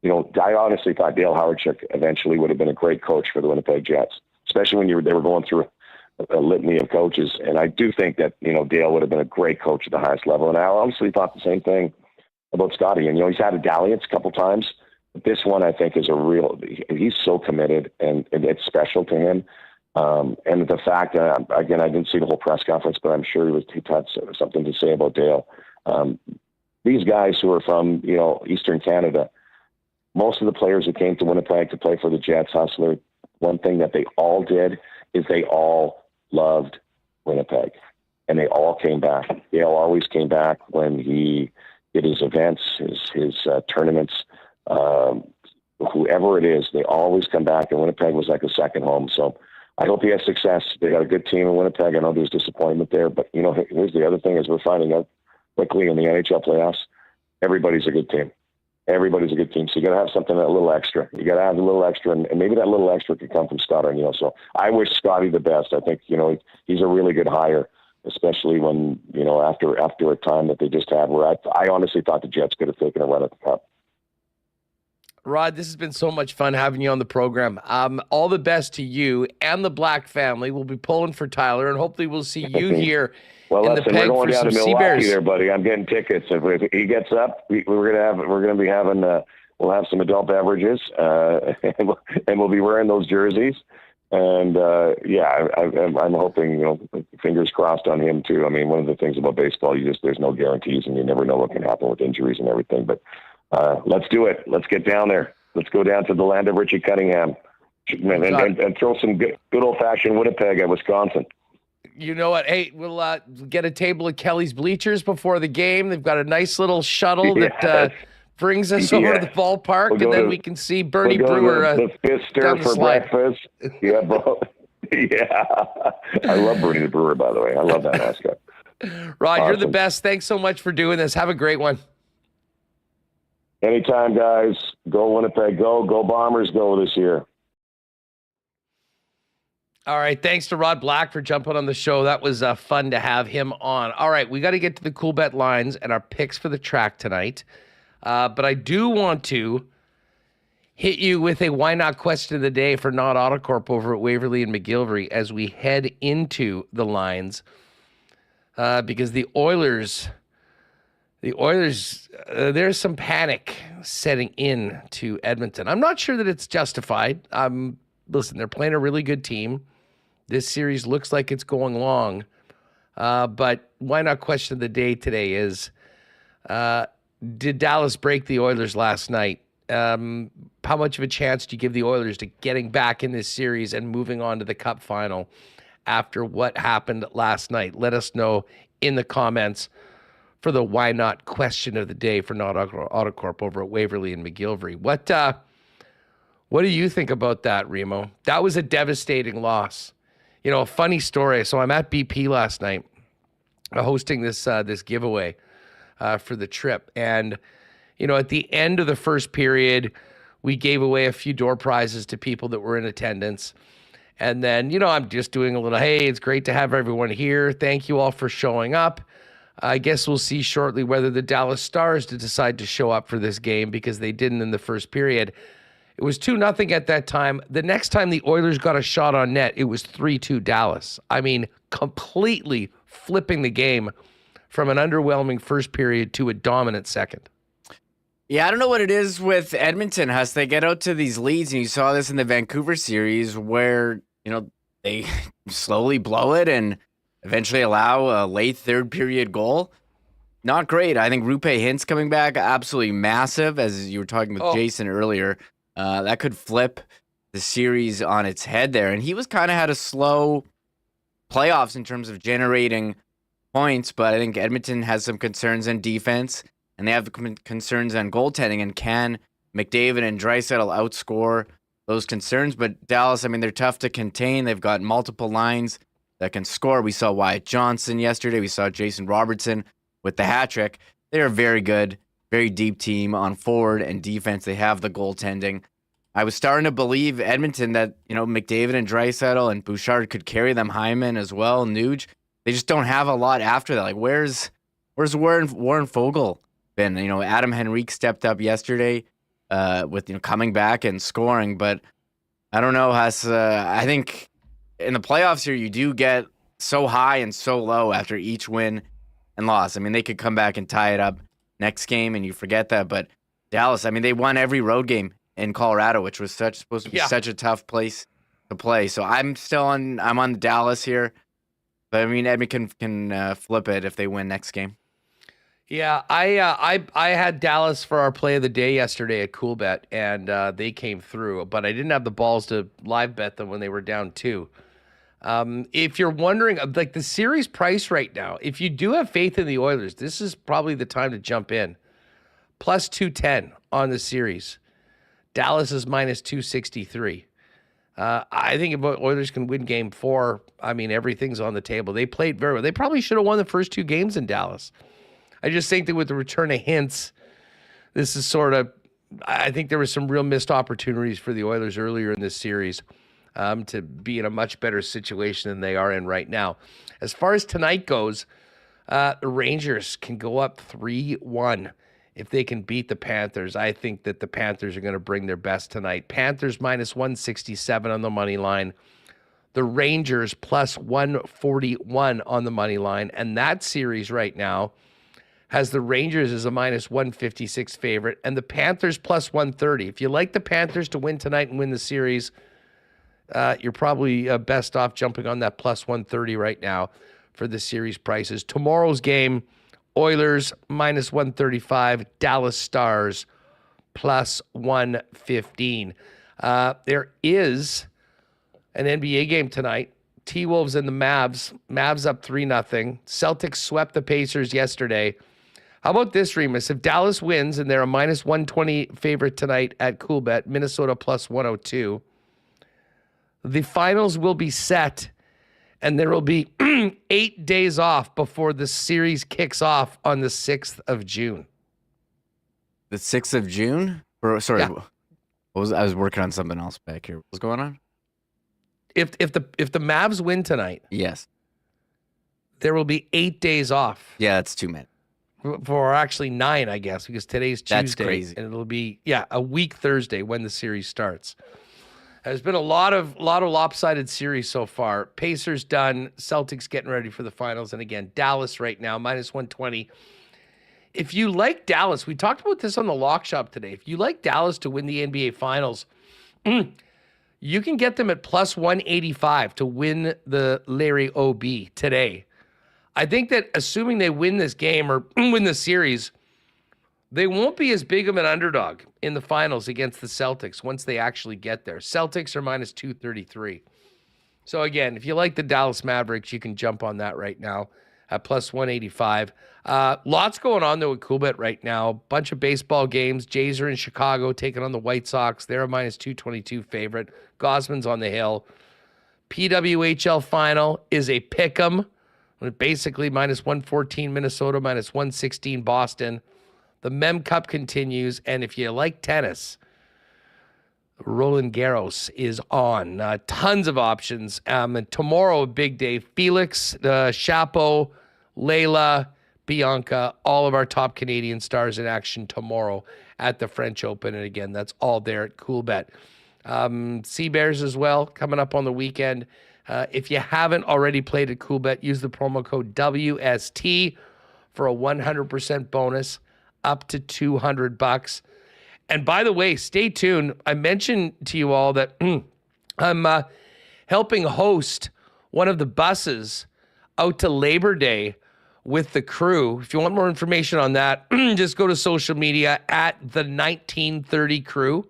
I honestly thought Dale Hawerchuk eventually would have been a great coach for the Winnipeg Jets, especially when they were going through a litany of coaches. And I do think that, Dale would have been a great coach at the highest level. And I honestly thought the same thing about Scotty. And, he's had a dalliance a couple times, but this one I think is he's so committed, and it's special to him. And the fact that, again, I didn't see the whole press conference, but I'm sure he had something to say about Dale. These guys who are from, Eastern Canada, most of the players who came to Winnipeg to play for the Jets, Hustler, one thing that they all did is they all loved Winnipeg, and they all came back. Dale always came back when he did his events, his tournaments, whoever it is, they always come back, and Winnipeg was like a second home. So I hope he has success. They got a good team in Winnipeg. I know there's disappointment there, but here's the other thing: is we're finding out quickly in the NHL playoffs, everybody's a good team. Everybody's a good team. So you got to have something, a little extra. You got to have a little extra, and maybe that little extra could come from Scott Arniel. So I wish Scotty the best. I think he's a really good hire, especially when after a time that they just had where I honestly thought the Jets could have taken a run at the cup. Rod, this has been so much fun having you on the program. All the best to you and the Black family. We'll be pulling for Tyler, and hopefully we'll see you here in the Peg for some Sea Bears. There, buddy. I'm getting tickets. If he gets up, we'll have some adult beverages, and we'll be wearing those jerseys. And I'm hoping, fingers crossed on him too. I mean, one of the things about baseball, there's no guarantees, and you never know what can happen with injuries and everything. But Let's do it. Let's get down there. Let's go down to the land of Richie Cunningham and throw some good old-fashioned Winnipeg at Wisconsin. You know what? Hey, we'll get a table at Kelly's Bleachers before the game. They've got a nice little shuttle that brings us over to the ballpark, and then we can see Bernie Brewer. The Fister for breakfast. Yeah, bro. Yeah. I love Bernie the Brewer, by the way. I love that mascot. Rod, awesome. You're the best. Thanks so much for doing this. Have a great one. Anytime, guys. Go Winnipeg. Go Bombers. Go this year. All right. Thanks to Rod Black for jumping on the show. That was fun to have him on. All right. We got to get to the Coolbet Lines and our picks for the track tonight. But I do want to hit you with a why not question of the day for Not Autocorp over at Waverly and McGillivray as we head into the lines. Because the Oilers, there's some panic setting in to Edmonton. I'm not sure that it's justified. Listen, they're playing a really good team. This series looks like it's going long. But why not question of the day today is, did Dallas break the Oilers last night? How much of a chance do you give the Oilers to getting back in this series and moving on to the Cup final after what happened last night? Let us know in the comments for the why not question of the day for Not Autocorp over at Waverly and McGillivray. What do you think about that, Remo? That was a devastating loss. You know, a funny story. So I'm at BP last night hosting this giveaway for the trip. And, you know, at the end of the first period, we gave away a few door prizes to people that were in attendance. And then, you know, I'm just doing a little, hey, it's great to have everyone here. Thank you all for showing up. I guess we'll see shortly whether the Dallas Stars decide to show up for this game because they didn't in the first period. It was 2-0 at that time. The next time the Oilers got a shot on net, it was 3-2 Dallas. I mean, completely flipping the game from an underwhelming first period to a dominant second. Yeah, I don't know what it is with Edmonton, Huss. They get out to these leads, and you saw this in the Vancouver series where, you know, they slowly blow it and eventually allow a late third period goal. Not great. I think Rupe Hintz coming back, absolutely massive, as you were talking with Jason earlier. That could flip the series on its head there. And he was kind of had a slow playoffs in terms of generating points, but I think Edmonton has some concerns on defense, and they have concerns on goaltending. And can McDavid and Draisaitl outscore those concerns? But Dallas, I mean, they're tough to contain. They've got multiple lines that can score. We saw Wyatt Johnson yesterday. We saw Jason Robertson with the hat trick. They're a very good, very deep team on forward and defense. They have the goaltending. I was starting to believe Edmonton that, you know, McDavid and Draisaitl and Bouchard could carry them, Hyman as well, Nuge. They just don't have a lot after that. Like, where's Warren Foegele been? You know, Adam Henrique stepped up yesterday with, you know, coming back and scoring, but I don't know, Huss. I think in the playoffs here, you do get so high and so low after each win and loss. I mean, they could come back and tie it up next game and you forget that, but Dallas, I mean, they won every road game in Colorado, which was supposed to be such a tough place to play. So I'm on Dallas here, but I mean, Edmonton can flip it if they win next game. Yeah, I had Dallas for our play of the day yesterday at Coolbet, and they came through, but I didn't have the balls to live bet them when they were down 2. If you're wondering, like the series price right now, if you do have faith in the Oilers, this is probably the time to jump in. Plus 210 on the series. Dallas is minus 263. I think if Oilers can win game 4, I mean, everything's on the table. They played very well. They probably should have won the first 2 games in Dallas. I just think that with the return of Hintz, this is sort of, I think there were some real missed opportunities for the Oilers earlier in this series to be in a much better situation than they are in right now. As far as tonight goes, the Rangers can go up 3-1 if they can beat the Panthers. I think that the Panthers are going to bring their best tonight. Panthers minus 167 on the money line. The Rangers plus 141 on the money line. And that series right now has the Rangers as a minus 156 favorite and the Panthers plus 130. If you like the Panthers to win tonight and win the series, you're probably best off jumping on that plus 130 right now for the series prices. Tomorrow's game, Oilers minus 135, Dallas Stars plus 115. There is an NBA game tonight. T-Wolves and the Mavs. Mavs up 3-0. Celtics swept the Pacers yesterday. How about this, Remis? If Dallas wins and they're a minus 120 favorite tonight at Coolbet, Minnesota plus 102, the finals will be set and there will be 8 days off before the series kicks off on the 6th of June. The 6th of June? Sorry, Yeah. I was working on something else back here. What's going on? If the Mavs win tonight, Yes. there will be 8 days off. Yeah, that's too many. For actually 9, I guess, because today's Tuesday. That's crazy. And it'll be, a week Thursday when the series starts. There's been a lot of lopsided series so far. Pacers done, Celtics getting ready for the finals. And again, Dallas right now, minus 120. If you like Dallas, we talked about this on the Lock Shop today. If you like Dallas to win the NBA Finals, you can get them at plus 185 to win the Larry OB today. I think that assuming they win this game or win the series, they won't be as big of an underdog in the finals against the Celtics once they actually get there. Celtics are minus 233. So again, if you like the Dallas Mavericks, you can jump on that right now at plus 185. Lots going on, though, with Coolbet right now. Bunch of baseball games. Jays are in Chicago taking on the White Sox. They're a minus 222 favorite. Gosman's on the hill. PWHL final is a pick'em. Basically, minus 114 Minnesota, minus 116 Boston. The Mem Cup continues, and if you like tennis, Roland Garros is on. Tons of options. And tomorrow, a big day. Felix, Chapo, Layla, Bianca, all of our top Canadian stars in action tomorrow at the French Open. And again, that's all there at Coolbet. Sea Bears as well, coming up on the weekend. If you haven't already played at Coolbet, use the promo code WST for a 100% bonus up to $200. And by the way, stay tuned. I mentioned to you all that I'm helping host one of the buses out to Labor Day with the crew. If you want more information on that, just go to social media at the 1930 crew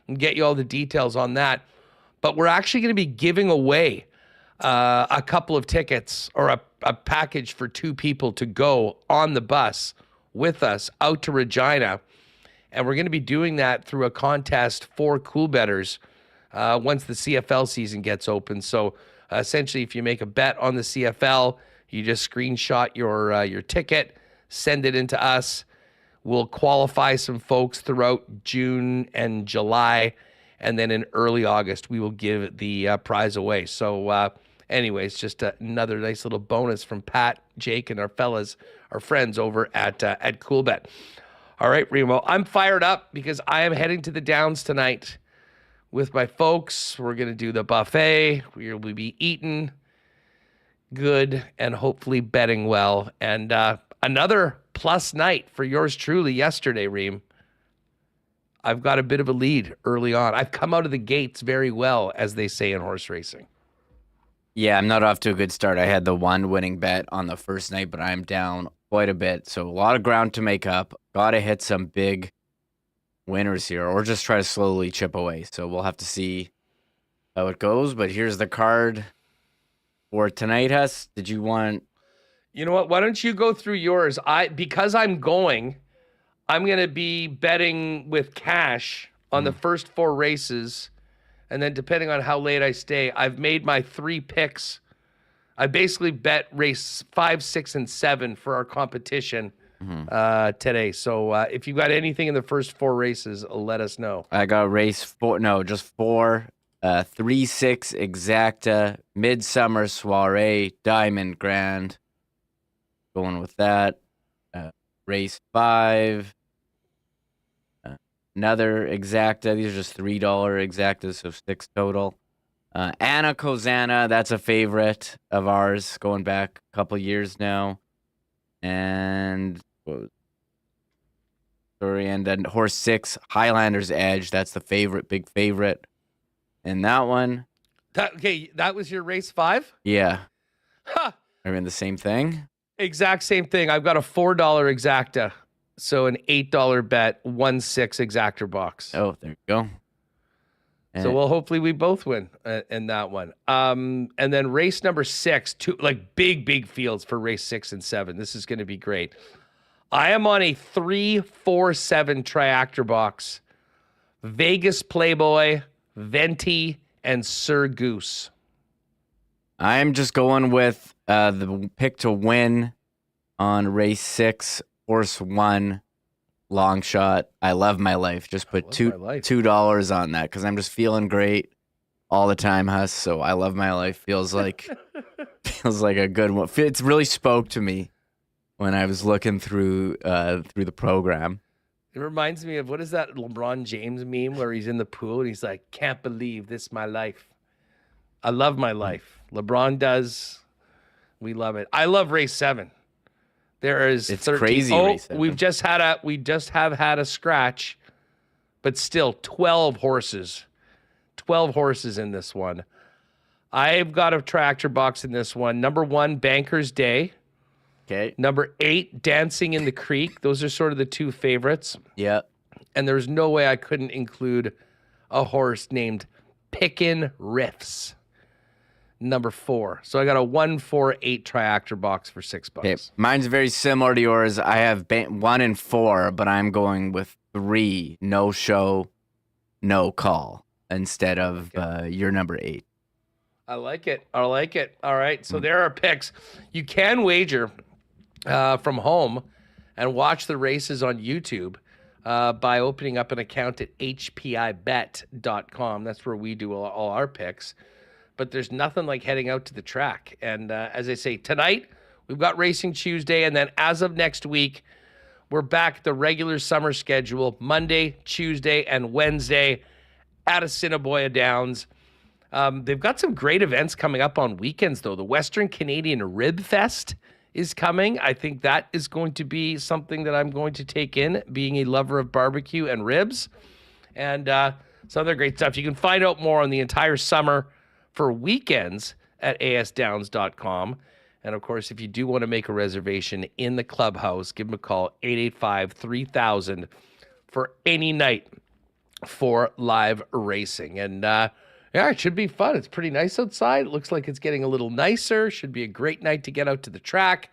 and get you all the details on that. But we're actually going to be giving away a couple of tickets or a package for 2 people to go on the bus with us out to Regina. And we're going to be doing that through a contest for Coolbetters once the CFL season gets open. So essentially, if you make a bet on the CFL, you just screenshot your ticket, send it into us. We'll qualify some folks throughout June and July. And then in early August, we will give the prize away. So anyways, just another nice little bonus from Pat, Jake, and our friends over at Coolbet. All right, Remo, I'm fired up because I am heading to the Downs tonight with my folks. We're going to do the buffet. We will be eating good and hopefully betting well. And another plus night for yours truly yesterday, Reem. I've got a bit of a lead early on. I've come out of the gates very well, as they say in horse racing. Yeah, I'm not off to a good start. I had the one winning bet on the first night, but I'm down quite a bit. So a lot of ground to make up. Got to hit some big winners here or just try to slowly chip away. So we'll have to see how it goes. But here's the card for tonight, Huss. Did you want... You know what? Why don't you go through yours? Because I'm going to be betting with cash on the first 4 races. And then depending on how late I stay, I've made my 3 picks. I basically bet race 5, 6, and 7 for our competition today. So if you got anything in the first 4 races, let us know. I got race 4. No, just 4. 3, 6, Exacta, Midsummer Soiree, Diamond Grand. Going with that. Race 5. Another Exacta. These are just $3 Exactas, so 6 total. Anna Kozana, that's a favorite of ours, going back a couple years now. And then horse 6, Highlander's Edge. That's the favorite, big favorite. And that one. That was your race 5? Yeah. Huh. Are we in the same thing? Exact same thing. I've got a $4 Exacta So an $8 bet, 1-6 exactor box. Oh, there you go. So well, hopefully we both win in that one. And then race number 6, two like big fields for race 6 and 7. This is going to be great. I am on a 3-4-7 triactor box. Vegas Playboy, Venti, and Sir Goose. I'm just going with the pick to win on race 6, horse 1, long shot. I love my life. Just put $2 on that because I'm just feeling great all the time, Huss. So I love my life. Feels like a good one. It's really spoke to me when I was looking through the program. It reminds me of, what is that LeBron James meme where he's in the pool and he's like, can't believe this is my life. I love my life. LeBron does. We love it. I love race 7. There is it's 13. Crazy. Oh, race 7. we just have had a scratch, but still 12 horses. 12 horses in this one. I've got a tractor box in this one. Number 1, Banker's Day. Okay. Number 8, Dancing in the Creek. Those are sort of the 2 favorites. Yeah. And there's no way I couldn't include a horse named Pickin' Riffs. Number 4. So I got a 1-4-8 triactor box for $6. Okay. Mine's very similar to yours. I have 1 and 4, but I'm going with 3. No show, no call instead of your number 8. I like it. All right. So there are picks. You can wager from home and watch the races on YouTube by opening up an account at hpibet.com. That's where we do all our picks. But there's nothing like heading out to the track. And as I say, tonight we've got Racing Tuesday. And then as of next week, we're back at the regular summer schedule, Monday, Tuesday, and Wednesday at Assiniboia Downs. They've got some great events coming up on weekends, though. The Western Canadian Rib Fest is coming. I think that is going to be something that I'm going to take in, being a lover of barbecue and ribs. And some other great stuff. You can find out more on the entire summer for weekends at asdowns.com. And, of course, if you do want to make a reservation in the clubhouse, give them a call, 885-3000, for any night for live racing. And, yeah, it should be fun. It's pretty nice outside. It looks like it's getting a little nicer. Should be a great night to get out to the track.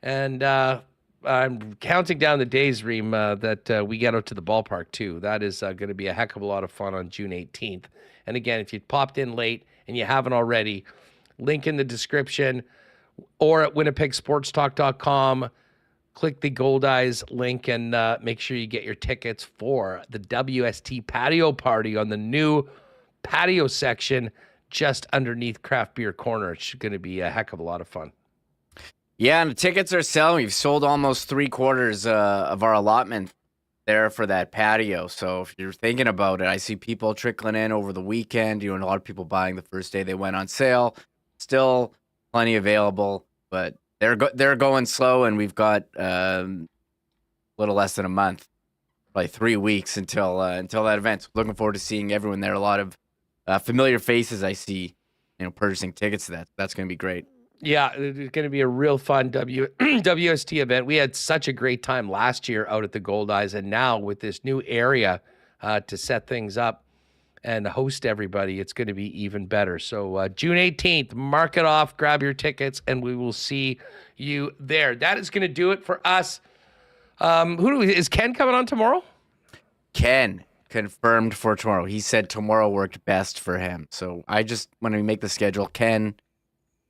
And I'm counting down the days, Reem, that we get out to the ballpark, too. That is going to be a heck of a lot of fun on June 18th. And again, if you popped in late and you haven't already, link in the description or at winnipegsportstalk.com. Click the Gold Eyes link and make sure you get your tickets for the WST patio party on the new patio section just underneath Craft Beer Corner. It's going to be a heck of a lot of fun. Yeah, and the tickets are selling. We've sold almost 3/4 of our allotment there for that patio. So if you're thinking about it, I see people trickling in over the weekend. A lot of people buying the first day they went on sale. Still plenty available, but they're going slow, and we've got a little less than a month, probably 3 weeks until that event. Looking forward to seeing everyone there. A lot of familiar faces I see, purchasing tickets to that. That's going to be great. Yeah, it's going to be a real fun WST event. We had such a great time last year out at the Gold Eyes, and now with this new area to set things up and host everybody, it's going to be even better. So June 18th, mark it off, grab your tickets, and we will see you there. That is going to do it for us. Is Ken coming on tomorrow? Ken confirmed for tomorrow. He said tomorrow worked best for him. So when we make the schedule, Ken,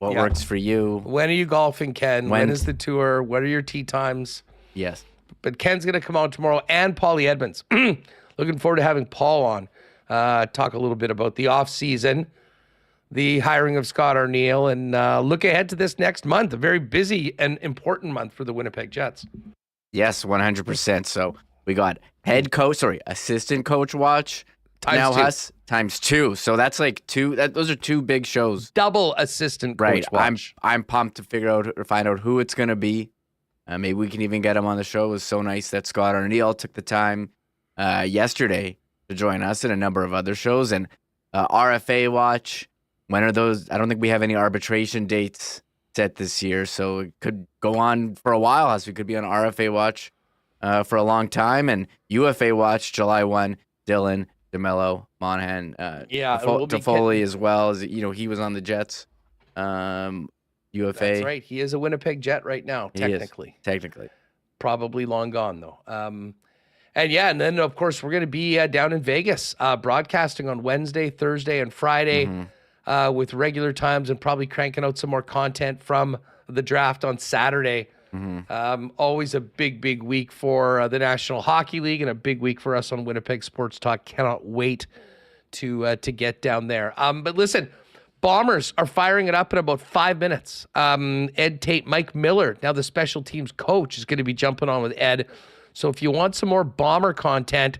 what works for you? When are you golfing, Ken? When is the tour? What are your tee times? Yes. But Ken's going to come on tomorrow, and Paulie Edmonds. Looking forward to having Paul on. Talk a little bit about the off-season, the hiring of Scott Arniel, and look ahead to this next month, a very busy and important month for the Winnipeg Jets. Yes, 100%. So we got assistant coach watch. Times 2. So that's like 2. Those are 2 big shows. Double assistant coach watch. I'm pumped to find out who it's going to be. Maybe we can even get him on the show. It was so nice that Scott Arniel took the time yesterday to join us and a number of other shows. And RFA watch. When are those? I don't think we have any arbitration dates set this year, so it could go on for a while. As we could be on RFA watch for a long time. And UFA watch July 1, Dillon, DeMello, Monahan, Toffoli as well. As he was on the Jets. UFA. That's right. He is a Winnipeg Jet right now, technically. Technically. Probably long gone, though. And then, of course, we're going to be down in Vegas broadcasting on Wednesday, Thursday, and Friday with regular times, and probably cranking out some more content from the draft on Saturday. Always a big week for the National Hockey League, and a big week for us on Winnipeg Sports Talk. Cannot wait to get down there. But listen, Bombers are firing it up in about 5 minutes. Ed Tate, Mike Miller, now the special teams coach, is going to be jumping on with Ed. So if you want some more Bomber content,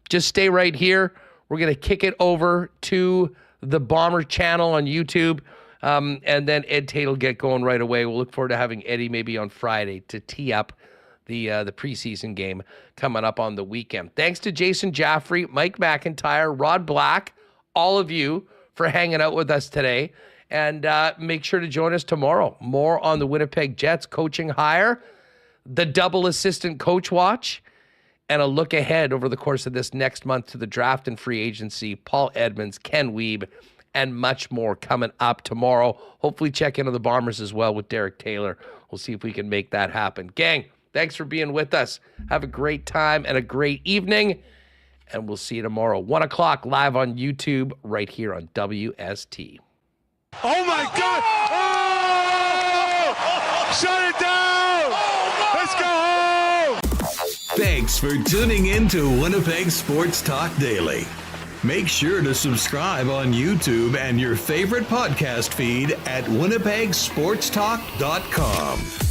just stay right here. We're going to kick it over to the Bomber channel on YouTube. And then Ed Tate will get going right away. We'll look forward to having Eddie maybe on Friday to tee up the preseason game coming up on the weekend. Thanks to Jason Jaffray, Mike McIntyre, Rod Black, all of you for hanging out with us today. And make sure to join us tomorrow. More on the Winnipeg Jets coaching hire, the double assistant coach watch, and a look ahead over the course of this next month to the draft and free agency. Paul Edmonds, Ken Wiebe, and much more coming up tomorrow. Hopefully check into the Bombers as well with Derek Taylor. We'll see if we can make that happen. Gang, thanks for being with us. Have a great time and a great evening. And we'll see you tomorrow, 1 o'clock, live on YouTube, right here on WST. Oh, my God! Oh! Shut it down! Let's go home! Thanks for tuning in to Winnipeg Sports Talk Daily. Make sure to subscribe on YouTube and your favorite podcast feed at winnipegsportstalk.com.